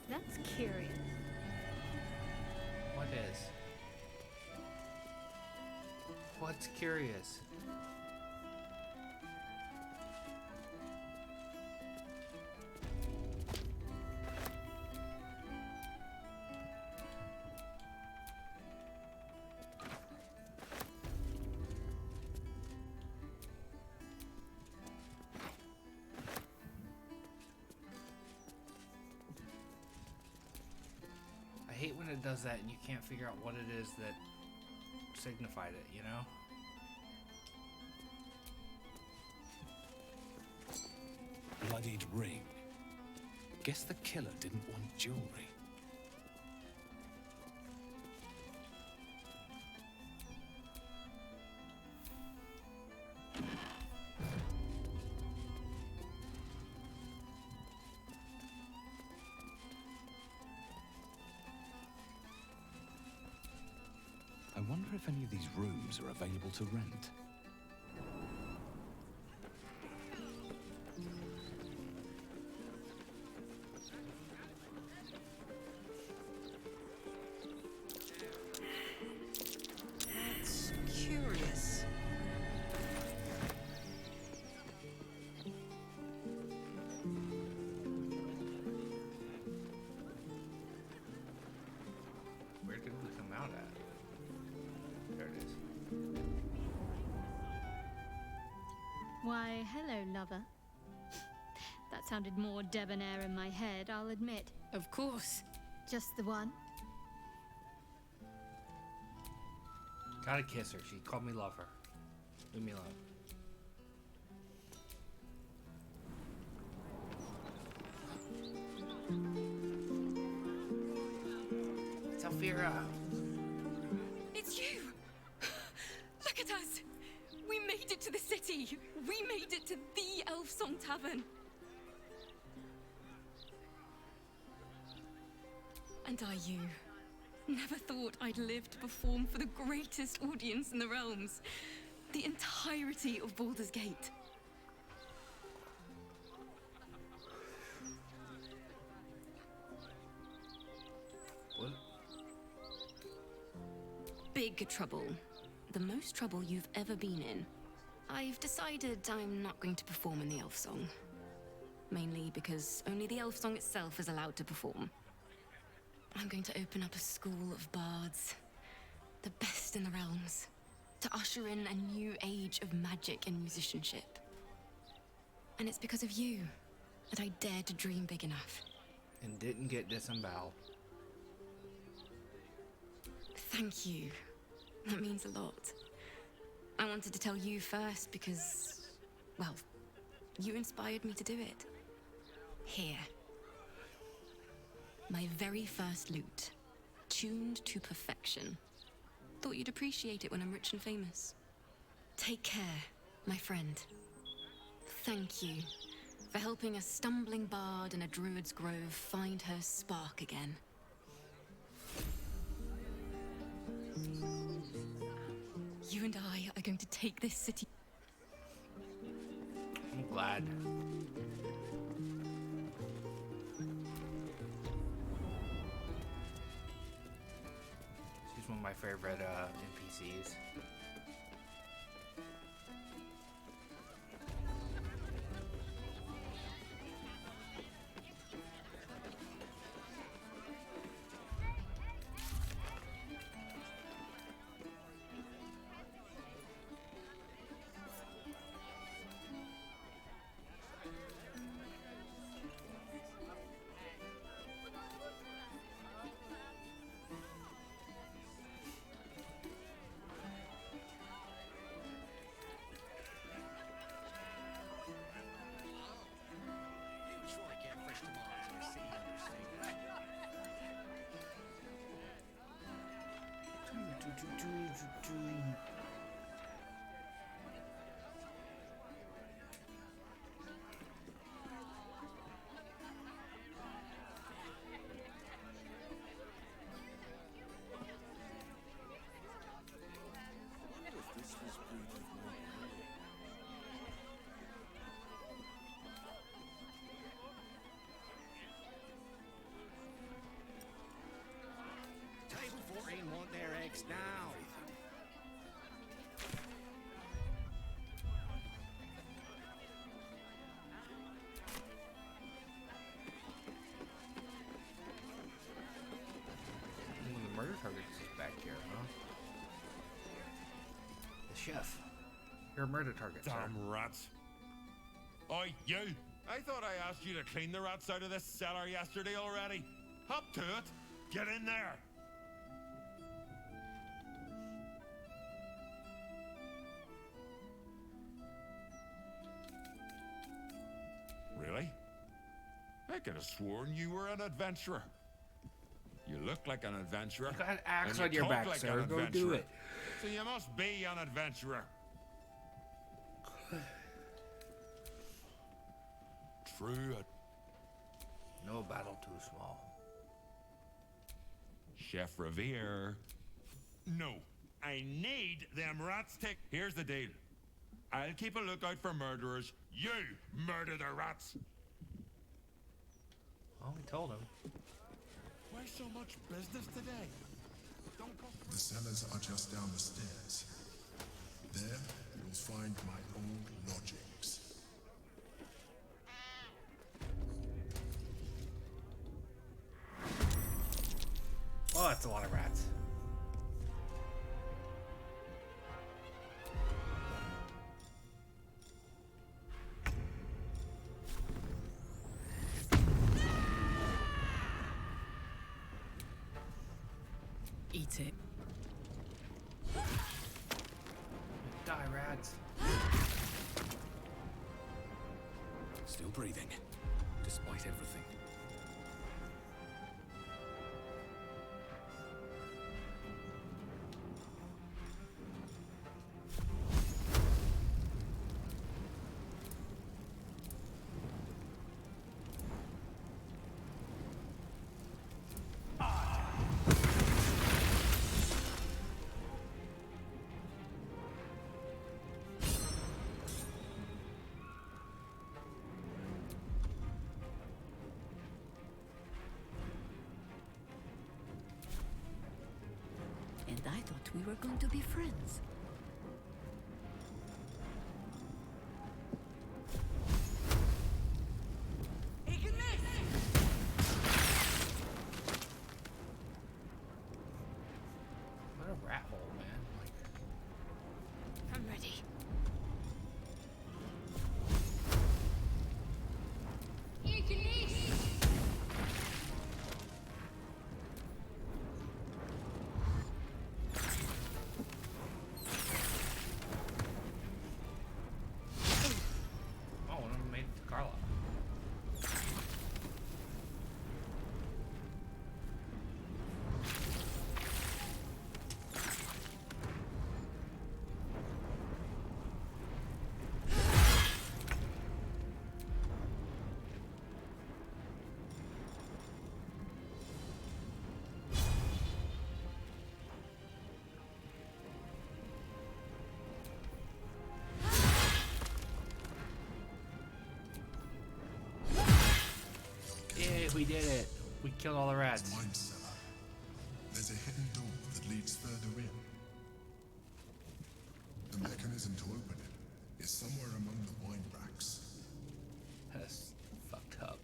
That's curious.
What is? What's curious? I hate when it does that and you can't figure out what it is that signified it, you know?
Bloodied ring. Guess the killer didn't want jewelry. if any of these rooms are available to rent?
That's curious.
Where did we come out at? There it is.
Why, hello, lover. That sounded more debonair in my head, I'll admit.
Of course.
Just the one?
Gotta kiss her. She called me lover. Leave me alone. Zafira!
It's you! Look at us! We made it to the city! We made it to the Elf Song Tavern! And are you? Never thought I'd live to perform for the greatest audience in the realms. The entirety of Baldur's Gate.
What?
Big trouble. The most trouble you've ever been in. I've decided I'm not going to perform in the Elf Song. Mainly because only the Elf Song itself is allowed to perform. I'm going to open up a school of bards. The best in the realms. To usher in a new age of magic and musicianship. And it's because of you that I dared to dream big enough.
And didn't get disemboweled.
Thank you. That means a lot. I wanted to tell you first because, well, you inspired me to do it. Here. My very first lute. Tuned to perfection. Thought you'd appreciate it when I'm rich and famous. Take care, my friend. Thank you for helping a stumbling bard in a druid's grove find her spark again. You and I are going to take this city.
I'm glad. She's one of my favorite NPCs.
Table 14 want their eggs now.
The murder target is back here, huh? The chef. You're a murder target, sir.
Damn rats. Oi, you! I thought I asked you to clean the rats out of this cellar yesterday already. Up to it. Get in there. Really? I could have sworn you were an adventurer. You look like an adventurer.
You got an axe
and
on
you
your
talk
back,
like
sir.
an
Go do
adventurer.
it.
So you must be an adventurer. True.
No battle too small.
Chef Revere. No. I need them rats Here's the deal. I'll keep a lookout for murderers. You murder the rats.
Well, we told him.
Why so much business today?
The cellars are just down the stairs. There, you'll find my old lodgings.
Oh, that's a lot of rats.
Eat it.
Die, rats.
Still breathing, despite everything.
And I thought we were going to be friends.
What a rat hole, man.
I'm ready.
Oh, one of them made it to Carla. Yeah, we did it. We killed all the rats.
Wine cellar. There's a hidden door that leads further in. The mechanism to open it is somewhere among the wine racks.
That's fucked up.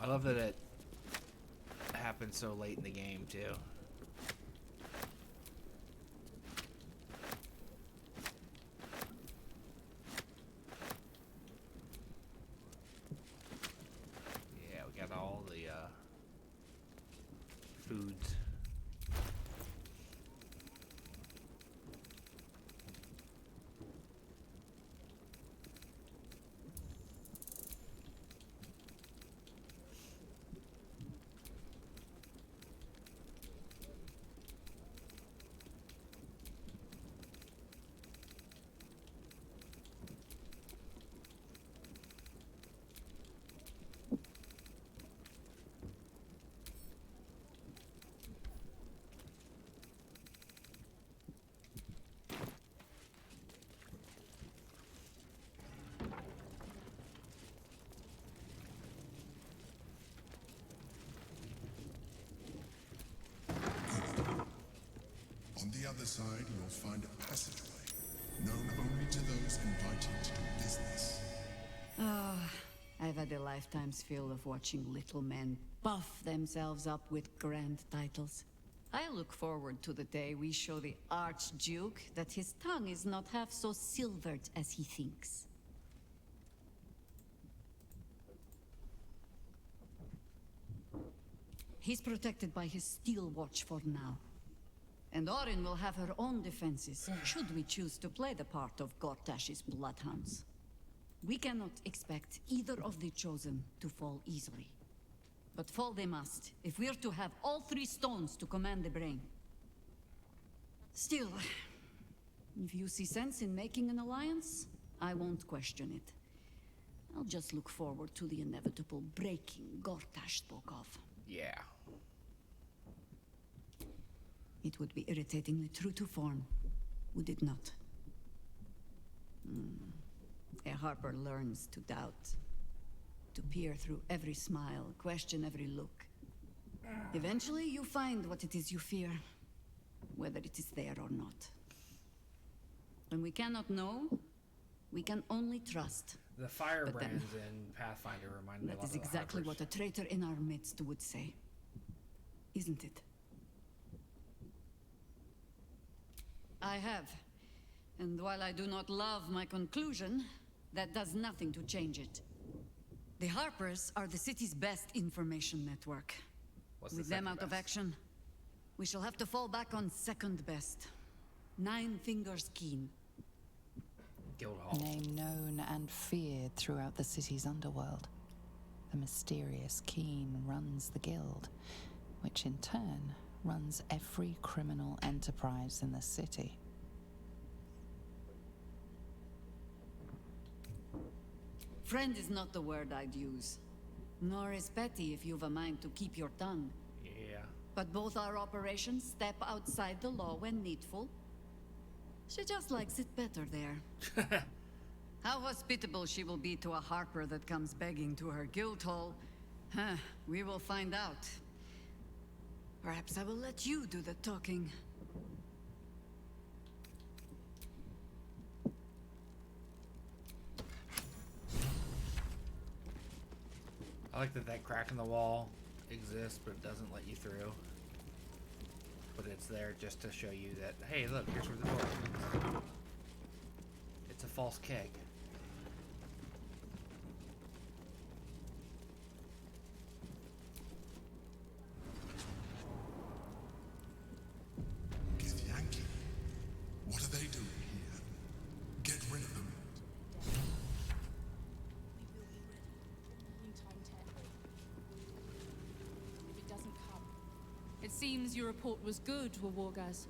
I love that it happened so late in the game, too. Yeah, we got all the foods.
On the other side, you'll find a passageway, known only to those invited to do business.
Ah, I've had a lifetime's fill of watching little men buff themselves up with grand titles. I look forward to the day we show the Archduke that his tongue is not half so silvered as he thinks. He's protected by his steel watch for now. And Orin will have her own defenses, should we choose to play the part of Gortash's bloodhounds. We cannot expect either of the Chosen to fall easily. But fall they must, if we're to have all three stones to command the brain. Still, if you see sense in making an alliance, I won't question it. I'll just look forward to the inevitable breaking Gortash spoke of.
Yeah.
It would be irritatingly true to form, would it not? A Harper learns to doubt, to peer through every smile, question every look. Eventually, you find what it is you fear, whether it is there or not. When we cannot know, we can only trust.
The firebrands in Pathfinder remind me a lot
That
of
is
the
exactly
Harpers.
what a traitor in our midst would say. Isn't it? I have. And while I do not love my conclusion, that does nothing to change it. The Harpers are the city's best information network.
What's the
With them
second
out of
best?
action, we shall have to fall back on second best. Nine Fingers Keen.
Guildhall.
Name known and feared throughout the city's underworld. The mysterious Keen runs the guild, which in turn runs every criminal enterprise in the city.
Friend is not the word I'd use. Nor is petty if you've a mind to keep your tongue.
Yeah.
But both our operations step outside the law when needful. She just likes it better there. How hospitable she will be to a Harper that comes begging to her guild hall, we will find out. Perhaps I will let you do the talking.
I like that crack in the wall exists, but it doesn't let you through. But it's there just to show you that, hey, look, here's where the door is. It's a false keg.
Githyanki, what are they doing here? Get rid of them.
If it doesn't come. It seems your report was good, Wargaz.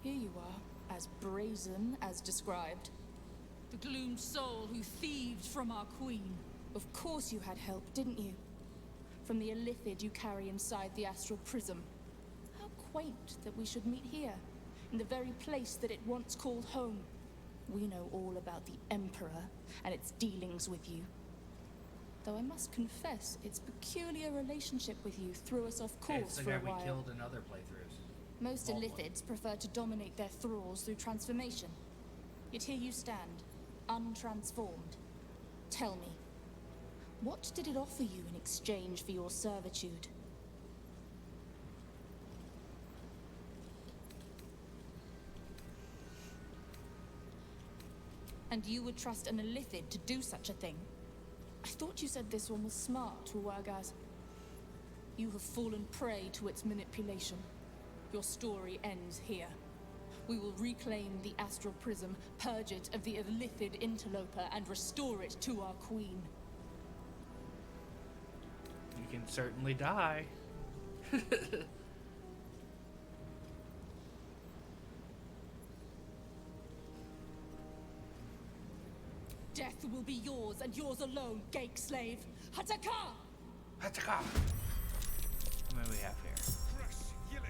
Here you are, as brazen as described.
The gloomed soul who thieved from our queen.
Of course you had help, didn't you? From the illithid you carry inside the astral prism. How quaint that we should meet here, in the very place that it once called home. We know all about the Emperor and its dealings with you. Though I must confess, its peculiar relationship with you threw us off course
It's the
for
guy
a while.
we killed in other playthroughs.
Most
Baldwin.
illithids prefer to dominate their thralls through transformation. Yet here you stand, untransformed. Tell me, what did it offer you in exchange for your servitude? And you would trust an illithid to do such a thing? I thought you said this one was smart, Wargaz. You have fallen prey to its manipulation. Your story ends here. We will reclaim the astral prism, purge it of the illithid interloper, and restore it to our queen.
You can certainly die.
Death will be yours, and yours alone, Gake slave. Hataka!
Hataka! How many do we have here?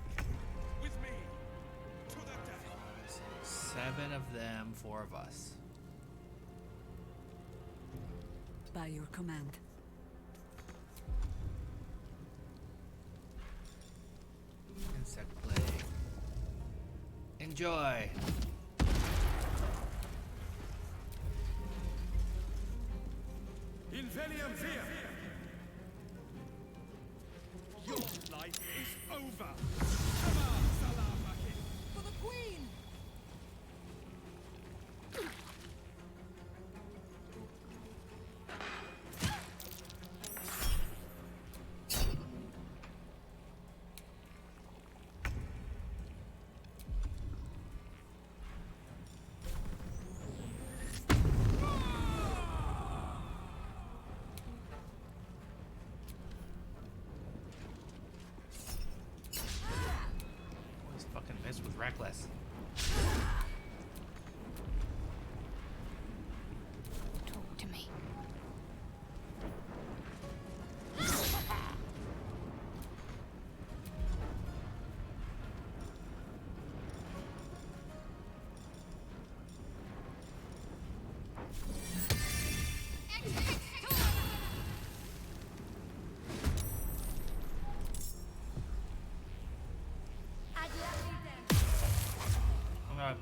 With me. To the death.
7 of them, 4 of us.
By your command.
Insect plague. Enjoy!
Invenium Via! Your life is over!
For the queen!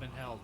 been held.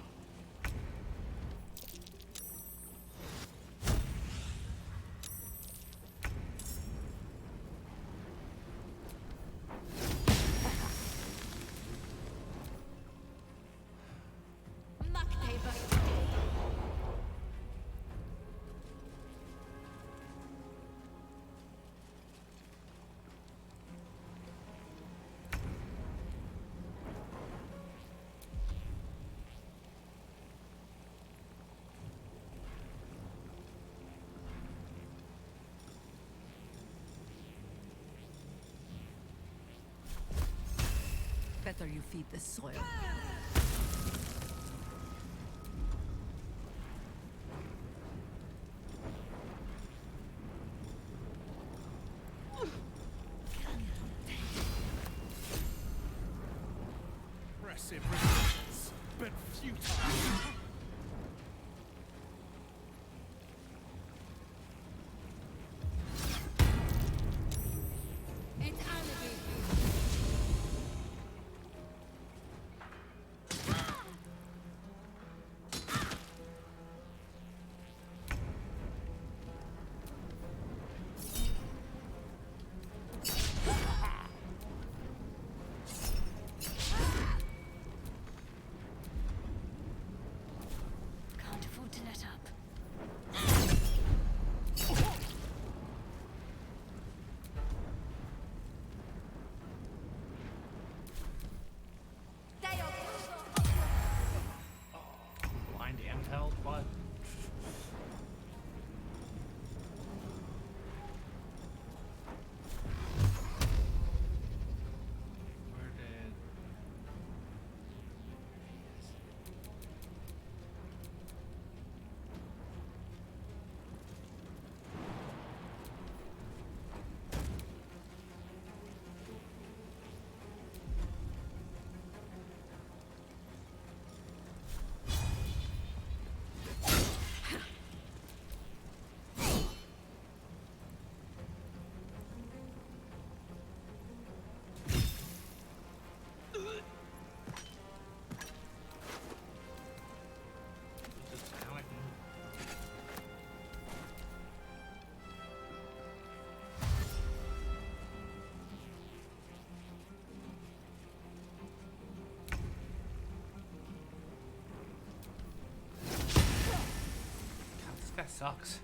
Better you feed the soil.
Impressive resistance, but futile.
Can't afford to let up.
Blind and held? What? Where did... This guy sucks.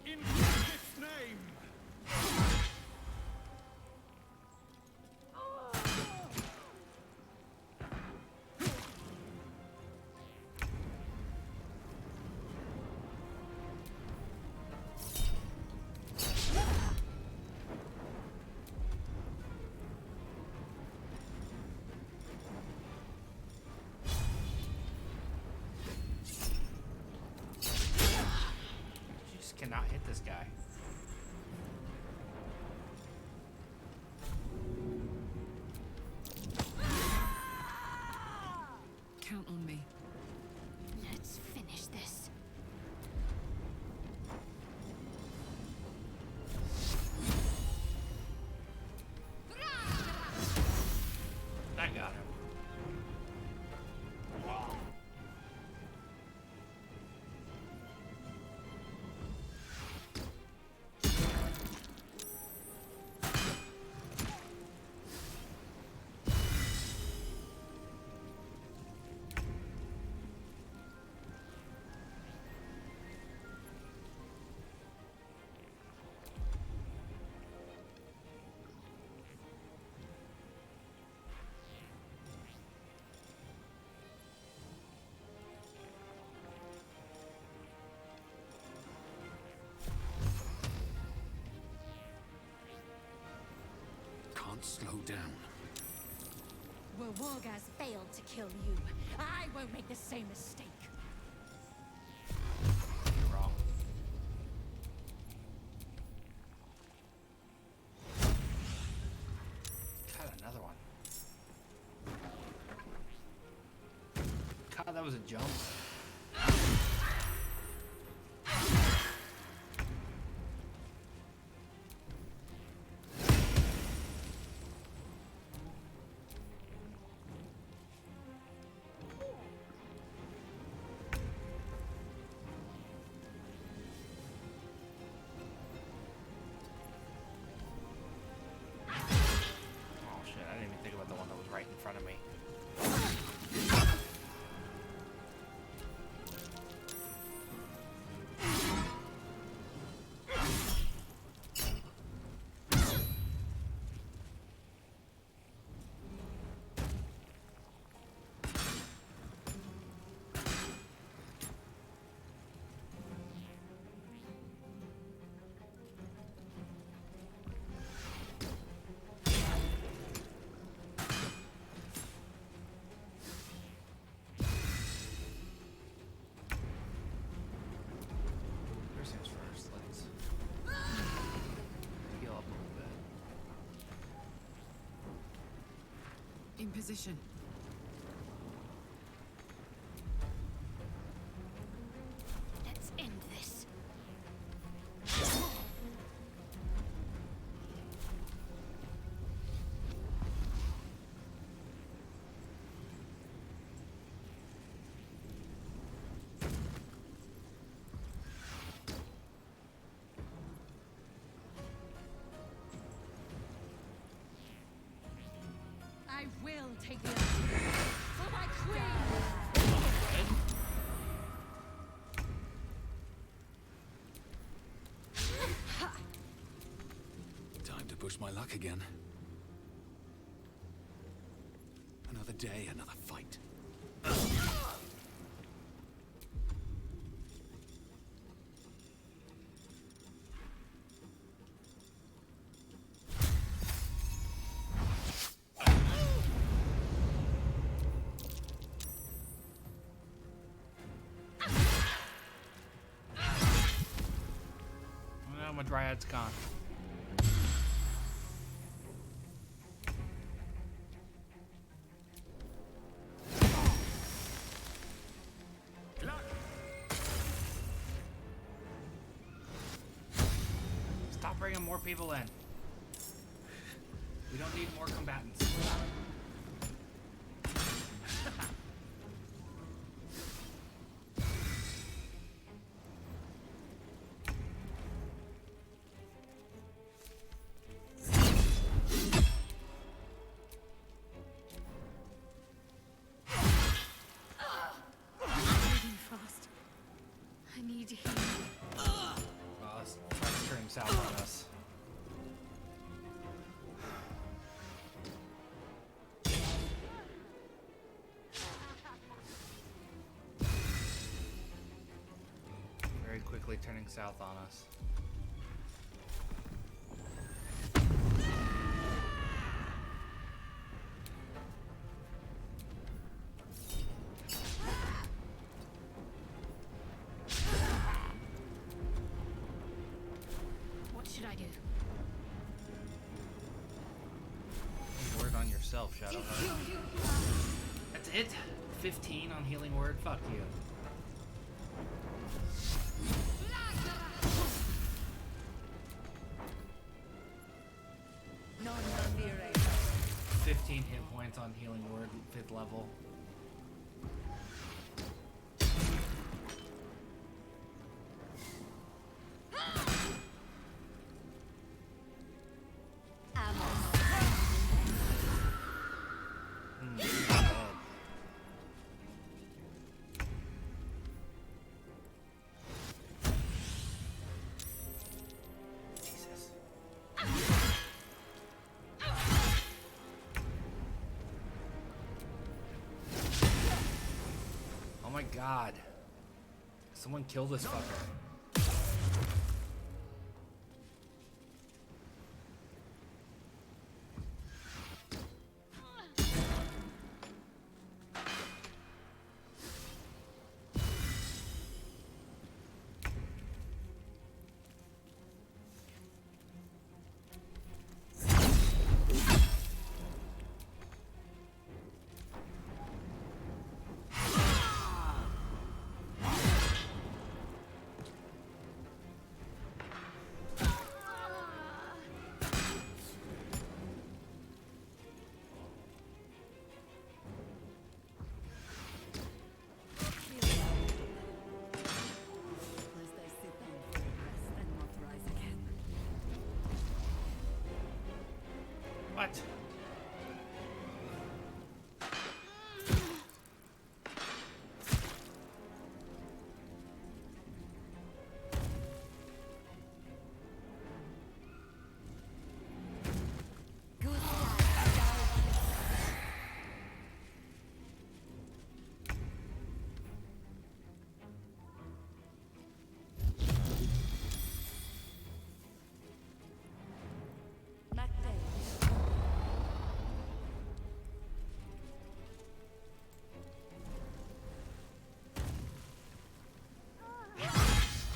In Christ's name!
You just cannot hit this guy.
Count on me.
Let's finish this.
That got him.
Can't slow down.
Where Wargaz failed to kill you, I won't make the same mistake.
You're wrong. God, another one. God, that was a jump.
In position.
Let's end this. I will take the other for my queen.
Time to push my luck again. Another day, another fight.
My dryad's gone. Stop bringing more people in. We don't need more combatants. South on us. Very quickly turning south on us. Shadowheart. That's it? 15 on healing word? Fuck you.
No,
15 hit points on healing word, 5th level. Oh my god. Someone kill this fucker. What?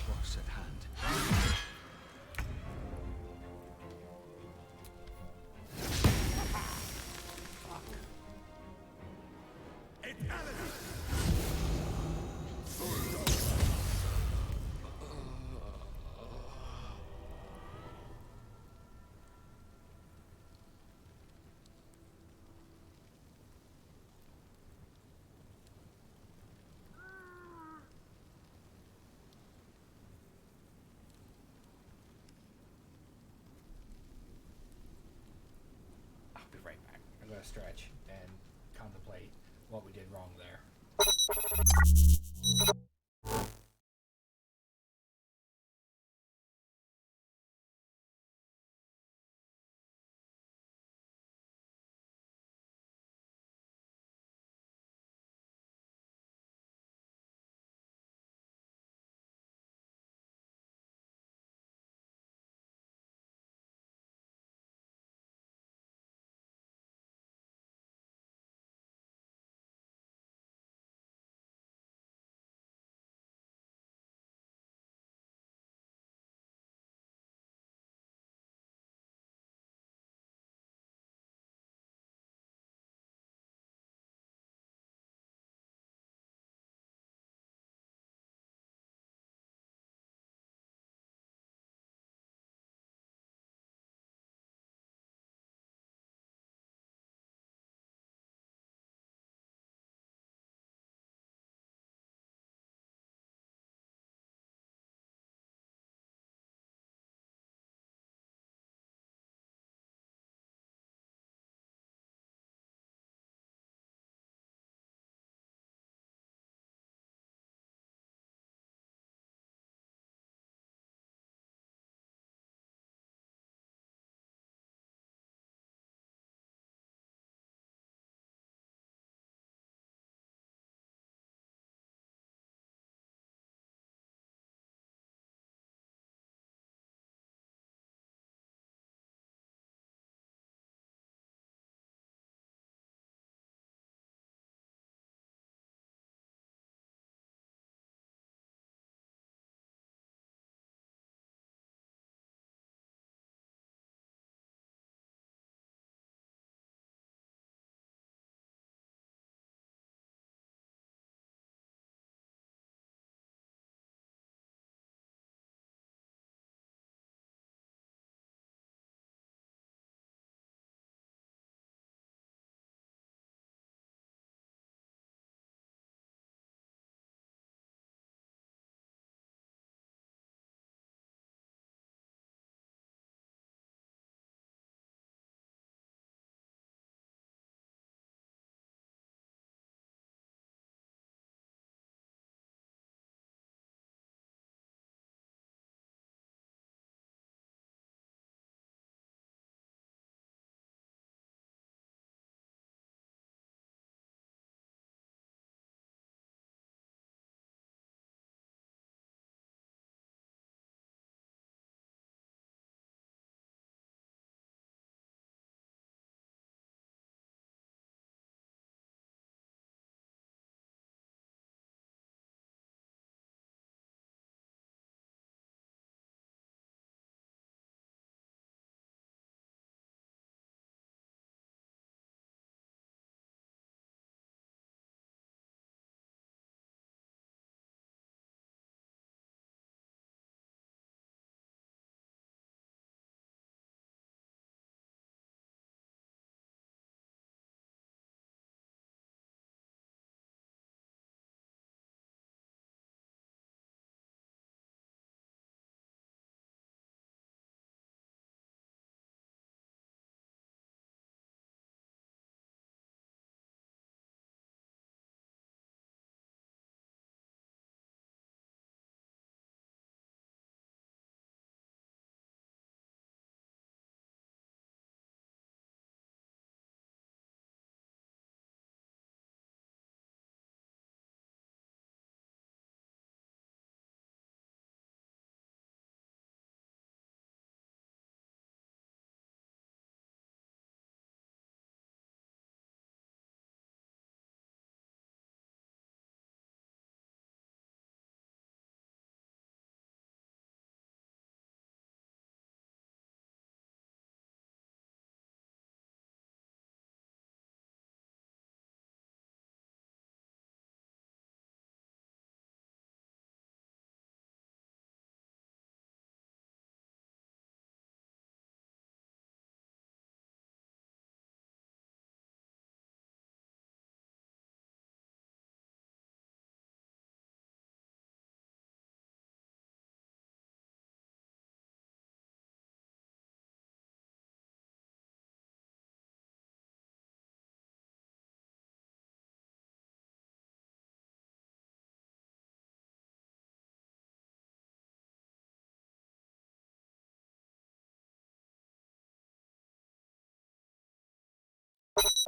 Close at hand.
I'll be right back. I'm gonna stretch and contemplate what we did wrong there.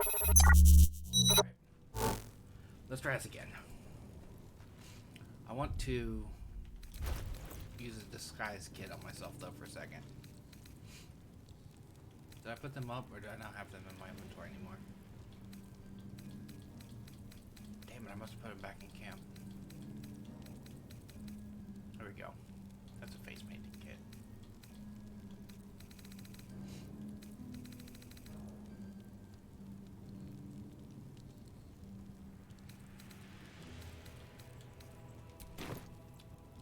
Alright. Let's try this again. I want to use a disguise kit on myself though for a second. Did I put them up or do I not have them in my inventory anymore? Damn it, I must have put them back in camp. There we go. That's a face painting kit.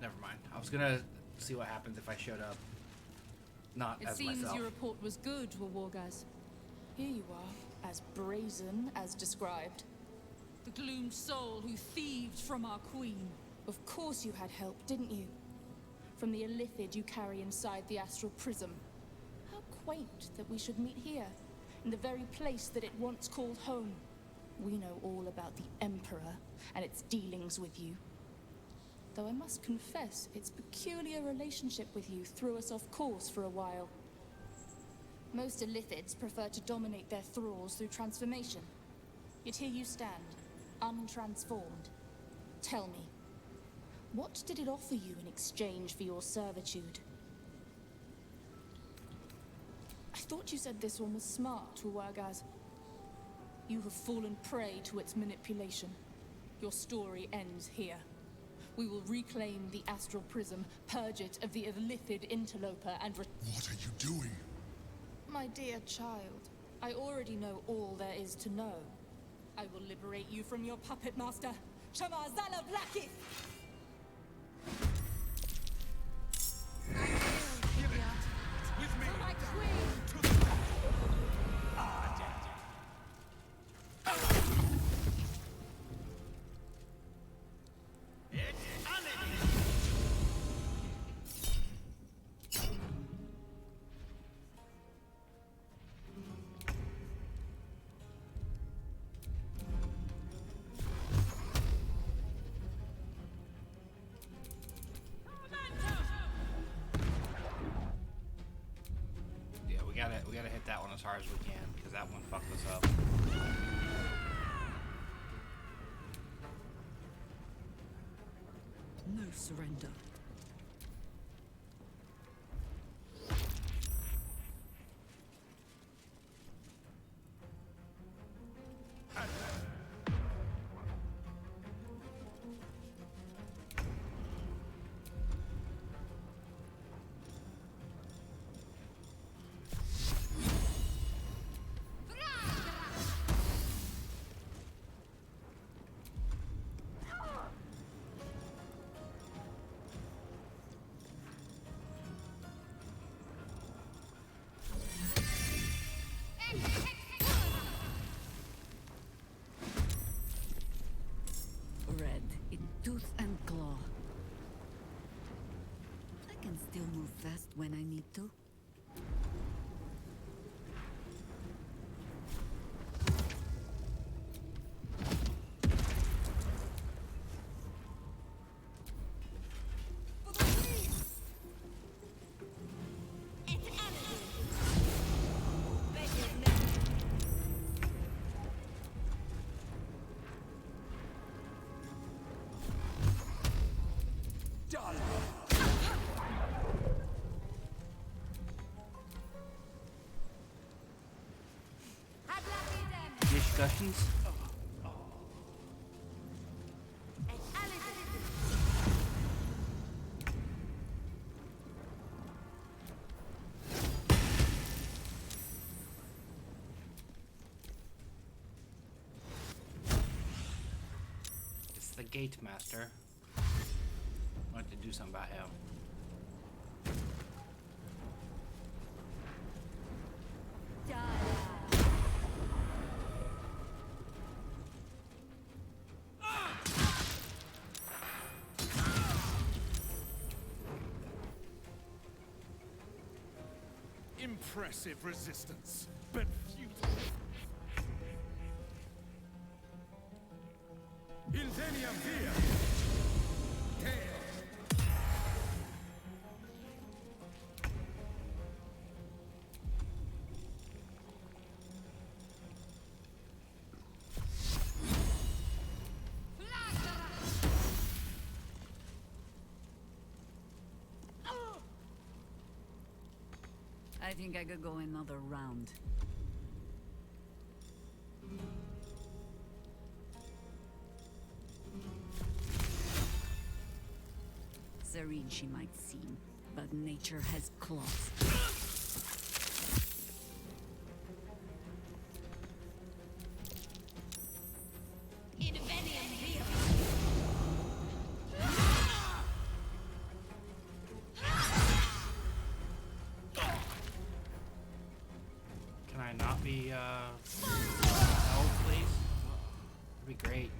Never mind. I was gonna see what happens if I showed up not
It
as
seems
myself.
your report was good, Wargaz.
Here you are, as brazen as described.
The gloomed soul who thieved from our queen.
Of course you had help, didn't you? From the illithid you carry inside the astral prism. How quaint that we should meet here, in the very place that it once called home. We know all about the Emperor and its dealings with you. Though I must confess, its peculiar relationship with you threw us off course for a while. Most illithids prefer to dominate their thralls through transformation. Yet here you stand, untransformed. Tell me, what did it offer you in exchange for your servitude? I thought you said this one was smart, Wargaz. You have fallen prey to its manipulation. Your story ends here. We will reclaim the astral prism, purge it of the illithid interloper, and
What are you doing?
My dear child, I already know all there is to know. I will liberate you from your puppet master, Shamazala Blackith!
With me.
For my queen!
We gotta hit that one as hard as we can, because that one fucked us up.
No surrender. Red in tooth and claw. I can still move fast when I need to.
Discussions? It's the Gate Master. I want to do something about him.
Impressive resistance, but futile. Inveniam via. Tail.
I think I could go another round. Serene she might seem, but nature has claws.
Can I not be, held, please? That'd be great.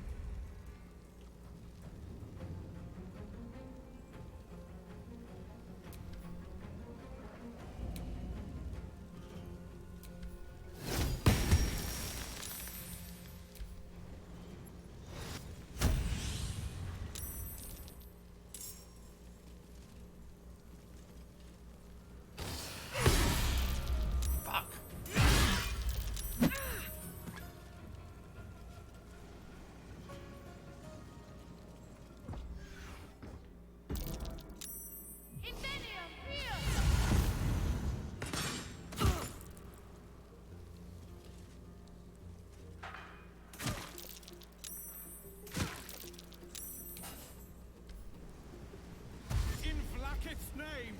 In Vlaakith's name!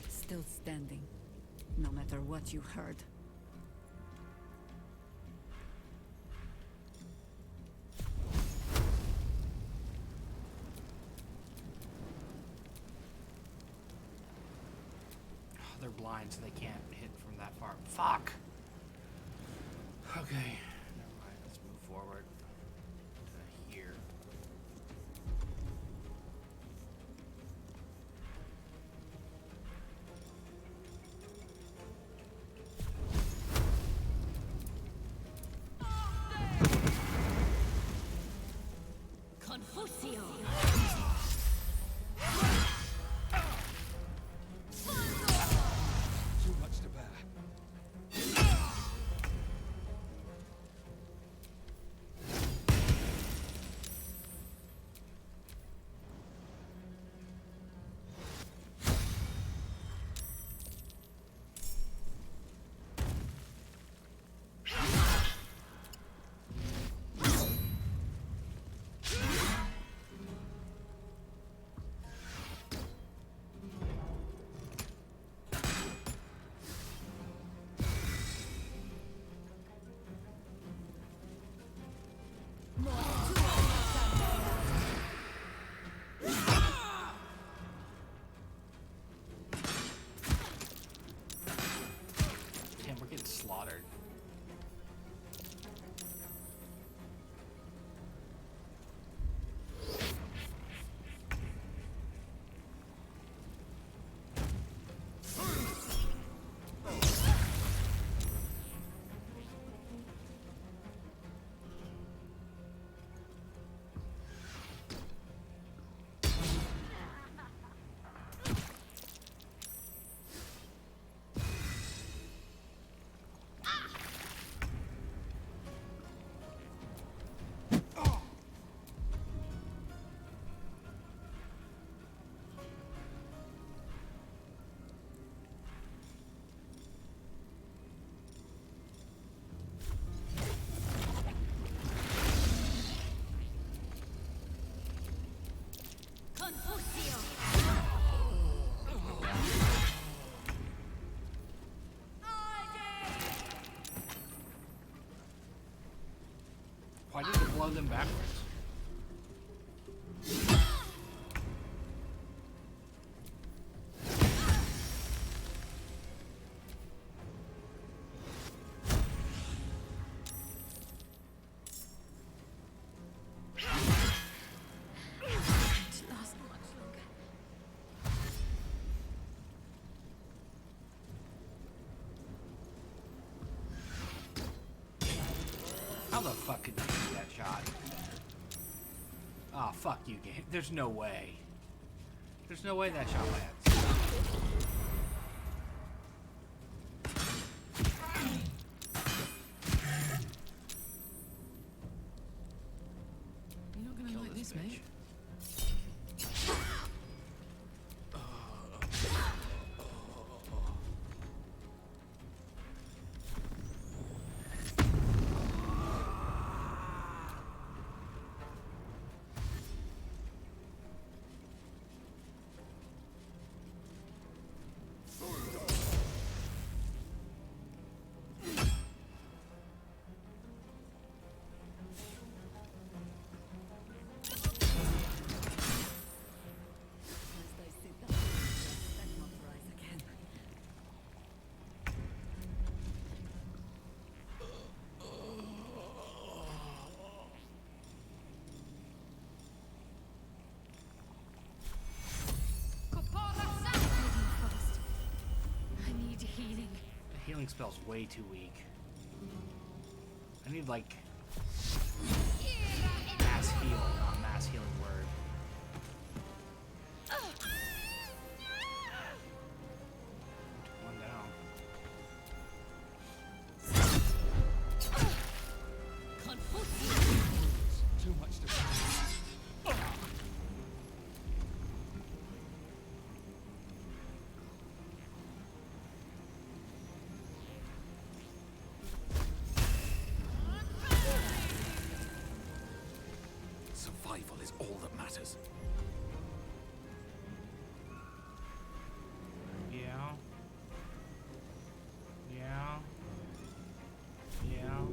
Still standing, no matter what you heard.
They're blind, so they can't hit from that far. Fuck! Okay. Never mind. Let's move forward to here.
Confusio!
Too much to bear.
Damn, we're getting slaughtered. Why did it blow them backwards? How the fuck could you shoot that shot? Oh, fuck you, game. There's no way. There's no way that shot lands.
You're not gonna like this, mate.
Healing spell's way too weak. I need like mass heal, not mass healing word. One down.
Too much to
Survival is all that matters.
Yeah. Yeah. Yeah.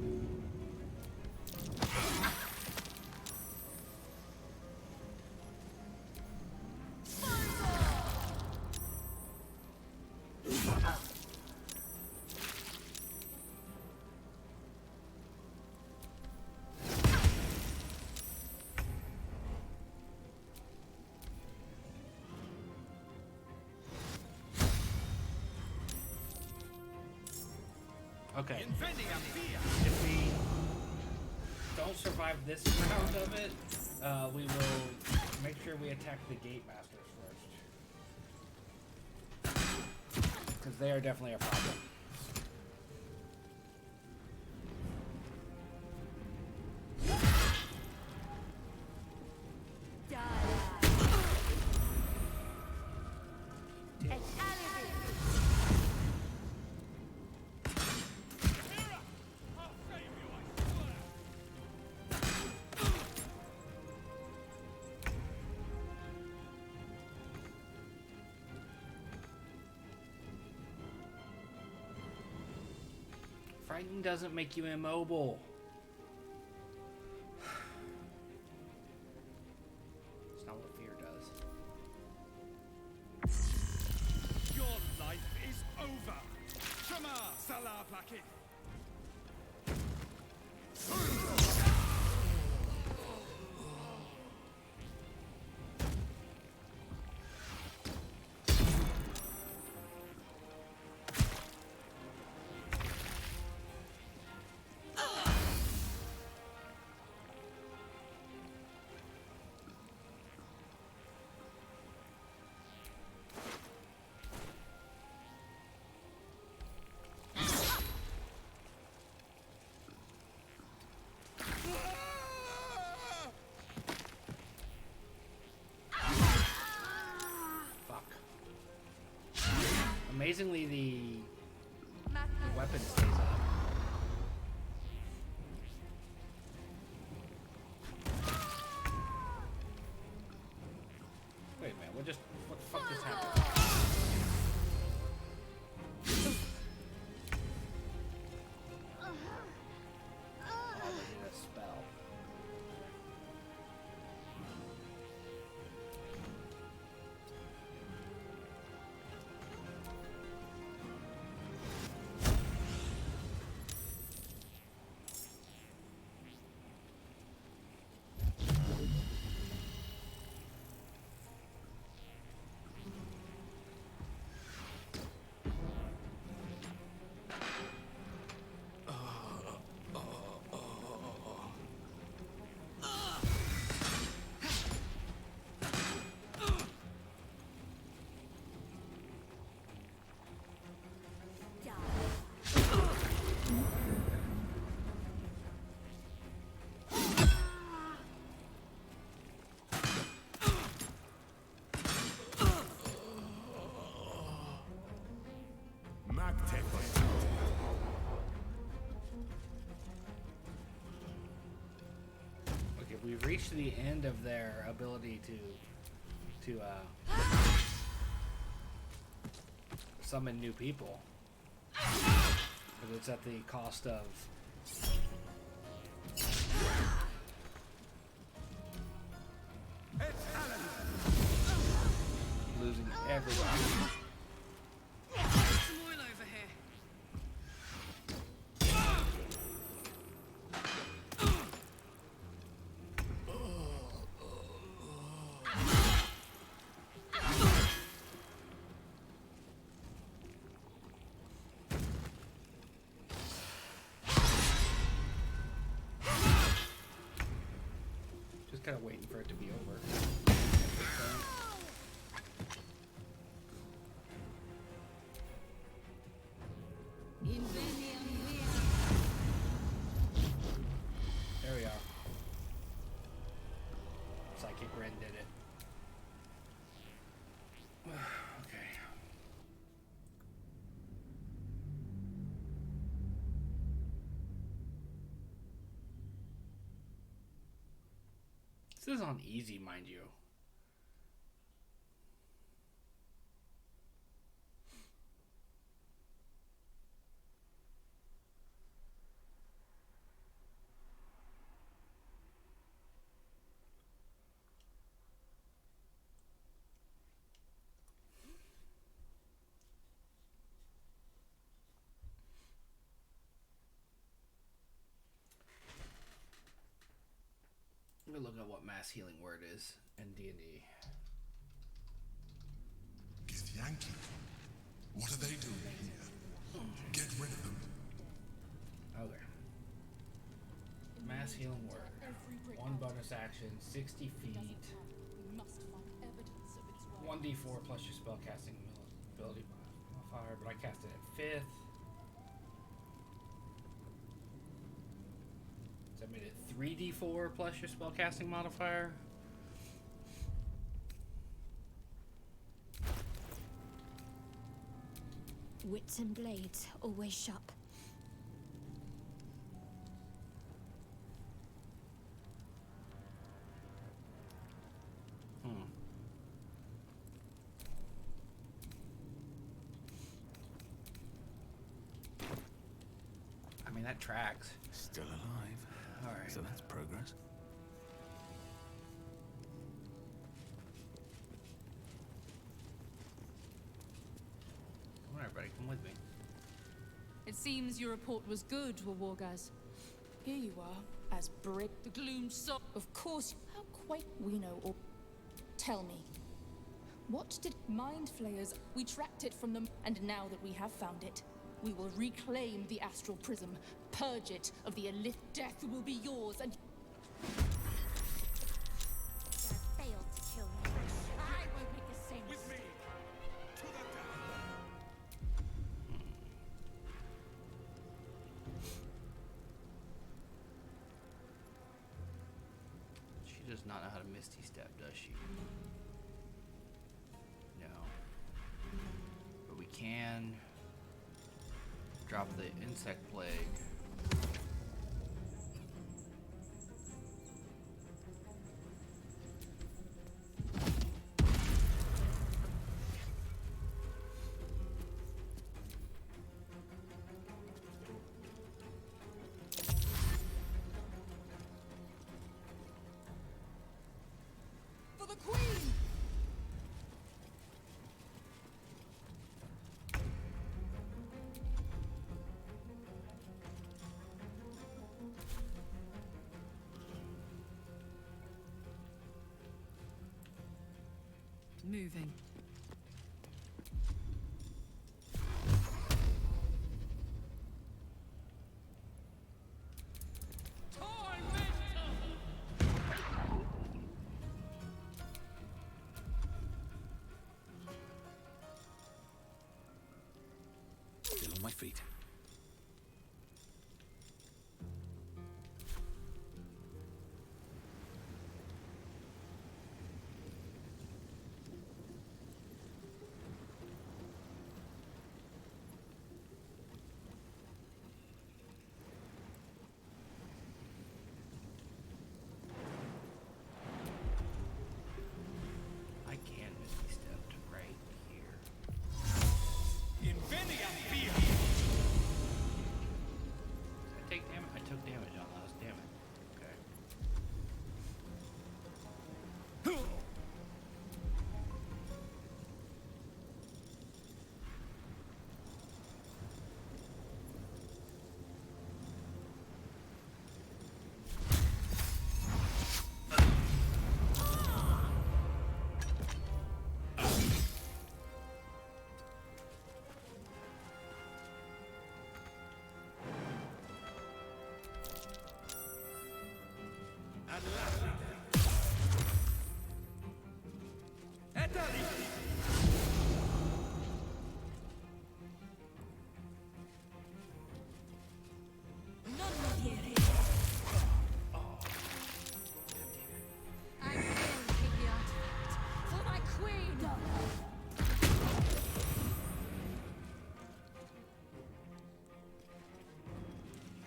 Okay. If we don't survive this round of it, we will make sure we attack the gate masters first. Because they are definitely a problem. Frightened doesn't make you immobile. It's not what fear does.
Your life is over. Shema Salah Plakith.
Amazingly, the weapon stays up. Wait a minute, what the fuck just happened? Oh, they did a spell. we've reached the end of their ability to summon new people, but it's at the cost of losing everybody.
Some oil over here.
Just kind of waiting for it to be over. There we are. Psychic Ren did it. Okay. This is on easy, mind you. Let me look at what mass healing word is in D&D.
Githyanki. What are they doing here? Get rid of them.
Okay. Mass healing word. One bonus action, 60 feet. 1d4 plus your spellcasting ability modifier, but I cast it at 5th. So I made it 3d4 plus your spellcasting modifier.
Wits and blades, always sharp.
I mean, that tracks.
Still alive.
All right.
So that's progress.
Come on, everybody, come with me.
It seems your report was good, Wargaz.
Here you are, as brick the gloom so. Of course, how quite we know all. Tell me, what did Mind Flayers? We tracked it from them, and now that we have found it, we will reclaim the astral prism, purge it of the elite. Death will be yours, and
Failed to kill me. I will make the same.
With me! To the
She does not know how to Misty Step, does she? No. But we can drop the insect plague.
for the Queen!
Moving.
Still on my feet.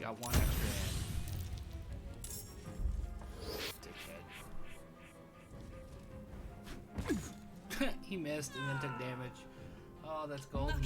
Got one extra in. Dickhead. He missed and then took damage. Oh, that's golden.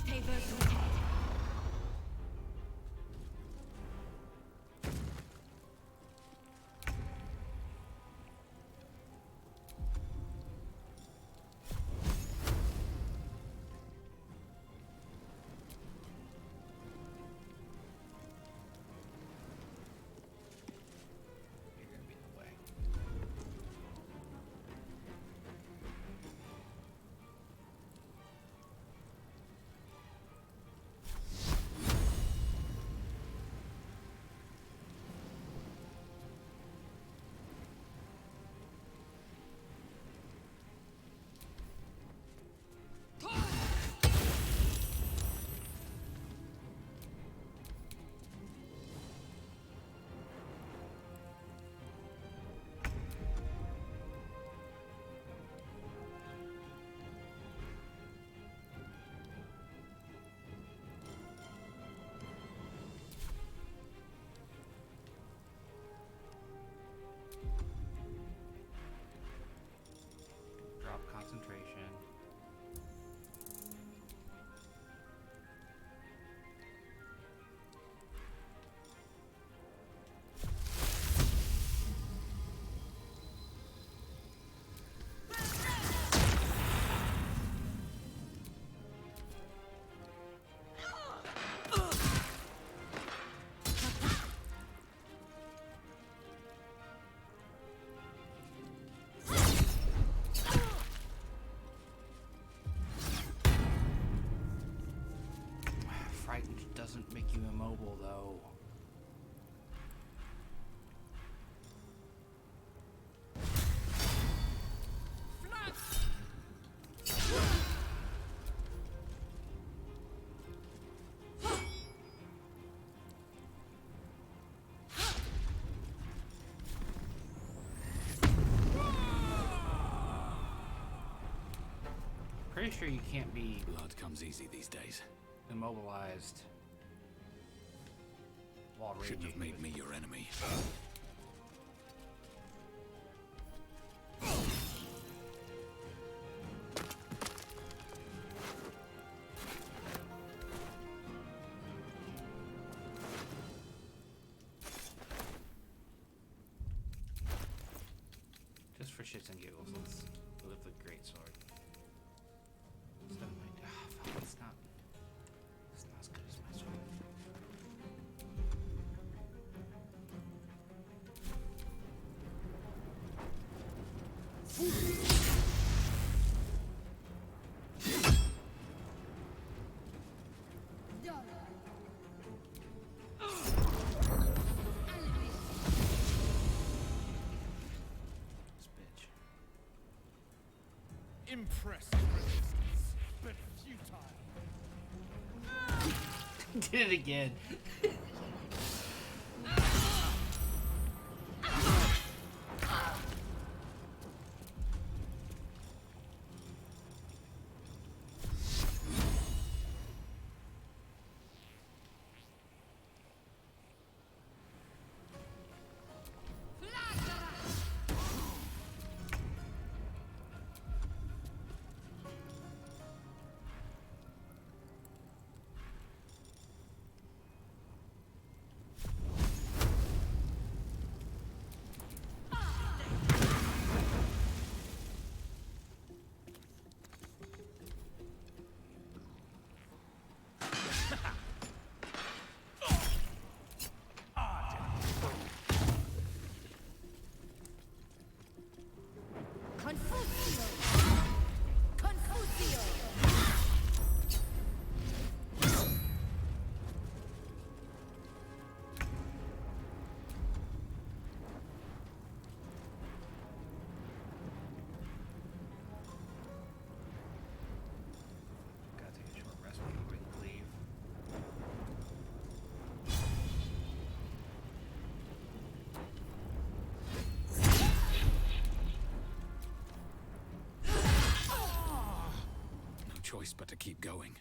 Concentration. Frightened doesn't make you immobile, though. Pretty sure you can't be
Blood comes easy these days.
Immobilized while raging.
Shouldn't have made me your enemy.
Just for shits and giggles, let's live the great sword. It's not it's not as good as my sword.
Impressive resistance, but futile.
Did it again.
Choice but to keep going.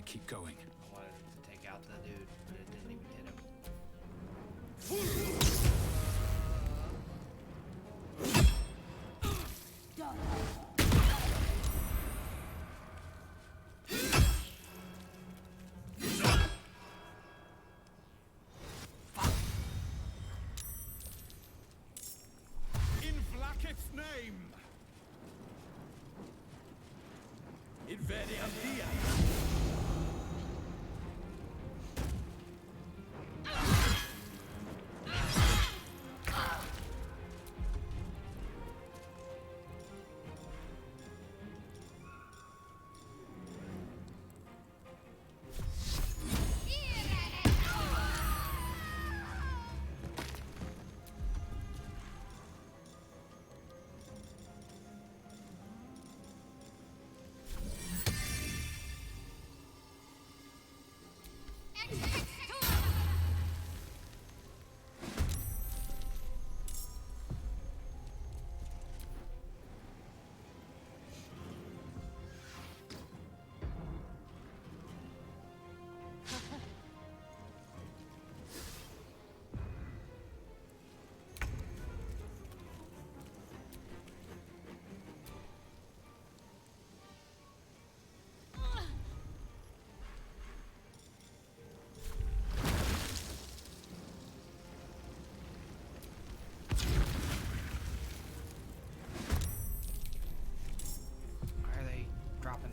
keep going.
I wanted to take out the dude, but it didn't even hit him.
In Vlaakith's name! Inveriam dia!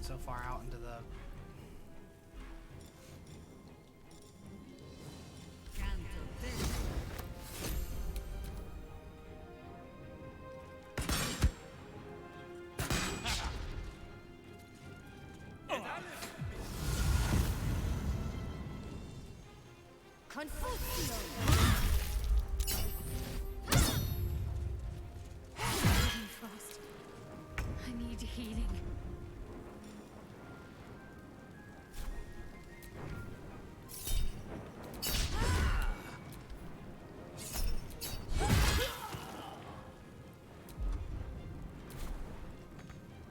So far out into the
Confrontations!
Frost. I need healing.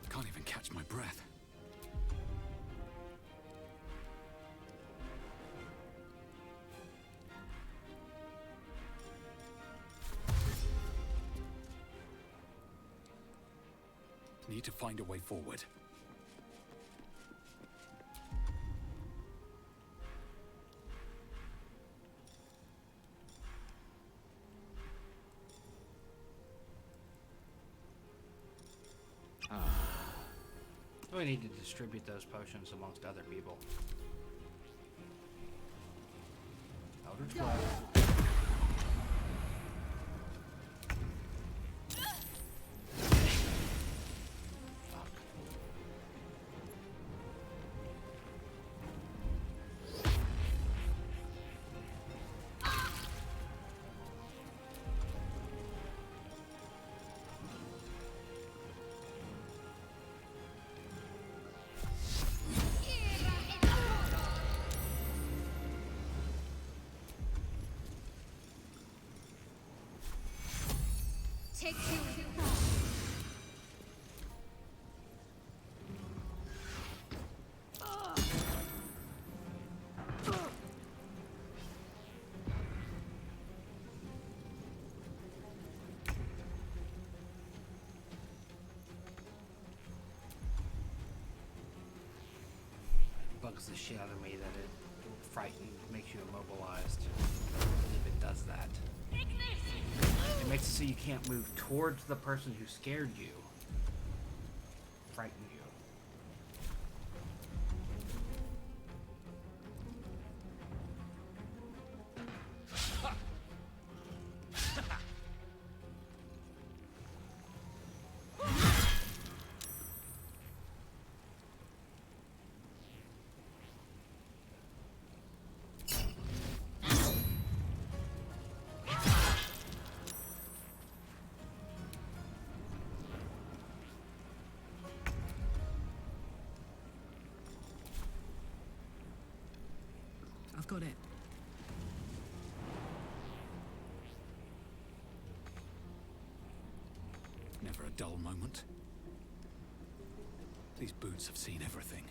Can't even catch my breath. Need to find a way forward.
we need to distribute those potions amongst other people. Eldritch Blast.
Take you.
Bugs the shit out of me that it frightened, makes you immobilized. If it does that. It makes it so you can't move towards the person who scared you. Frighten you.
I've got it.
Never a dull moment. These boots have seen everything.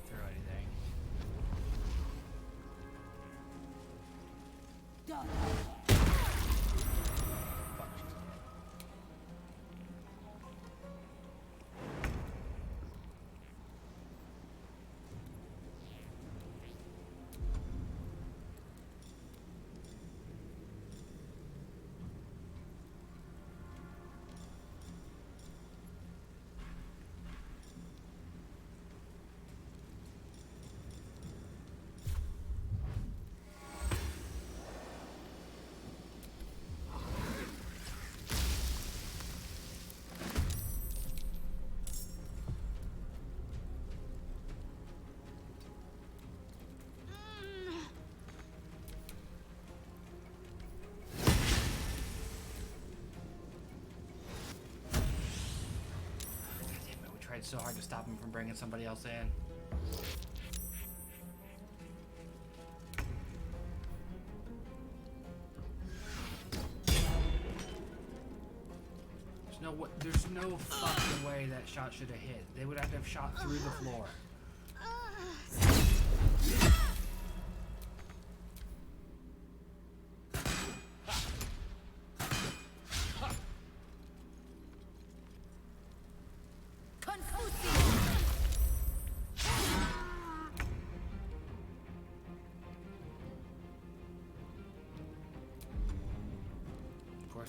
throw anything. Tried so hard to stop him from bringing somebody else in. There's no fucking way that shot should have hit. They would have to have shot through the floor.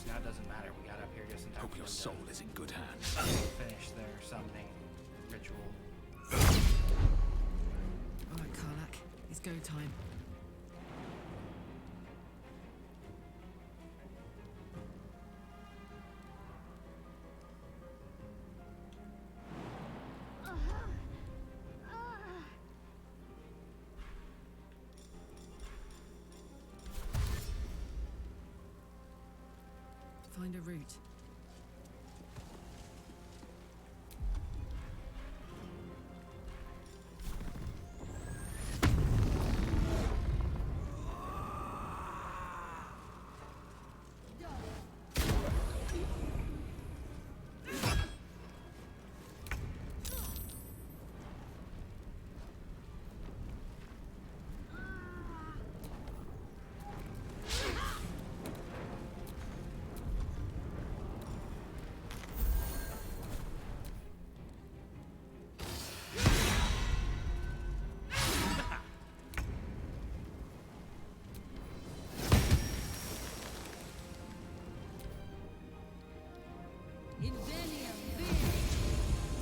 Now it doesn't matter. We got up here just in time.
Hope your soul is in good hands.
Finish their summoning ritual.
Alright, Karlak. It's go time. Find a route.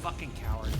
Fucking coward.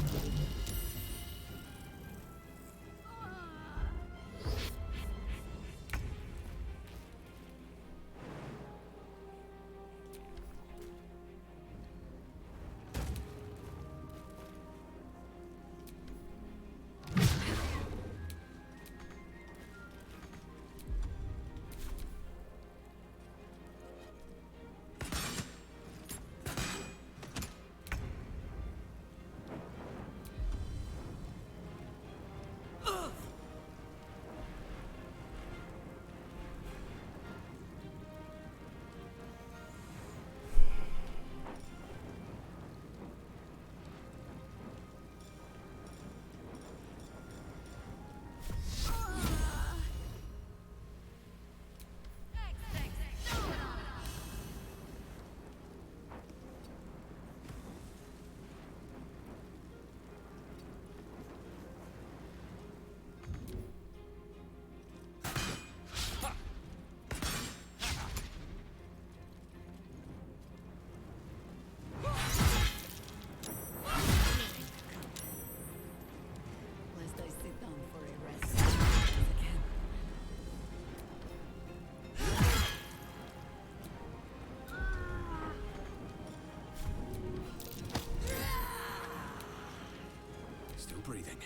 Breathing,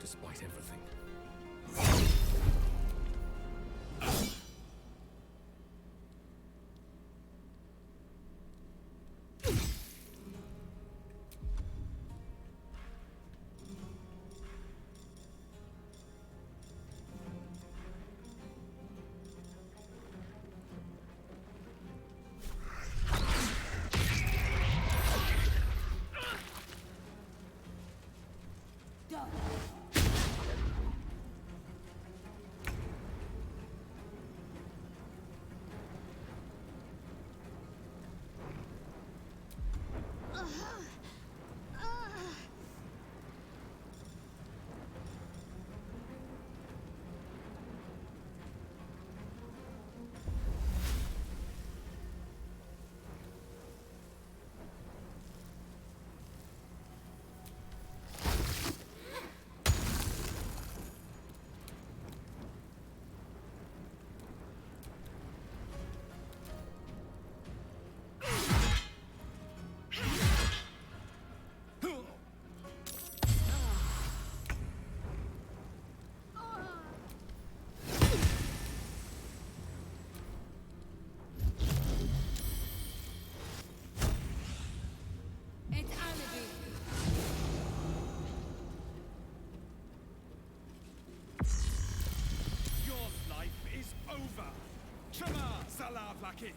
despite everything.
fucketh.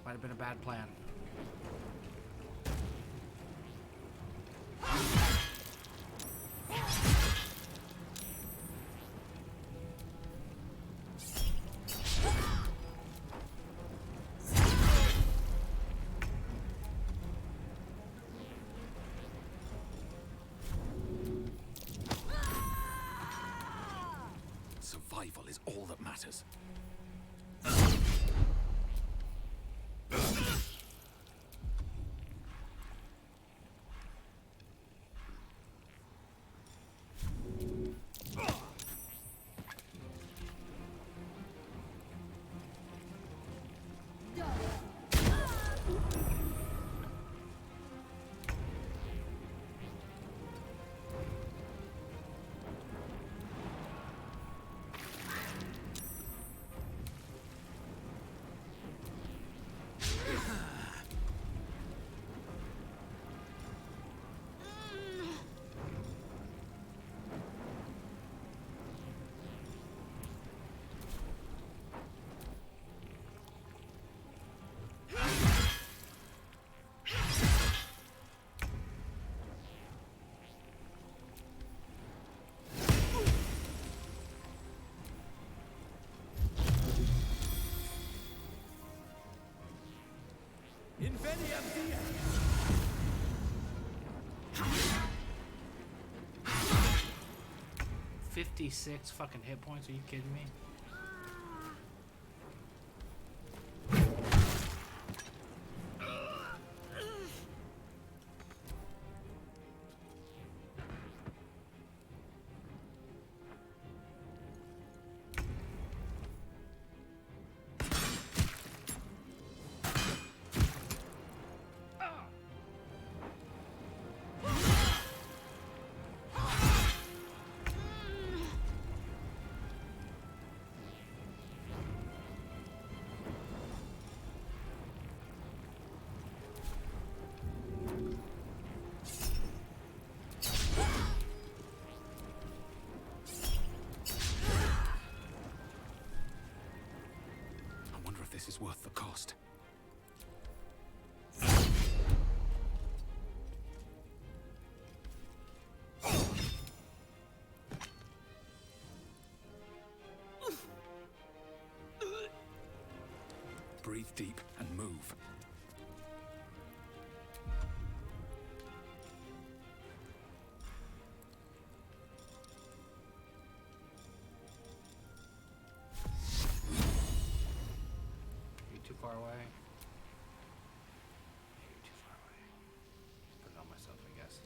Might have been a bad plan.
Survival is all that matters.
Inveniam dia!
56 fucking hit points? Are you kidding me?
This is worth the cost. Breathe deep and move.
Too far away. Maybe too far away. Put it on myself, I guess.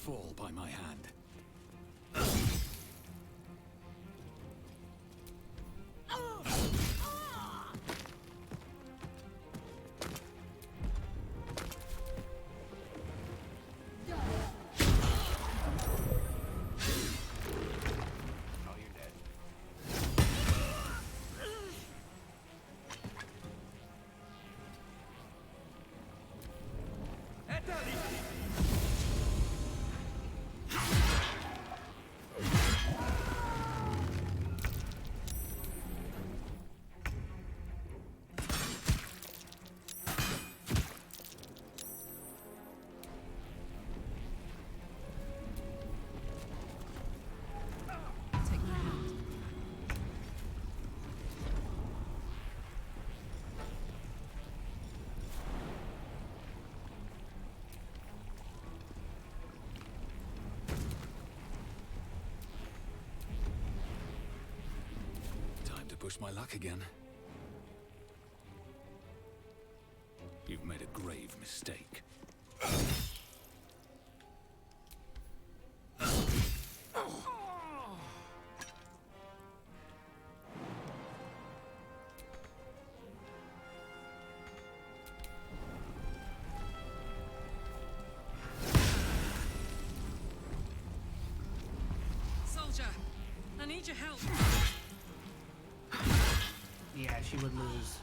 fall by my hand.
Take my hand.
Time to push my luck again. You've made a grave mistake.
Soldier, I need your help.
Yeah, she would lose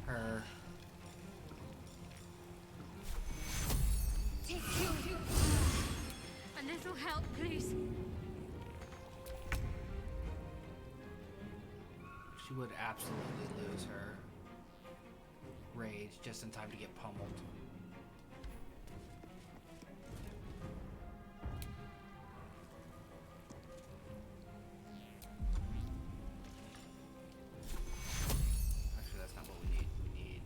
her.
Take you. A little help, please.
She would absolutely lose her rage just in time to get pummeled. Actually, that's not what we need. We need...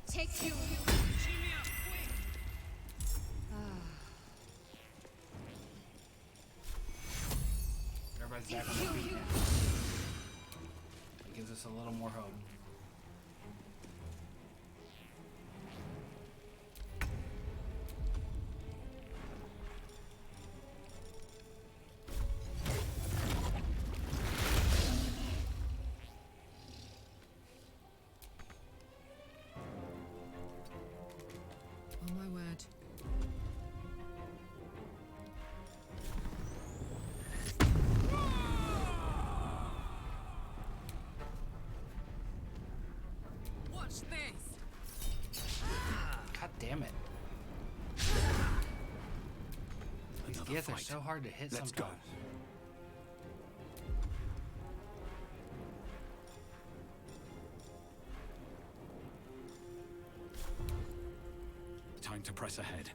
Take you.
Everybody's back on their feet now. It gives us a little more hope.
Oh my word. Watch this.
God damn it. These
Another
gifts are
fight.
so hard to hit
Let's
sometimes.
go. Time to press ahead.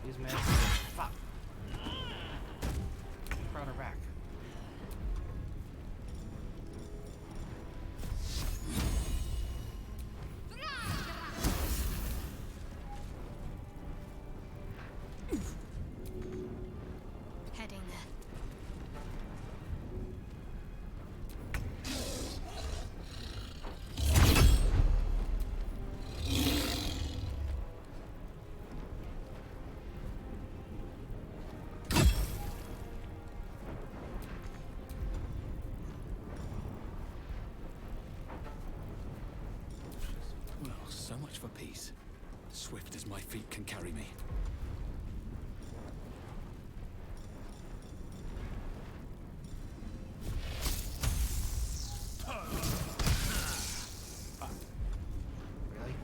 These men. Fuck. Brought her back.
So much for peace. Swift as my feet can carry me.
Really?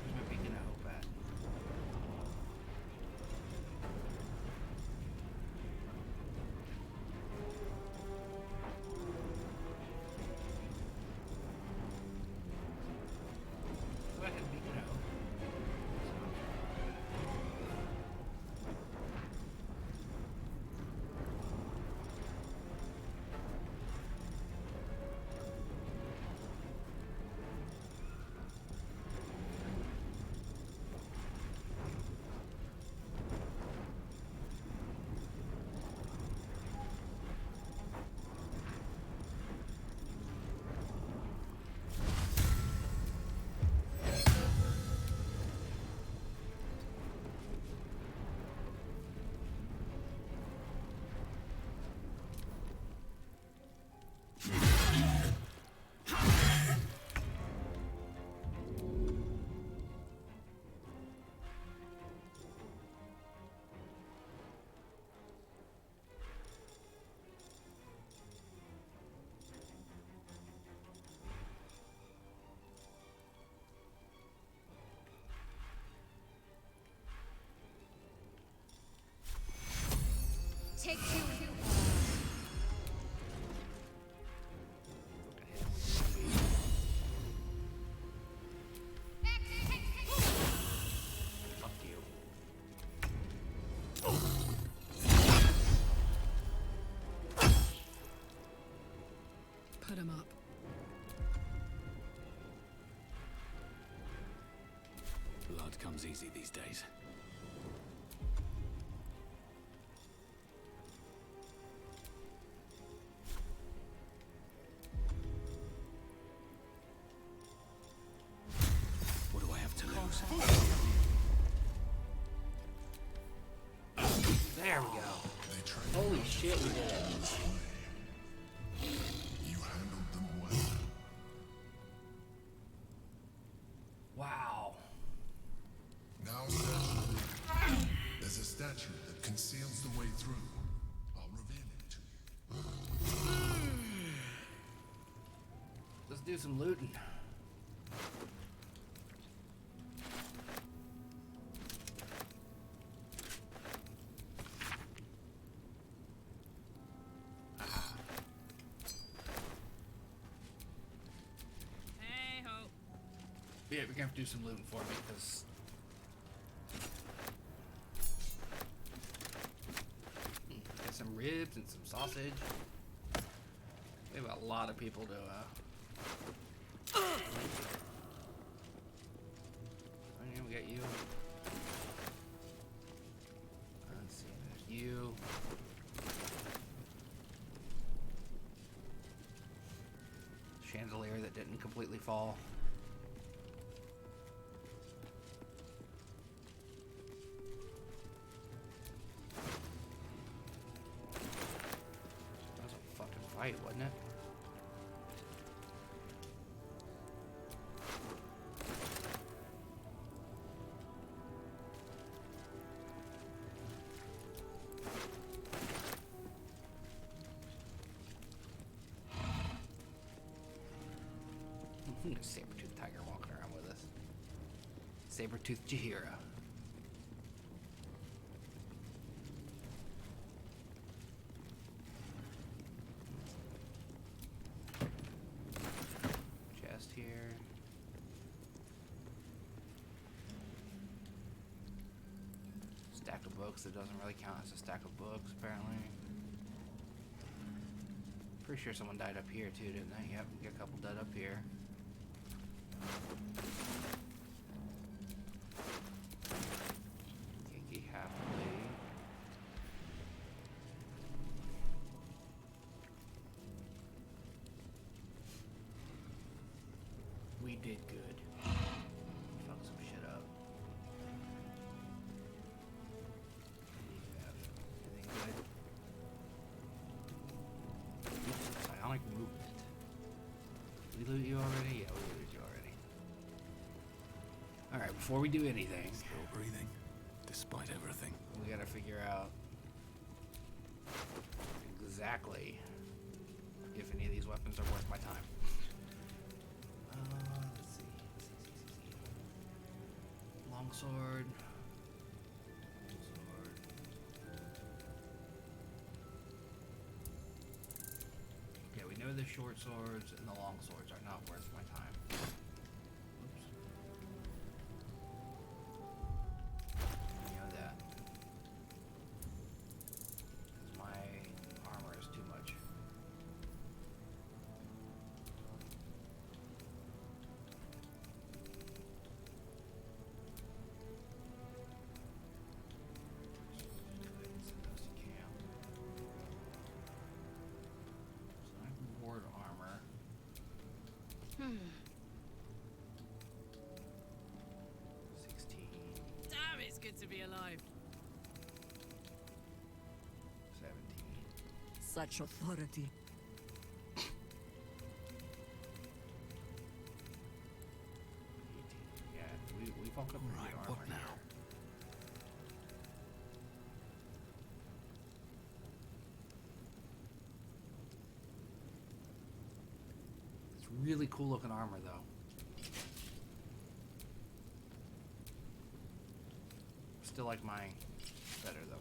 Where's my beacon of hope at? Go ahead, beacon of hope.
Take two.
Fuck you.
Put him up.
Blood comes easy these days. What do I have to lose?
There we go. Holy shit, we did it.
You handled them well.
Wow.
Now, sir, there's a statue that conceals the way through. I'll reveal it to you.
Let's do some looting.
Hey ho.
Yeah, we're gonna have to do some looting for me, because got some ribs and some sausage. We have a lot of people to and we got you. Let's see, there's you. Chandelier that didn't completely fall. That was a fucking fight, wasn't it? Saber-toothed tiger walking around with us. Saber-toothed Jahira. Chest here. Stack of books that doesn't really count as a stack of books, apparently. Pretty sure someone died up here too, didn't they? Yep, we got a couple dead up here. Kiki happily. You did good. Fuck some shit up. Anything good? Psionic movement. Did we loot you already? Yeah, we looted you already. Alright, before we do anything...
Still breathing, despite everything.
We gotta figure out exactly if any of these weapons are worth my time. Let's see. Longsword. Okay, we know the short swords and the long swords are not worth my time. Oops. We know that. Because my armor is too much. Ward armor. 16.
Damn, it's good to be alive.
17.
Such authority.
18. Yeah, we bulk up the armor.
What now?
It's really cool looking armor though. Still like mine better though.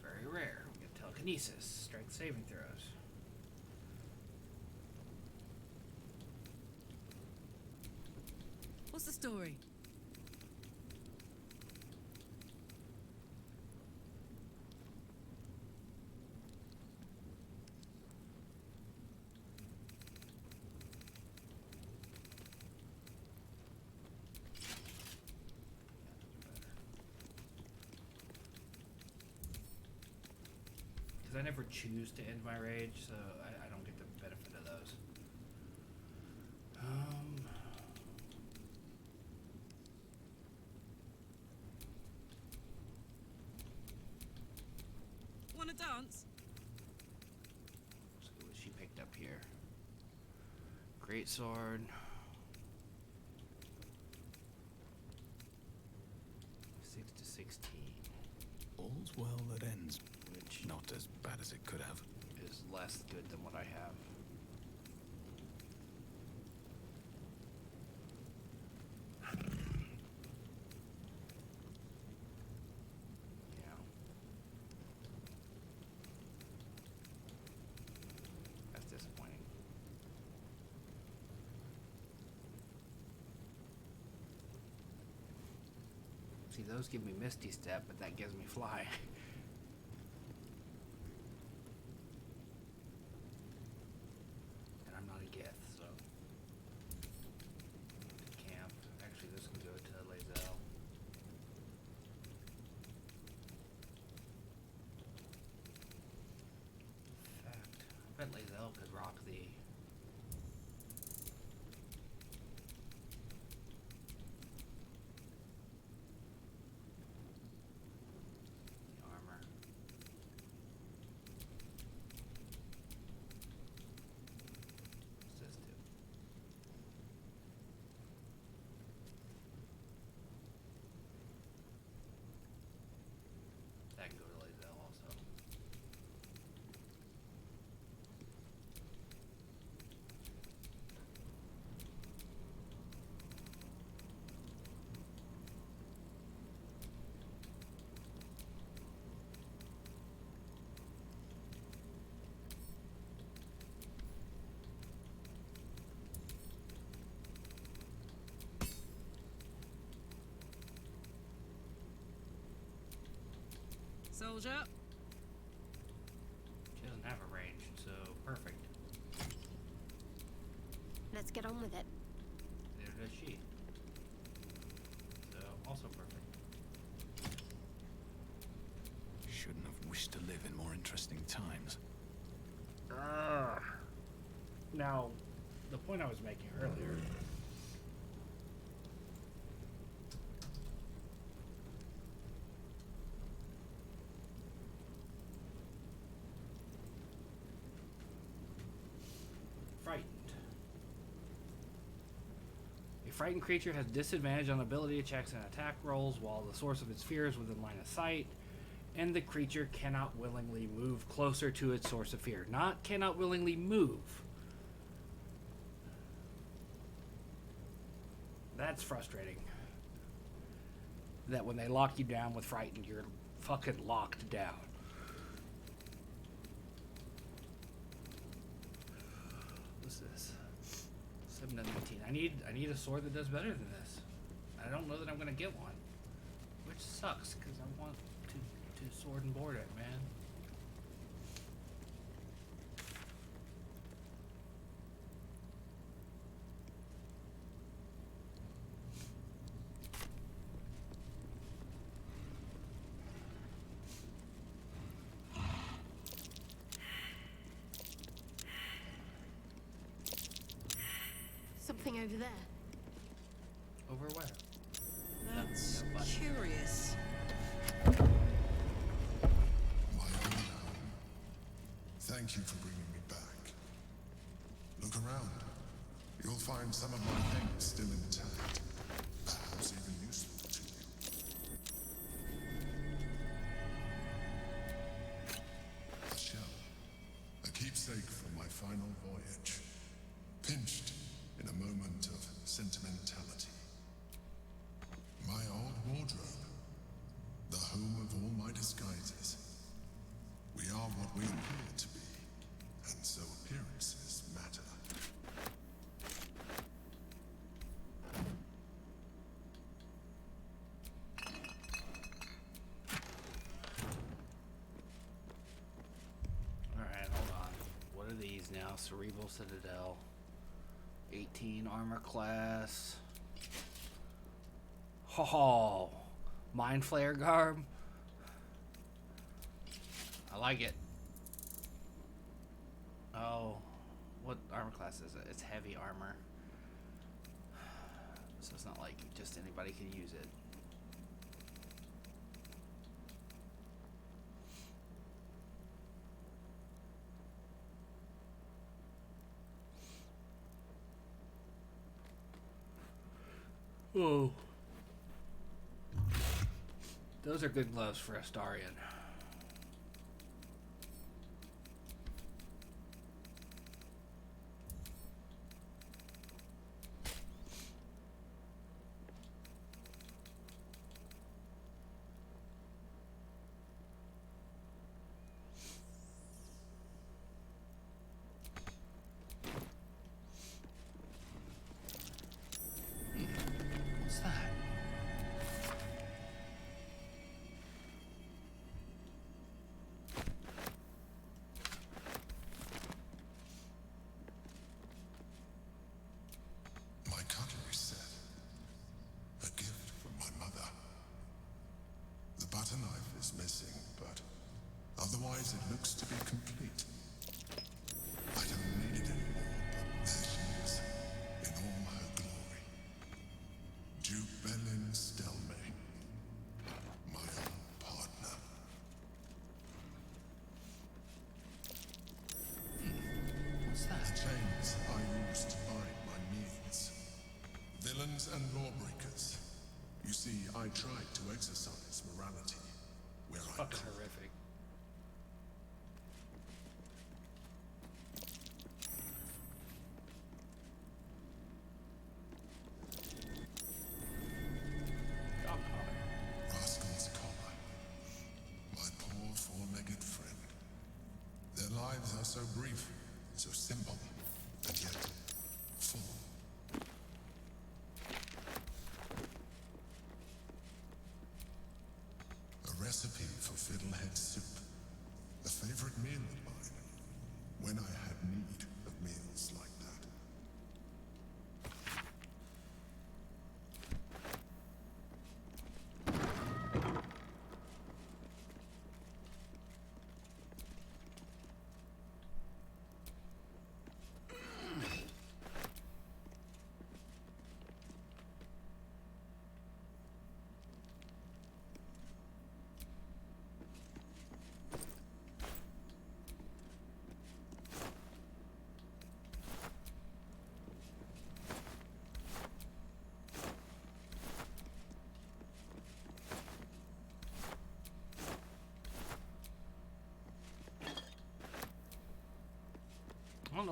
Very rare. We get telekinesis, strength saving throws.
What's the story?
Because I never choose to end my rage, so I don't get the benefit of those.
Wanna dance?
Let's see what she picked up here. Great sword. 6 to 16.
All's well that ends. Which not as bad as it could have.
Is less good than what I have. Yeah. That's disappointing. See, those give me Misty Step, but that gives me Fly. And I'm not a Gith, so. Camp. Actually, this can go to Lae'zel. In fact, I bet Lae'zel could rock the armor. What's this do? That can go to Lae'zel also.
Soldier.
She doesn't have a range, so perfect.
Let's get on with it.
Neither does she. So, also perfect.
Shouldn't have wish to live in more interesting times.
Now, the point I was making earlier. Frightened. A frightened creature has disadvantage on ability checks and attack rolls while the source of its fear is within line of sight, and the creature cannot willingly move closer to its source of fear. Not cannot willingly move. That's frustrating. That when they lock you down with frightened, you're fucking locked down. What's this? 7 to 19. I need a sword that does better than this. I don't know that I'm gonna get one, which sucks because I want to sword and board it, man.
Something over there.
Over where?
That's curious.
Thank you for bringing me back. Look around. You'll find some of my things still intact. Perhaps even useful to you. A shell. A keepsake from my final voyage. Pinched in a moment of sentimentality. My old wardrobe. The home of all my disguises. We are what we appear to be, and so appearances matter.
Alright, hold on. What are these now? Cerebral Citadel. 18 armor class. Oh, Mind Flayer garb. I like it. Oh, what armor class is it? It's heavy armor. So it's not like just anybody can use it. Whoa. Those are good gloves for Astarion. What's that?
My cutlery set. A gift from my mother. The butter knife is missing, but otherwise it looks to be complete. I don't need it anymore, but there she is, in all her glory. Duke Belin Stelmane, my old partner.
What's that?
The chains I used to bind my meals. Villains and lawbreakers. You see, I tried to exercise morality where I
Fucking
could.
horrific.
Rascal's collar. My poor four-legged friend. Their lives are so brief, so simple, and yet full. A recipe for fiddlehead soup. A favorite meal of mine. When I had need of meals like that.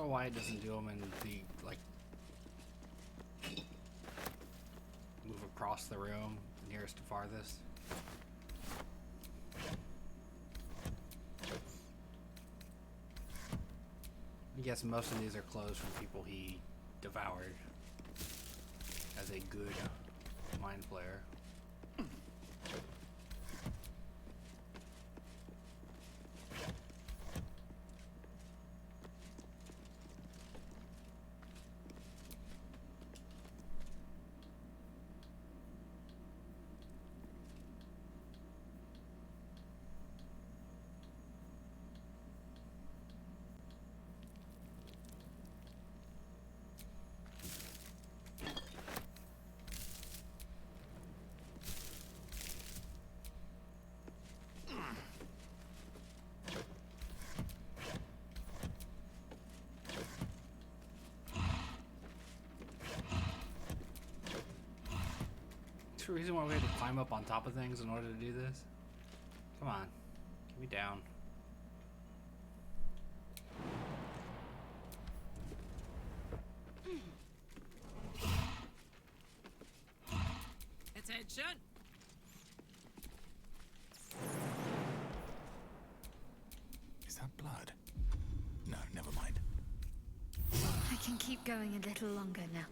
why it doesn't do them in the, like, move across the room, nearest to farthest. I guess most of these are closed from people he devoured as a good mind player. The reason why we had to climb up on top of things in order to do this? Come on, get me down.
Attention!
Is that blood? No, never mind.
I can keep going a little longer now.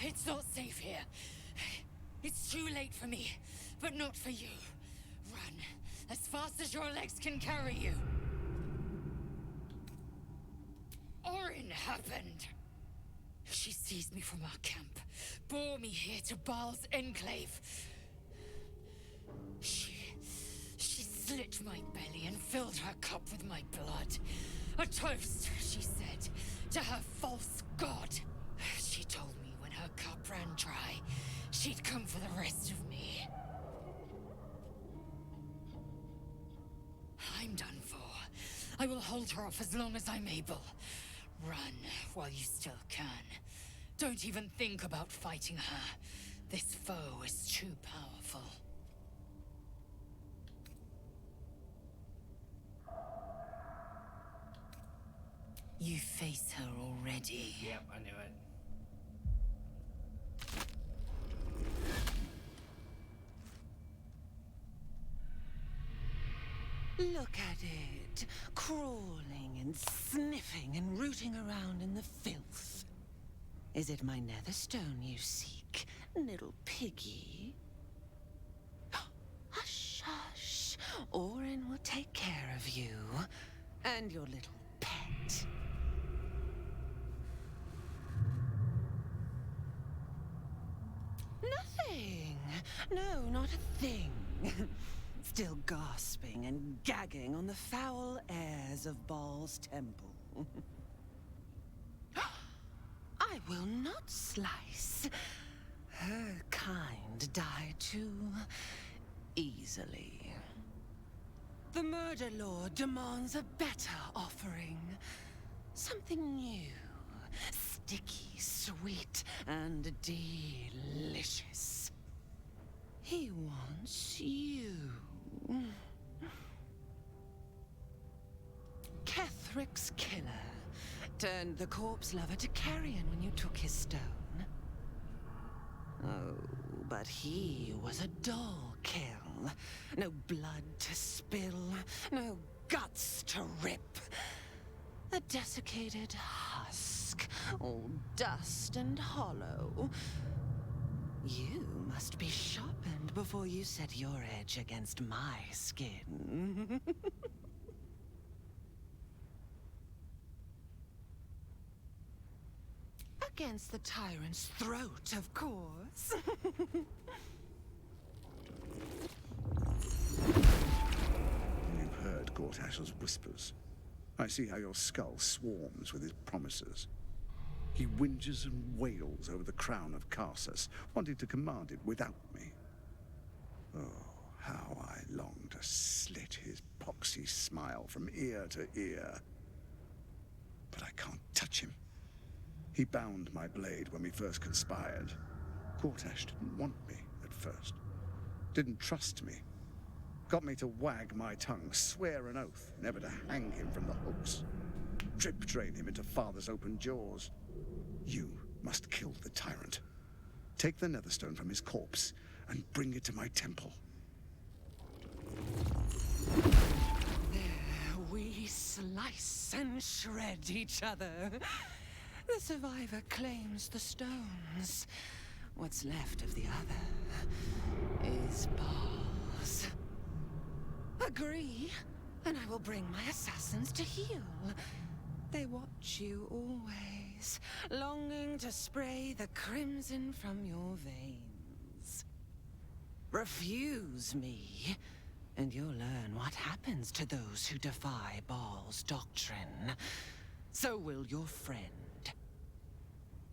It's not safe here. It's too late for me, but not for you. Run as fast as your legs can carry you. Orin happened. She seized me from our camp, bore me here to Baal's enclave. She slit my belly and filled her cup with my blood. A toast, she said, to her false god. She told me when her cup ran dry, she'd come for the rest of me. I'm done for. I will hold her off as long as I'm able. Run while you still can. Don't even think about fighting her. This foe is too powerful. You face her already.
Yep, I knew it.
Look at it, crawling and sniffing and rooting around in the filth. Is it my netherstone you seek, little piggy? Hush, hush. Orin will take care of you and your little pet. Nothing. No, not a thing. Still gasping and gagging on the foul airs of Baal's temple. I will not slice. Her kind die too easily. The Murder Lord demands a better offering. Something new, sticky, sweet, and delicious. He wants you. Kethric's killer turned the corpse lover to carrion when you took his stone. Oh, but he was a dull kill. No blood to spill, no guts to rip. A desiccated husk, all dust and hollow. You must be sharpened before you set your edge against my skin. Against the tyrant's throat, of course.
You've heard Gortash's whispers. I see how your skull swarms with his promises. He whinges and wails over the crown of Karsus, wanting to command it without me. Oh, how I long to slit his poxy smile from ear to ear. But I can't touch him. He bound my blade when we first conspired. Gortash didn't want me at first. Didn't trust me. Got me to wag my tongue, swear an oath, never to hang him from the hooks. Drip drain him into father's open jaws. You must kill the tyrant. Take the Netherstone from his corpse and bring it to my temple.
There we slice and shred each other. The survivor claims the stones. What's left of the other is bars. Agree, and I will bring my assassins to heal. They watch you always, longing to spray the crimson from your veins. Refuse me, and you'll learn what happens to those who defy Baal's doctrine. So will your friend.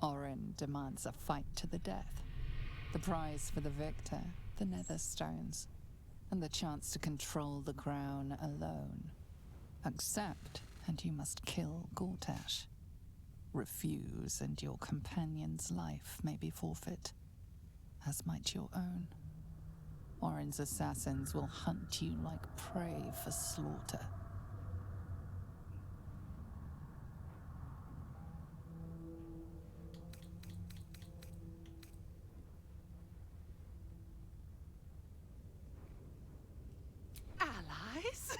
Orin demands a fight to the death. The prize for the victor, the Netherstones, and the chance to control the crown alone. Accept, and you must kill Gortash. Refuse, and your companion's life may be forfeit, as might your own. Orin's assassins will hunt you like prey for slaughter.
Allies?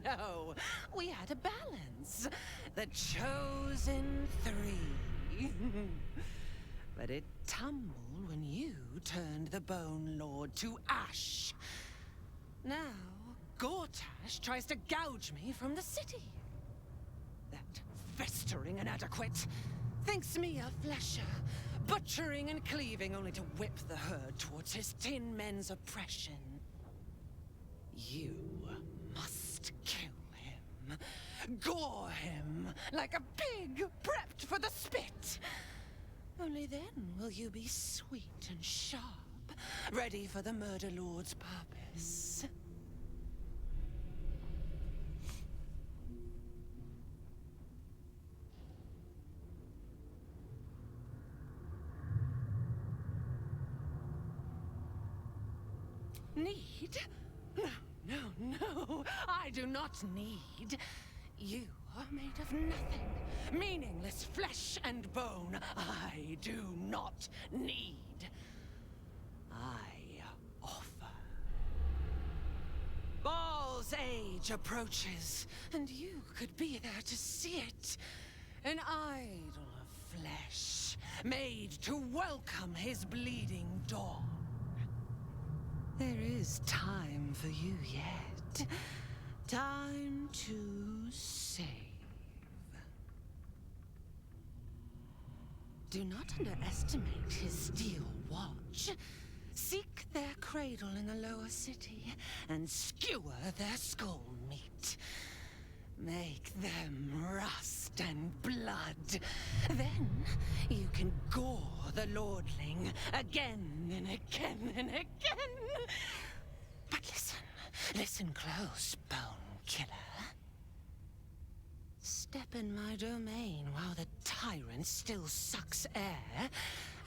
No. We had a balance. The chosen three. But it tumbled when you turned the Bone Lord to ash. Now, Gortash tries to gouge me from the city. That festering inadequate thinks me a flesher, butchering and cleaving only to whip the herd towards his tin men's oppression. You must kill him. Gore him like a pig prepped for the spit. Only then will you be sweet and sharp, ready for the Murder Lord's purpose. Need? No, I do not need. You are made of nothing. Meaningless flesh and bone. I do not need. I offer. Baal's age approaches, and you could be there to see it. An idol of flesh, made to welcome his bleeding dawn. There is time for you yet. Time to save. Do not underestimate his steel watch. Seek their cradle in the lower city and skewer their skull meat. Make them rust and blood. Then you can gore the lordling again and again and again. But listen close, Bone Killer. Step in my domain while the tyrant still sucks air,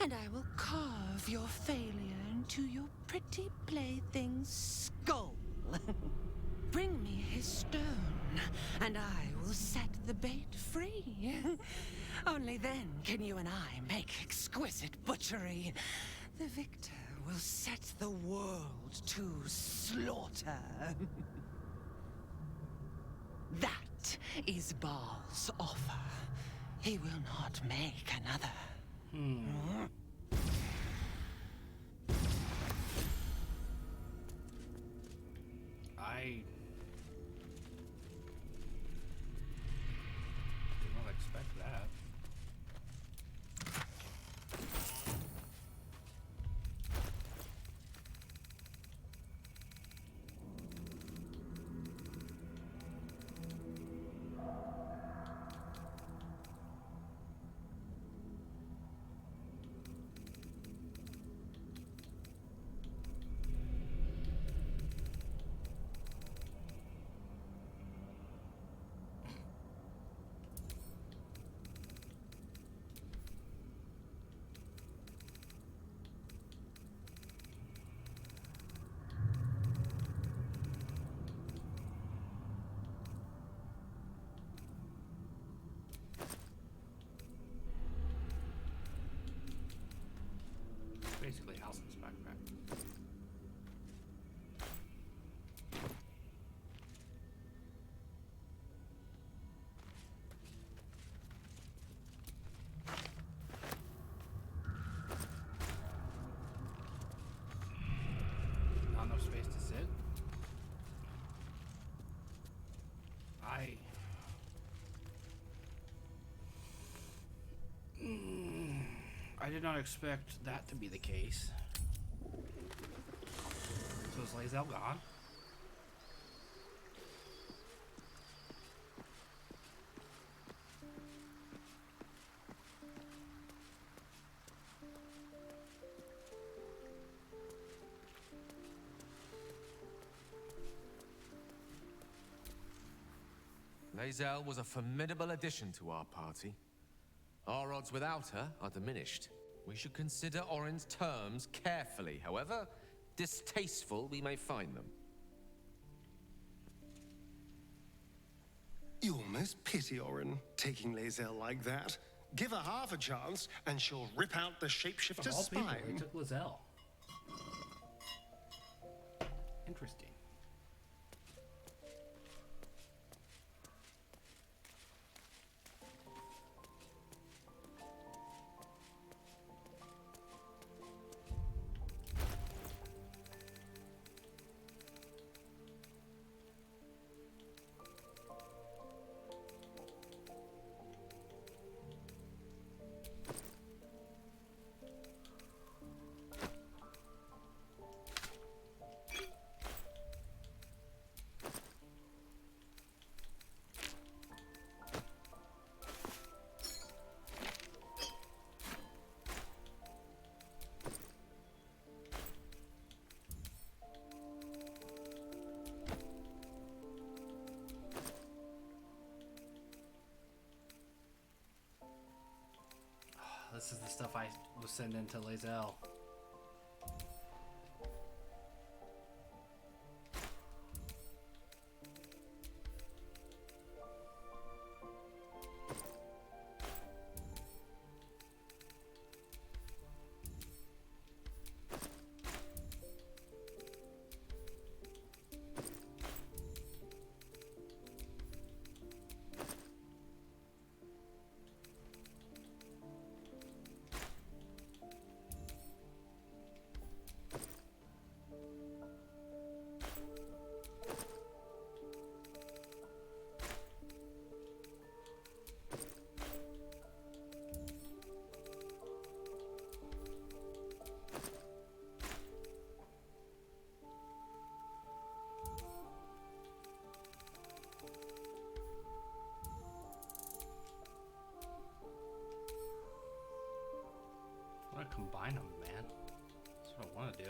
and I will carve your failure into your pretty plaything's skull. Bring me his stone, and I will set the bait free. Only then can you and I make exquisite butchery. The victor will set the world to slaughter. That is Baal's offer. He will not make another.
I did not expect that. Basically Halsin's backpack. Not enough space to sit. I did not expect that to be the case. So is Lae'zel gone?
Lae'zel was a formidable addition to our party. Our odds without her are diminished. We should consider Orin's terms carefully, however distasteful we may find them.
You almost pity Orin, taking Lae'zel like that. Give her half a chance, and she'll rip out the shapeshifter's
Of all people,
spine.
they took Lae'zel. Interesting. This is the stuff I was sending to Lae'zel. I want to combine them, man. That's what I want to do.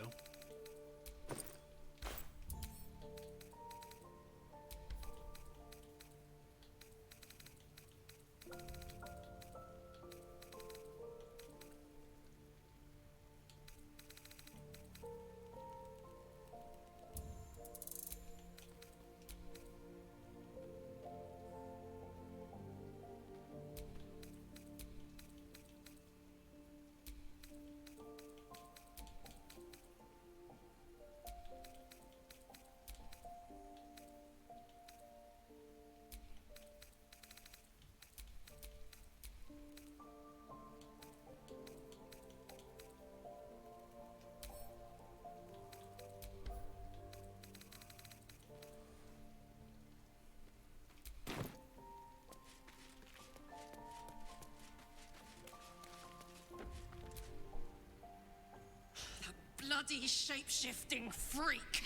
bloody shape-shifting freak!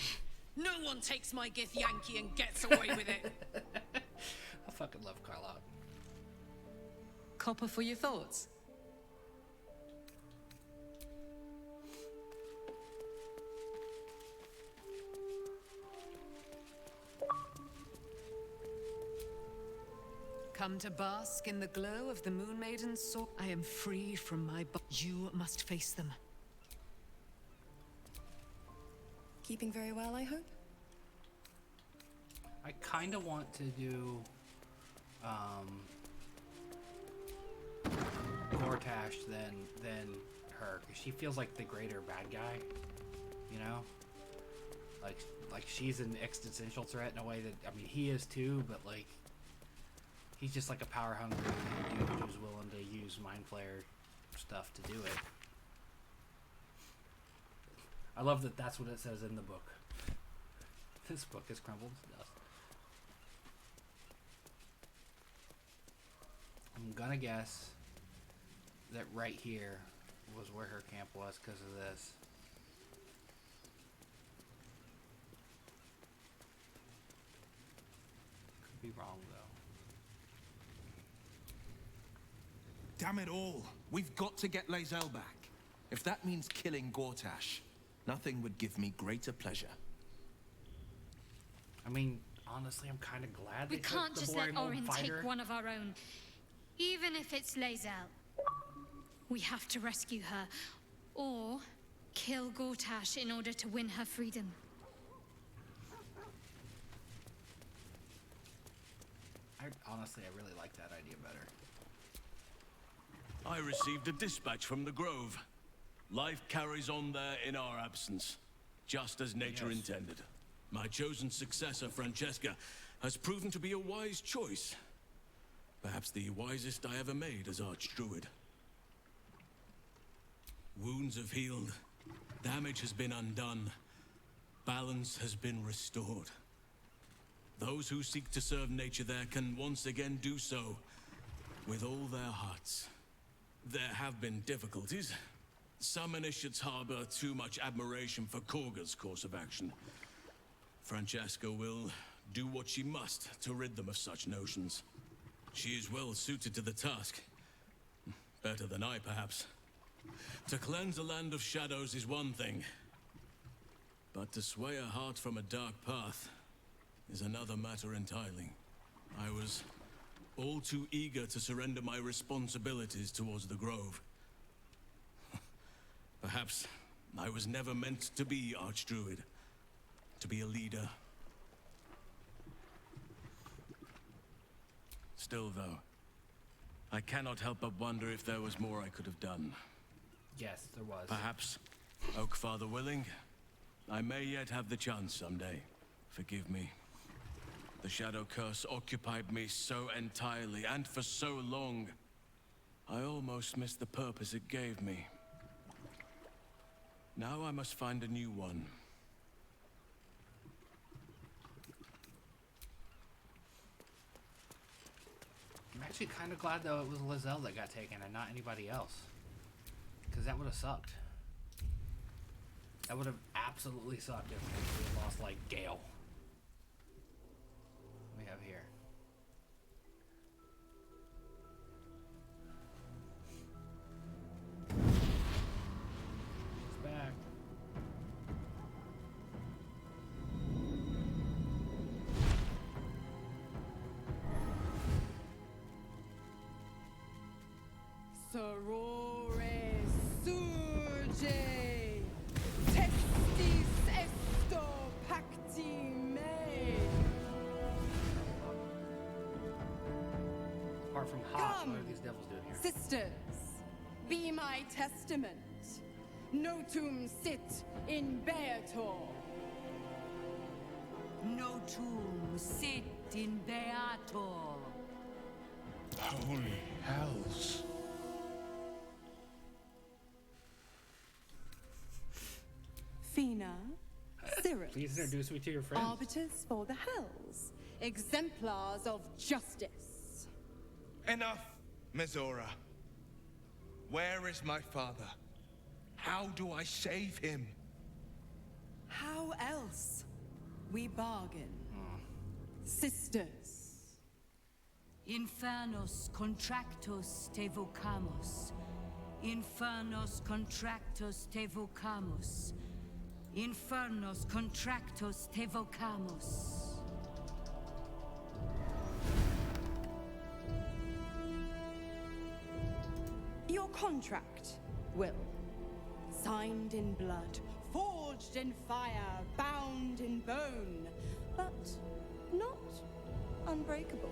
No one takes my Githyanki and gets away with it.
I fucking love Carlotta.
Copper for your thoughts? Come to bask in the glow of the Moon Maiden's sword. I am free from my you must face them.
Keeping very well, I hope?
I kind of want to do Gortash than her, because she feels like the greater bad guy, you know? Like she's an existential threat in a way that, I mean, he is too, but like he's just like a power hungry dude who's willing to use Mind Flayer stuff to do it. I love that that's what it says in the book. This book is crumbled to dust. I'm gonna guess that right here was where her camp was because of this. Could be wrong though.
Damn it all. We've got to get Lae'zel back. If that means killing Gortash, nothing would give me greater pleasure.
I mean, honestly, I'm kind of glad
We
they
can't
took the
just
boring
let
old
Orin
fighter.
take one of our own, even if it's Lae'zel. We have to rescue her, or kill Gortash in order to win her freedom.
Honestly, I really like that idea better.
I received a dispatch from the Grove. Life carries on there in our absence, just as nature intended. My chosen successor, Francesca, has proven to be a wise choice. Perhaps the wisest I ever made as Archdruid. Wounds have healed. Damage has been undone. Balance has been restored. Those who seek to serve nature there can once again do so with all their hearts. There have been difficulties. Some initiates harbor too much admiration for Korga's course of action. Francesca will do what she must to rid them of such notions. She is well suited to the task. Better than I, perhaps. To cleanse a land of shadows is one thing, but to sway a heart from a dark path is another matter entirely. I was all too eager to surrender my responsibilities towards the Grove. Perhaps I was never meant to be Archdruid, to be a leader. Still, though, I cannot help but wonder if there was more I could have done.
Yes, there was.
Perhaps, Oakfather willing, I may yet have the chance someday. Forgive me. The Shadow Curse occupied me so entirely, and for so long, I almost missed the purpose it gave me. Now I must find a new one.
I'm actually kind of glad, though, it was Lae'zel that got taken and not anybody else. Because that would have sucked. That would have absolutely sucked if we had lost, like, Gale. What we have here. It's back.
Sorore surge, testis esto pacti me.
Apart from Hawk, what are these devils doing here?
Sisters, be my testament. Notum sit in Beator.
Notum sit in Beator.
Holy hells.
Fina, Cyrus.
Please introduce me to your friends.
Arbiters for the hells, exemplars of justice.
Enough, Mizora. Where is my father? How do I save him?
how else? We bargain. Sisters.
Infernos contractos te vocamos. Infernos contractos te vocamos. Infernos contractos te vocamos.
Your contract, Will. Signed in blood, forged in fire, bound in bone, but not unbreakable.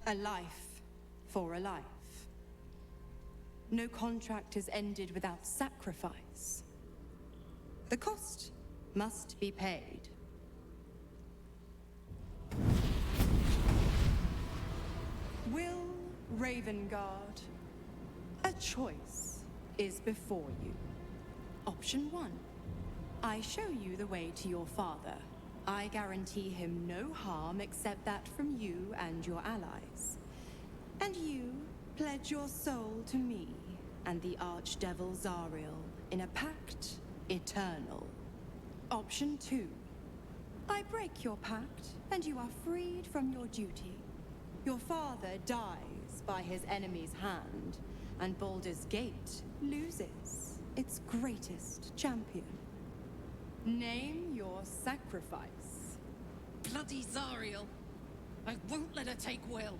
A life for a life. No contract is ended without sacrifice. The cost must be paid. Will Ravengard, a choice is before you. Option 1. I show you the way to your father. I guarantee him no harm except that from you and your allies. And you pledge your soul to me and the Archdevil Zariel in a pact eternal. Option 2. I break your pact, and you are freed from your duty. Your father dies by his enemy's hand, and Baldur's Gate loses its greatest champion. Name your sacrifice.
Bloody Zariel. I won't let her take Will.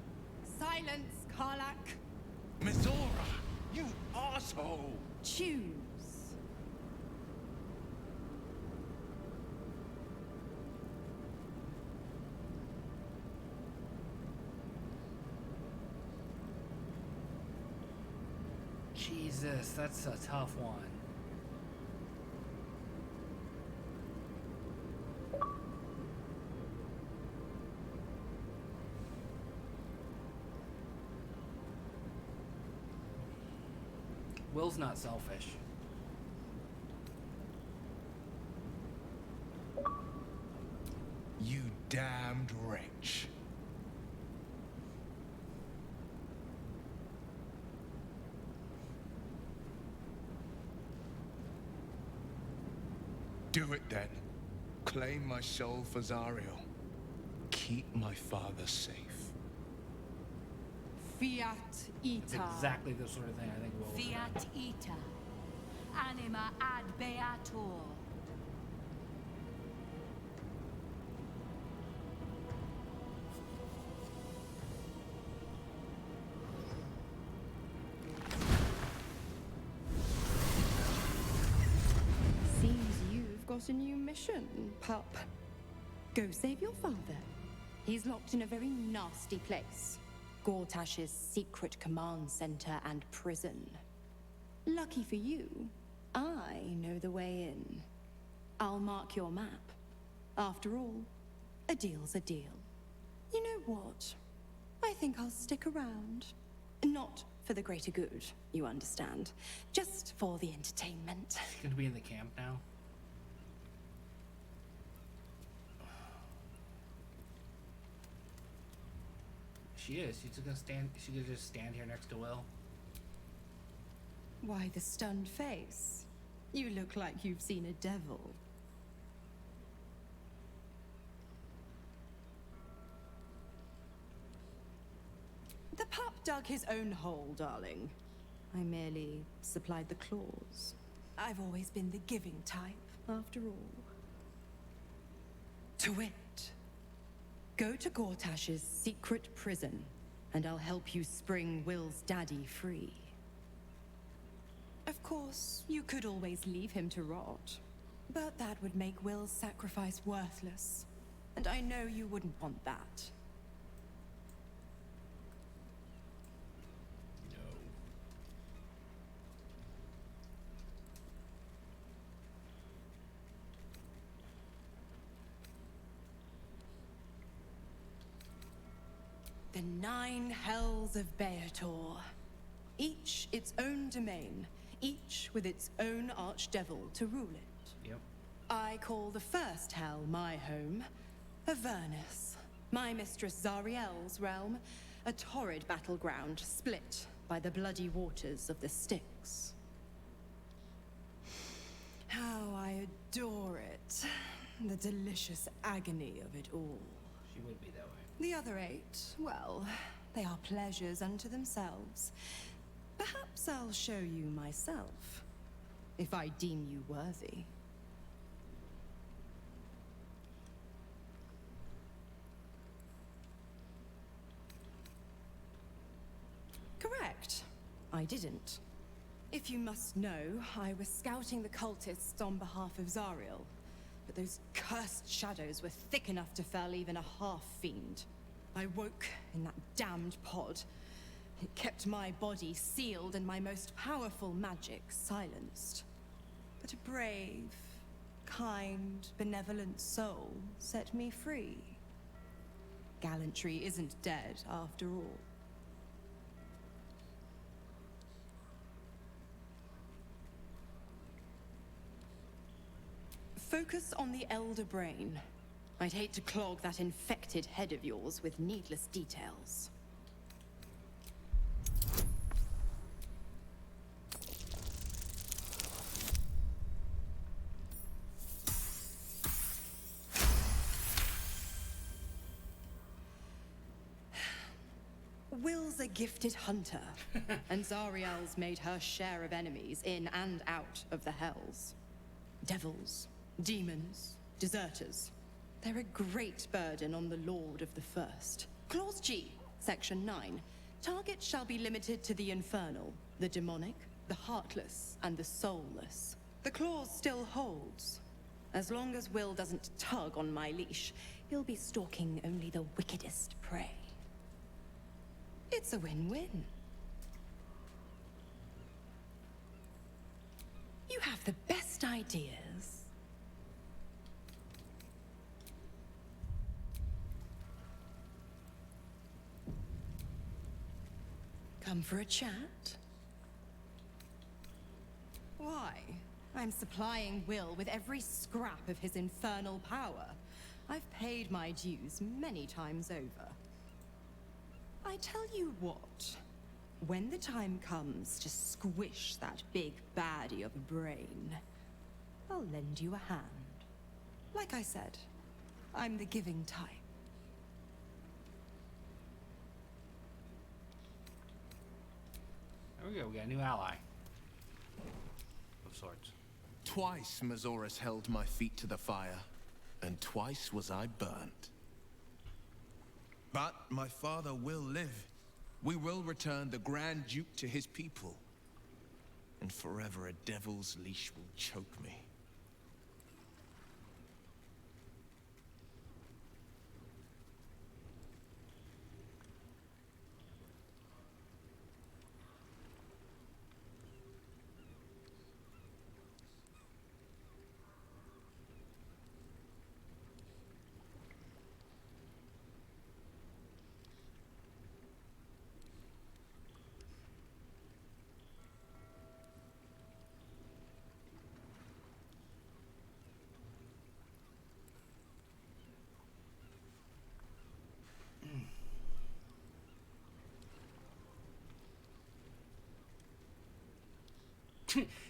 Silence, Karlak.
Mizora, you asshole!
Choose.
Jesus, that's a tough one. Will's not selfish.
You damned wretch. Do it then. Claim my soul for Zariel. Keep my father safe.
Fiat Ita.
It's exactly the sort of thing I think Will would do.
Fiat ita. Anima ad beator.
Seems you've got a new mission, pup. Go save your father. He's locked in a very nasty place. Gortash's secret command center and prison. Lucky for you, I know the way in. I'll mark your map. After all, a deal's a deal. You know what? I think I'll stick around. Not for the greater good, you understand. Just for the entertainment.
She's gonna be in the camp now. She is. She's gonna stand. She could just stand here next to Will.
Why the stunned face? You look like you've seen a devil. The pup dug his own hole, darling. I merely supplied the claws. I've always been the giving type, after all. To wit. Go to Gortash's secret prison, and I'll help you spring Will's daddy free. Of course, you could always leave him to rot, but that would make Will's sacrifice worthless, and I know you wouldn't want that. The 9 hells of Beator. Each its own domain, each with its own archdevil to rule it.
Yep.
I call the first hell my home, Avernus, my mistress Zariel's realm, A torrid battleground split by the bloody waters of the Styx. How I adore it. The delicious agony of it all.
She would be that way.
The other 8, well, they are pleasures unto themselves. Perhaps I'll show you myself, if I deem you worthy. Correct. I didn't. If you must know, I was scouting the cultists on behalf of Zariel. But those cursed shadows were thick enough to fell even a half-fiend. I woke in that damned pod. It kept my body sealed and my most powerful magic silenced. But a brave, kind, benevolent soul set me free. Gallantry isn't dead after all. Focus on the elder brain. I'd hate to clog that infected head of yours with needless details. Will's a gifted hunter, and Zariel's made her share of enemies in and out of the Hells. Devils, demons, deserters. They're a great burden on the Lord of the First. Clause G, Section 9. Target shall be limited to the infernal, the demonic, the heartless, and the soulless. The clause still holds. As long as Will doesn't tug on my leash, he'll be stalking only the wickedest prey. It's a win-win. You have the best ideas. Come for a chat? Why? I'm supplying Will with every scrap of his infernal power. I've paid my dues many times over. I tell you what, when the time comes to squish that big baddie of a brain, I'll lend you a hand. Like I said, I'm the giving type.
There we go, we got a new ally. Of sorts.
Twice Mazoris held my feet to the fire, and twice was I burned. But my father will live. We will return the Grand Duke to his people. And forever a devil's leash will choke me.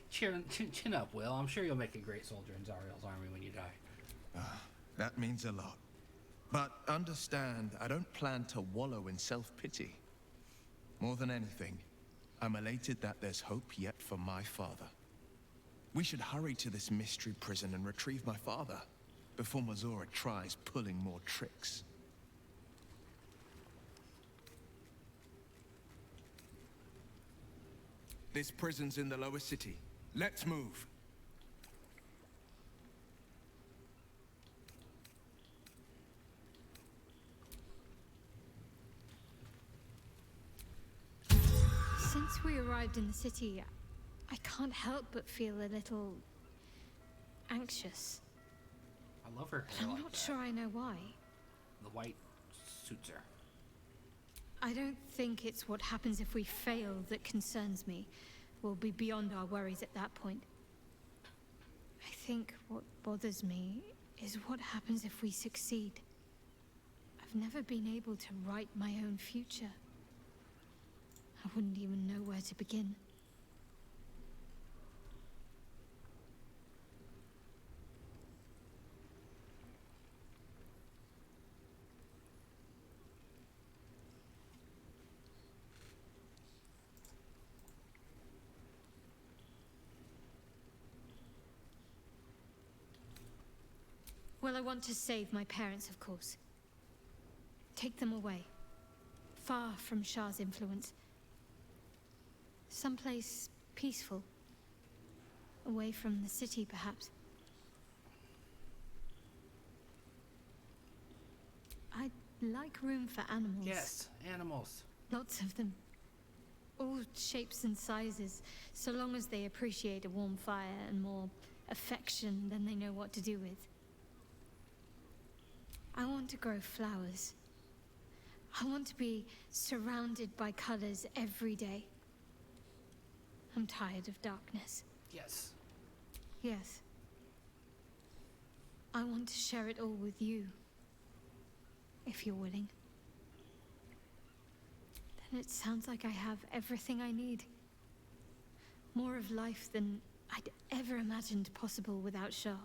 Chin up, Will. I'm sure you'll make a great soldier in Zariel's army when you die.
That means a lot. But understand, I don't plan to wallow in self-pity. More than anything, I'm elated that there's hope yet for my father. We should hurry to this mystery prison and retrieve my father before Mazora tries pulling more tricks. This prison's in the lower city. Let's move.
Since we arrived in the city, I can't help but feel a little anxious.
I love her hair
I'm
like
not
that.
sure I know why.
The white suits her.
I don't think it's what happens if we fail that concerns me. We'll be beyond our worries at that point. I think what bothers me is what happens if we succeed. I've never been able to write my own future. I wouldn't even know where to begin. Well, I want to save my parents, of course. Take them away. Far from Shah's influence. Someplace peaceful. Away from the city, perhaps. I'd like room for animals.
Yes, animals.
Lots of them. All shapes and sizes, so long as they appreciate a warm fire and more affection than they know what to do with. I want to grow flowers. I want to be surrounded by colors every day. I'm tired of darkness.
Yes.
Yes. I want to share it all with you. If you're willing. Then it sounds like I have everything I need. More of life than I'd ever imagined possible without Shah.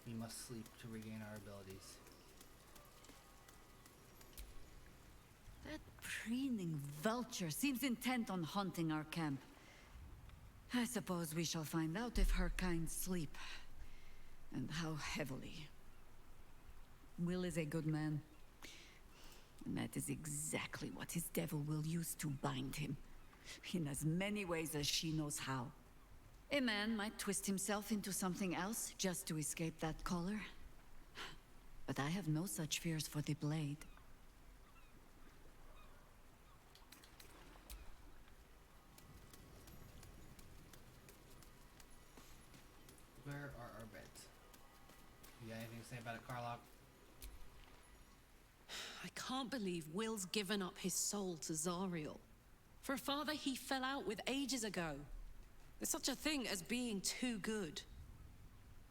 We must sleep to regain our abilities.
That preening vulture seems intent on haunting our camp. I suppose we shall find out if her kind sleep, and how heavily. Will is a good man, and that is exactly what his devil will use to bind him, in as many ways as she knows how. A man might twist himself into something else just to escape that collar. But I have no such fears for the blade.
Where are our beds? You got anything to say about it, Carlock?
I can't believe Will's given up his soul to Zariel. For a father he fell out with ages ago. There's such a thing as being too good.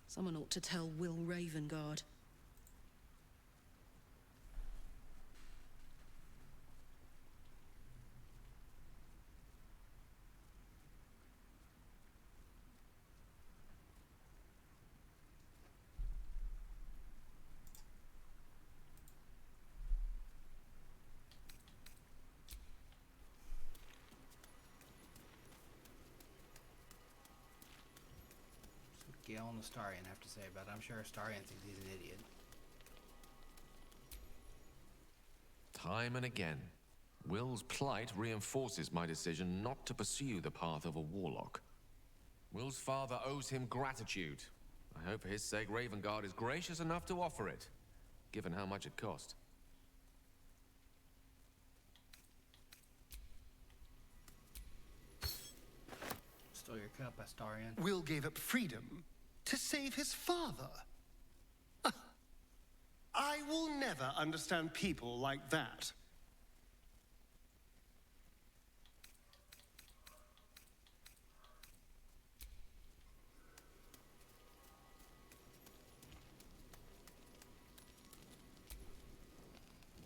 Someone ought to tell Will Ravengard.
Gale and Astarion have to say about it. I'm sure Astarion thinks he's an idiot.
Time and again, Will's plight reinforces my decision not to pursue the path of a warlock. Will's father owes him gratitude. I hope for his sake Ravengard is gracious enough to offer it, given how much it cost.
Still your cup, Astarion.
Will gave up freedom to save his father. I will never understand people like that.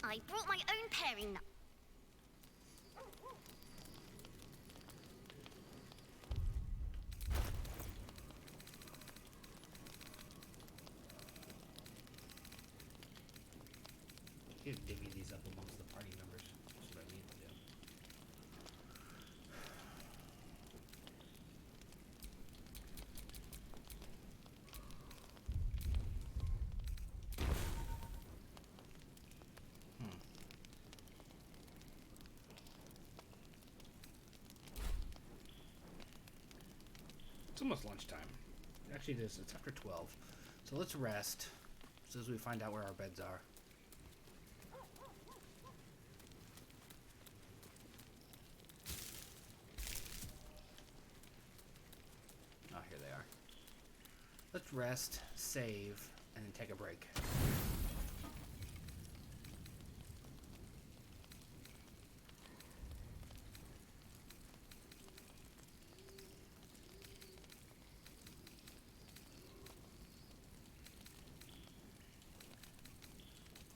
I brought my own paring knife.
You could divvy these up amongst the party members. That's what I need to do. It's almost lunchtime. Actually, it is. It's after 12. So let's rest as soon as we find out where our beds are. Oh, here they are. Let's rest, save, and then take a break.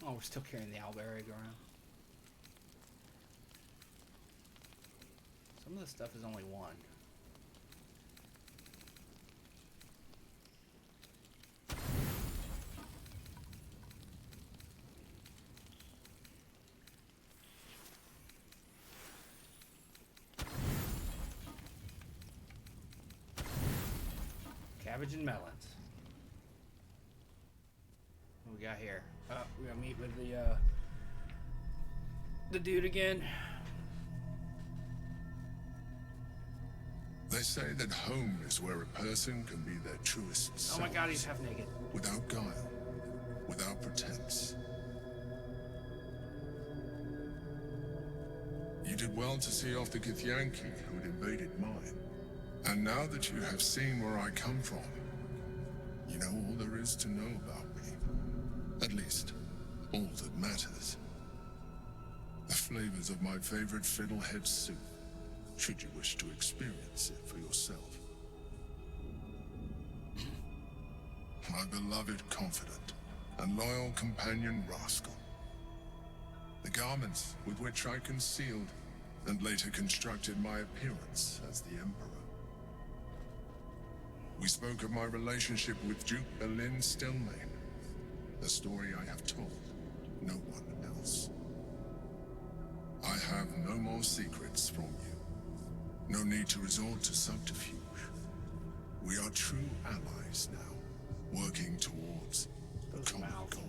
Oh, we're still carrying the owlbear egg around. Some of this stuff is only one. Cabbage and melons. What we got here? We gotta meet with the dude again.
They say that home is where a person can be their truest self.
Oh my god, he's half naked.
Without guile, without pretense. You did well to see off the Githyanki who had invaded mine. And now that you have seen where I come from, you know all there is to know about me. At least, all that matters. The flavors of my favorite fiddlehead soup, should you wish to experience it for yourself. My beloved confidant and loyal companion Rascal. The garments with which I concealed and later constructed my appearance as the Emperor. We spoke of my relationship with Duke Berlin Stillmain, a story I have told no one else. I have no more secrets from you. No need to resort to subterfuge. We are true allies now, working towards a common goal.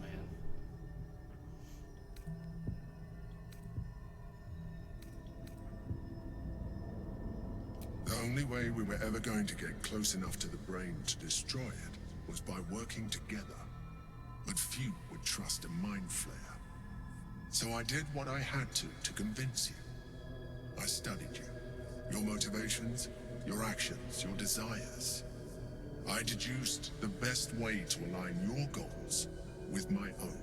The only way we were ever going to get close enough to the brain to destroy it was by working together. But few would trust a mind flayer. So I did what I had to convince you. I studied you. Your motivations, your actions, your desires. I deduced the best way to align your goals with my own.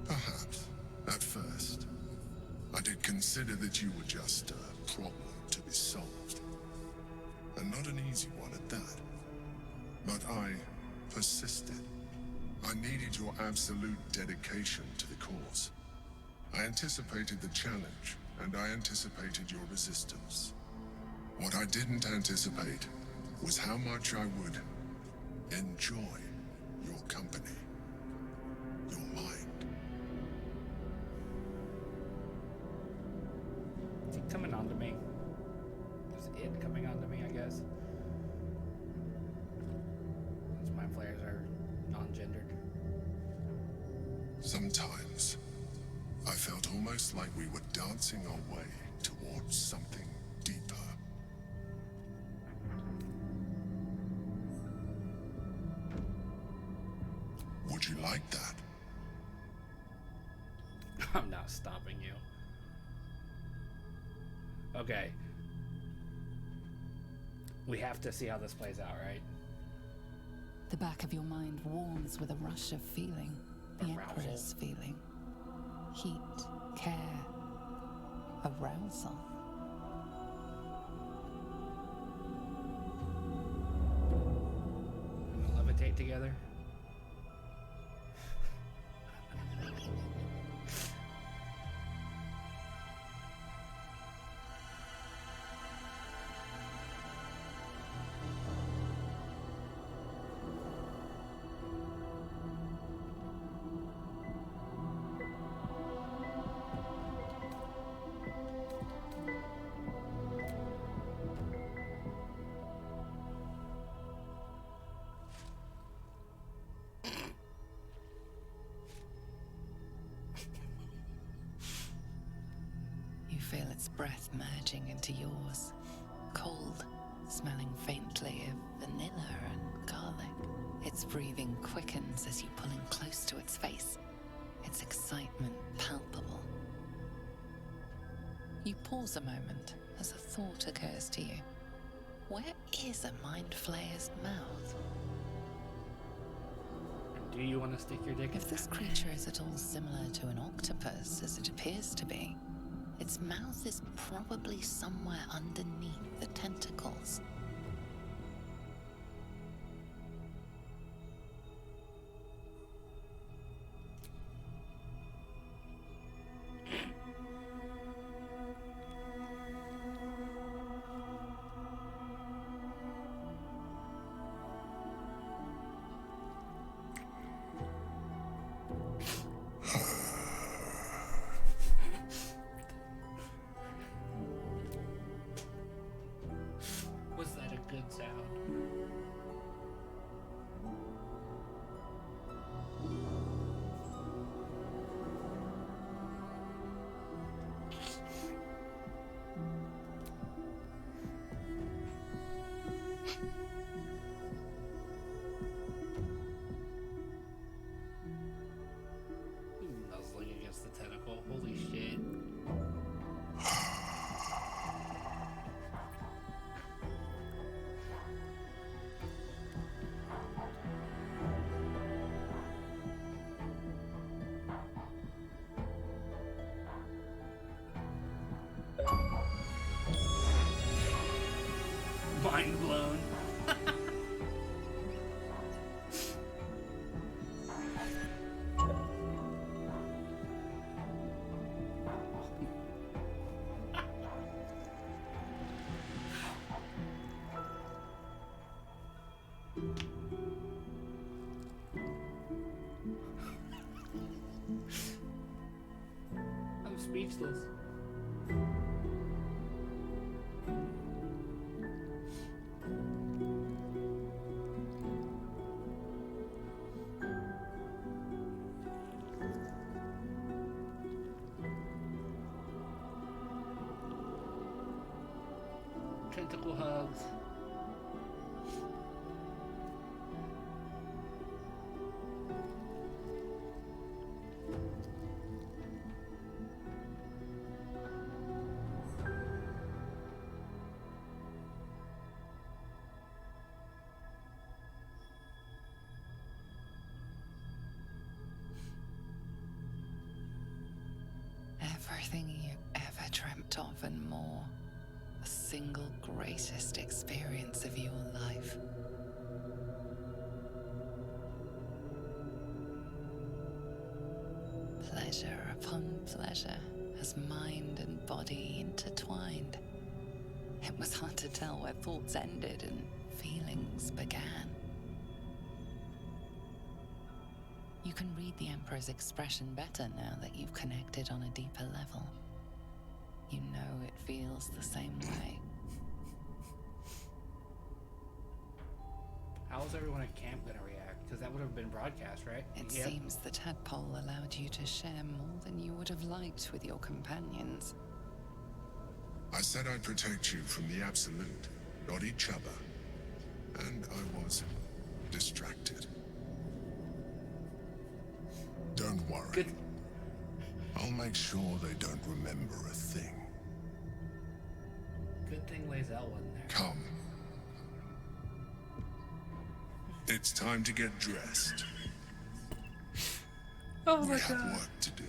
Perhaps, at first, I did consider that you were just a problem to be solved. And not an easy one at that. But I persisted. I needed your absolute dedication to the cause. I anticipated the challenge, and I anticipated your resistance. What I didn't anticipate was how much I would enjoy your company, your mind.
Is he coming on to me? Is it coming on to me, I guess? These mind flayers are non-gendered.
Sometimes, I felt almost like we were dancing our way towards something deeper. Would you like that?
I'm not stopping you. Okay. We have to see how this plays out, right?
The back of your mind warms with a rush of feeling. The Emperor's feeling. Heat, care, arousal.
We'll levitate together.
Feel its breath merging into yours. Cold, smelling faintly of vanilla and garlic. Its breathing quickens as you pull in close to its face. Its excitement palpable. You pause a moment as a thought occurs to you. Where is a mind flayer's mouth?
Do you want to stick your dick in?
If this creature is at all similar to an octopus, as it appears to be, its mouth is probably somewhere underneath the tentacles.
speechless. Tentacle hugs.
Everything you ever dreamt of and more. The single greatest experience of your life. Pleasure upon pleasure, as mind and body intertwined. It was hard to tell where thoughts ended and feelings began. You can read the Emperor's expression better now that you've connected on a deeper level. You know it feels the same way.
How is everyone at camp going to react? Because that would have been broadcast, right?
It seems the tadpole allowed you to share more than you would have liked with your companions.
I said I'd protect you from the absolute, not each other. And I was distracted. Don't worry.
Good.
I'll make sure they don't remember a thing.
Good thing Lae'zel wasn't there.
Come. It's time to get dressed.
Oh
we
my
have
God.
work to do.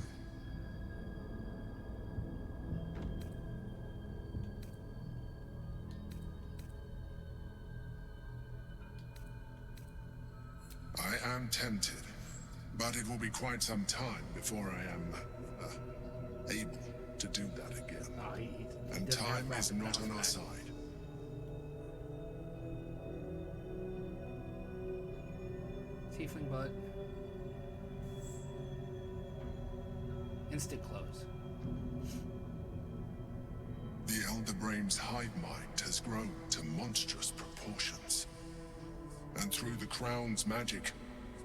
I am tempted, but it will be quite some time before I am able to do that again.
Oh, he
and
doesn't have
time is
rapid
not
bounce
on our
back.
side.
Tiefling bud. Instant close.
The Elder Brain's hive mind has grown to monstrous proportions. And through the Crown's magic,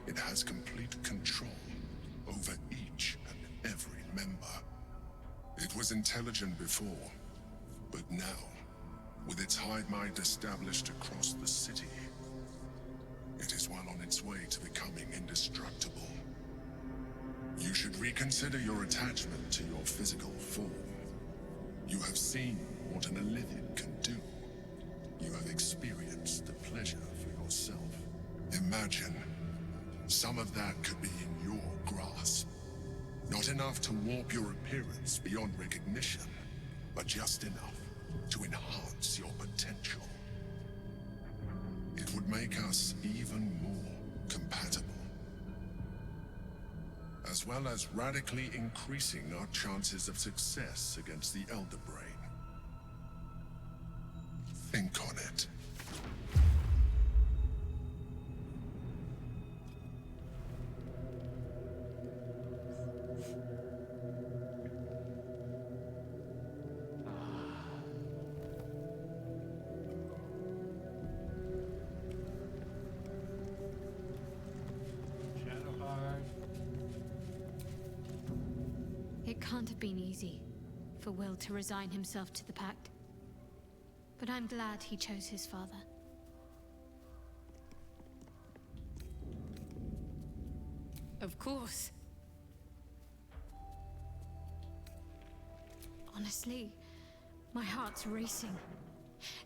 it has complete control over each and every member. It was intelligent before, but now, with its hive mind established across the city, it is well on its way to becoming indestructible. You should reconsider your attachment to your physical form. You have seen what an Elithian can do. You have experienced the pleasure for yourself. Imagine some of that could be in your grasp. Not enough to warp your appearance beyond recognition, but just enough to enhance your potential. It would make us even more compatible, as well as radically increasing our chances of success against the Elder Brain. Think on it.
It can't have been easy for Will to resign himself to the Pact. But I'm glad he chose his father.
Of course.
Honestly, my heart's racing.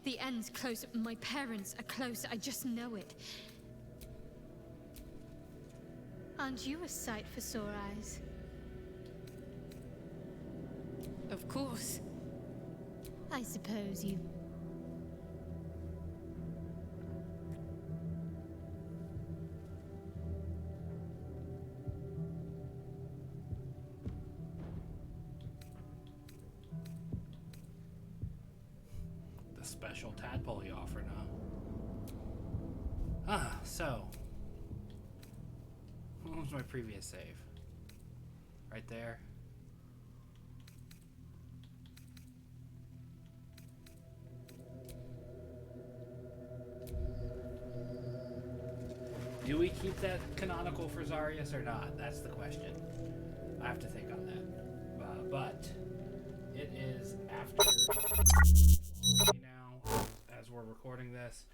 The end's close, my parents are close, I just know it. Aren't you a sight for sore eyes?
Of course.
I suppose you...
The special tadpole he offered, huh? So... what was my previous save? Right there. keep that canonical for Zarius or not? That's the question. I have to think on that. But it is after now, as we're recording this.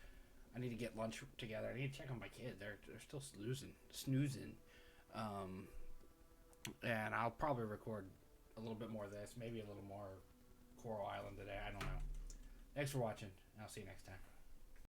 I need to get lunch together. I need to check on my kid. They're still snoozing. And I'll probably record a little bit more of this, maybe a little more Coral Island today. I don't know. Thanks for watching. I'll see you next time.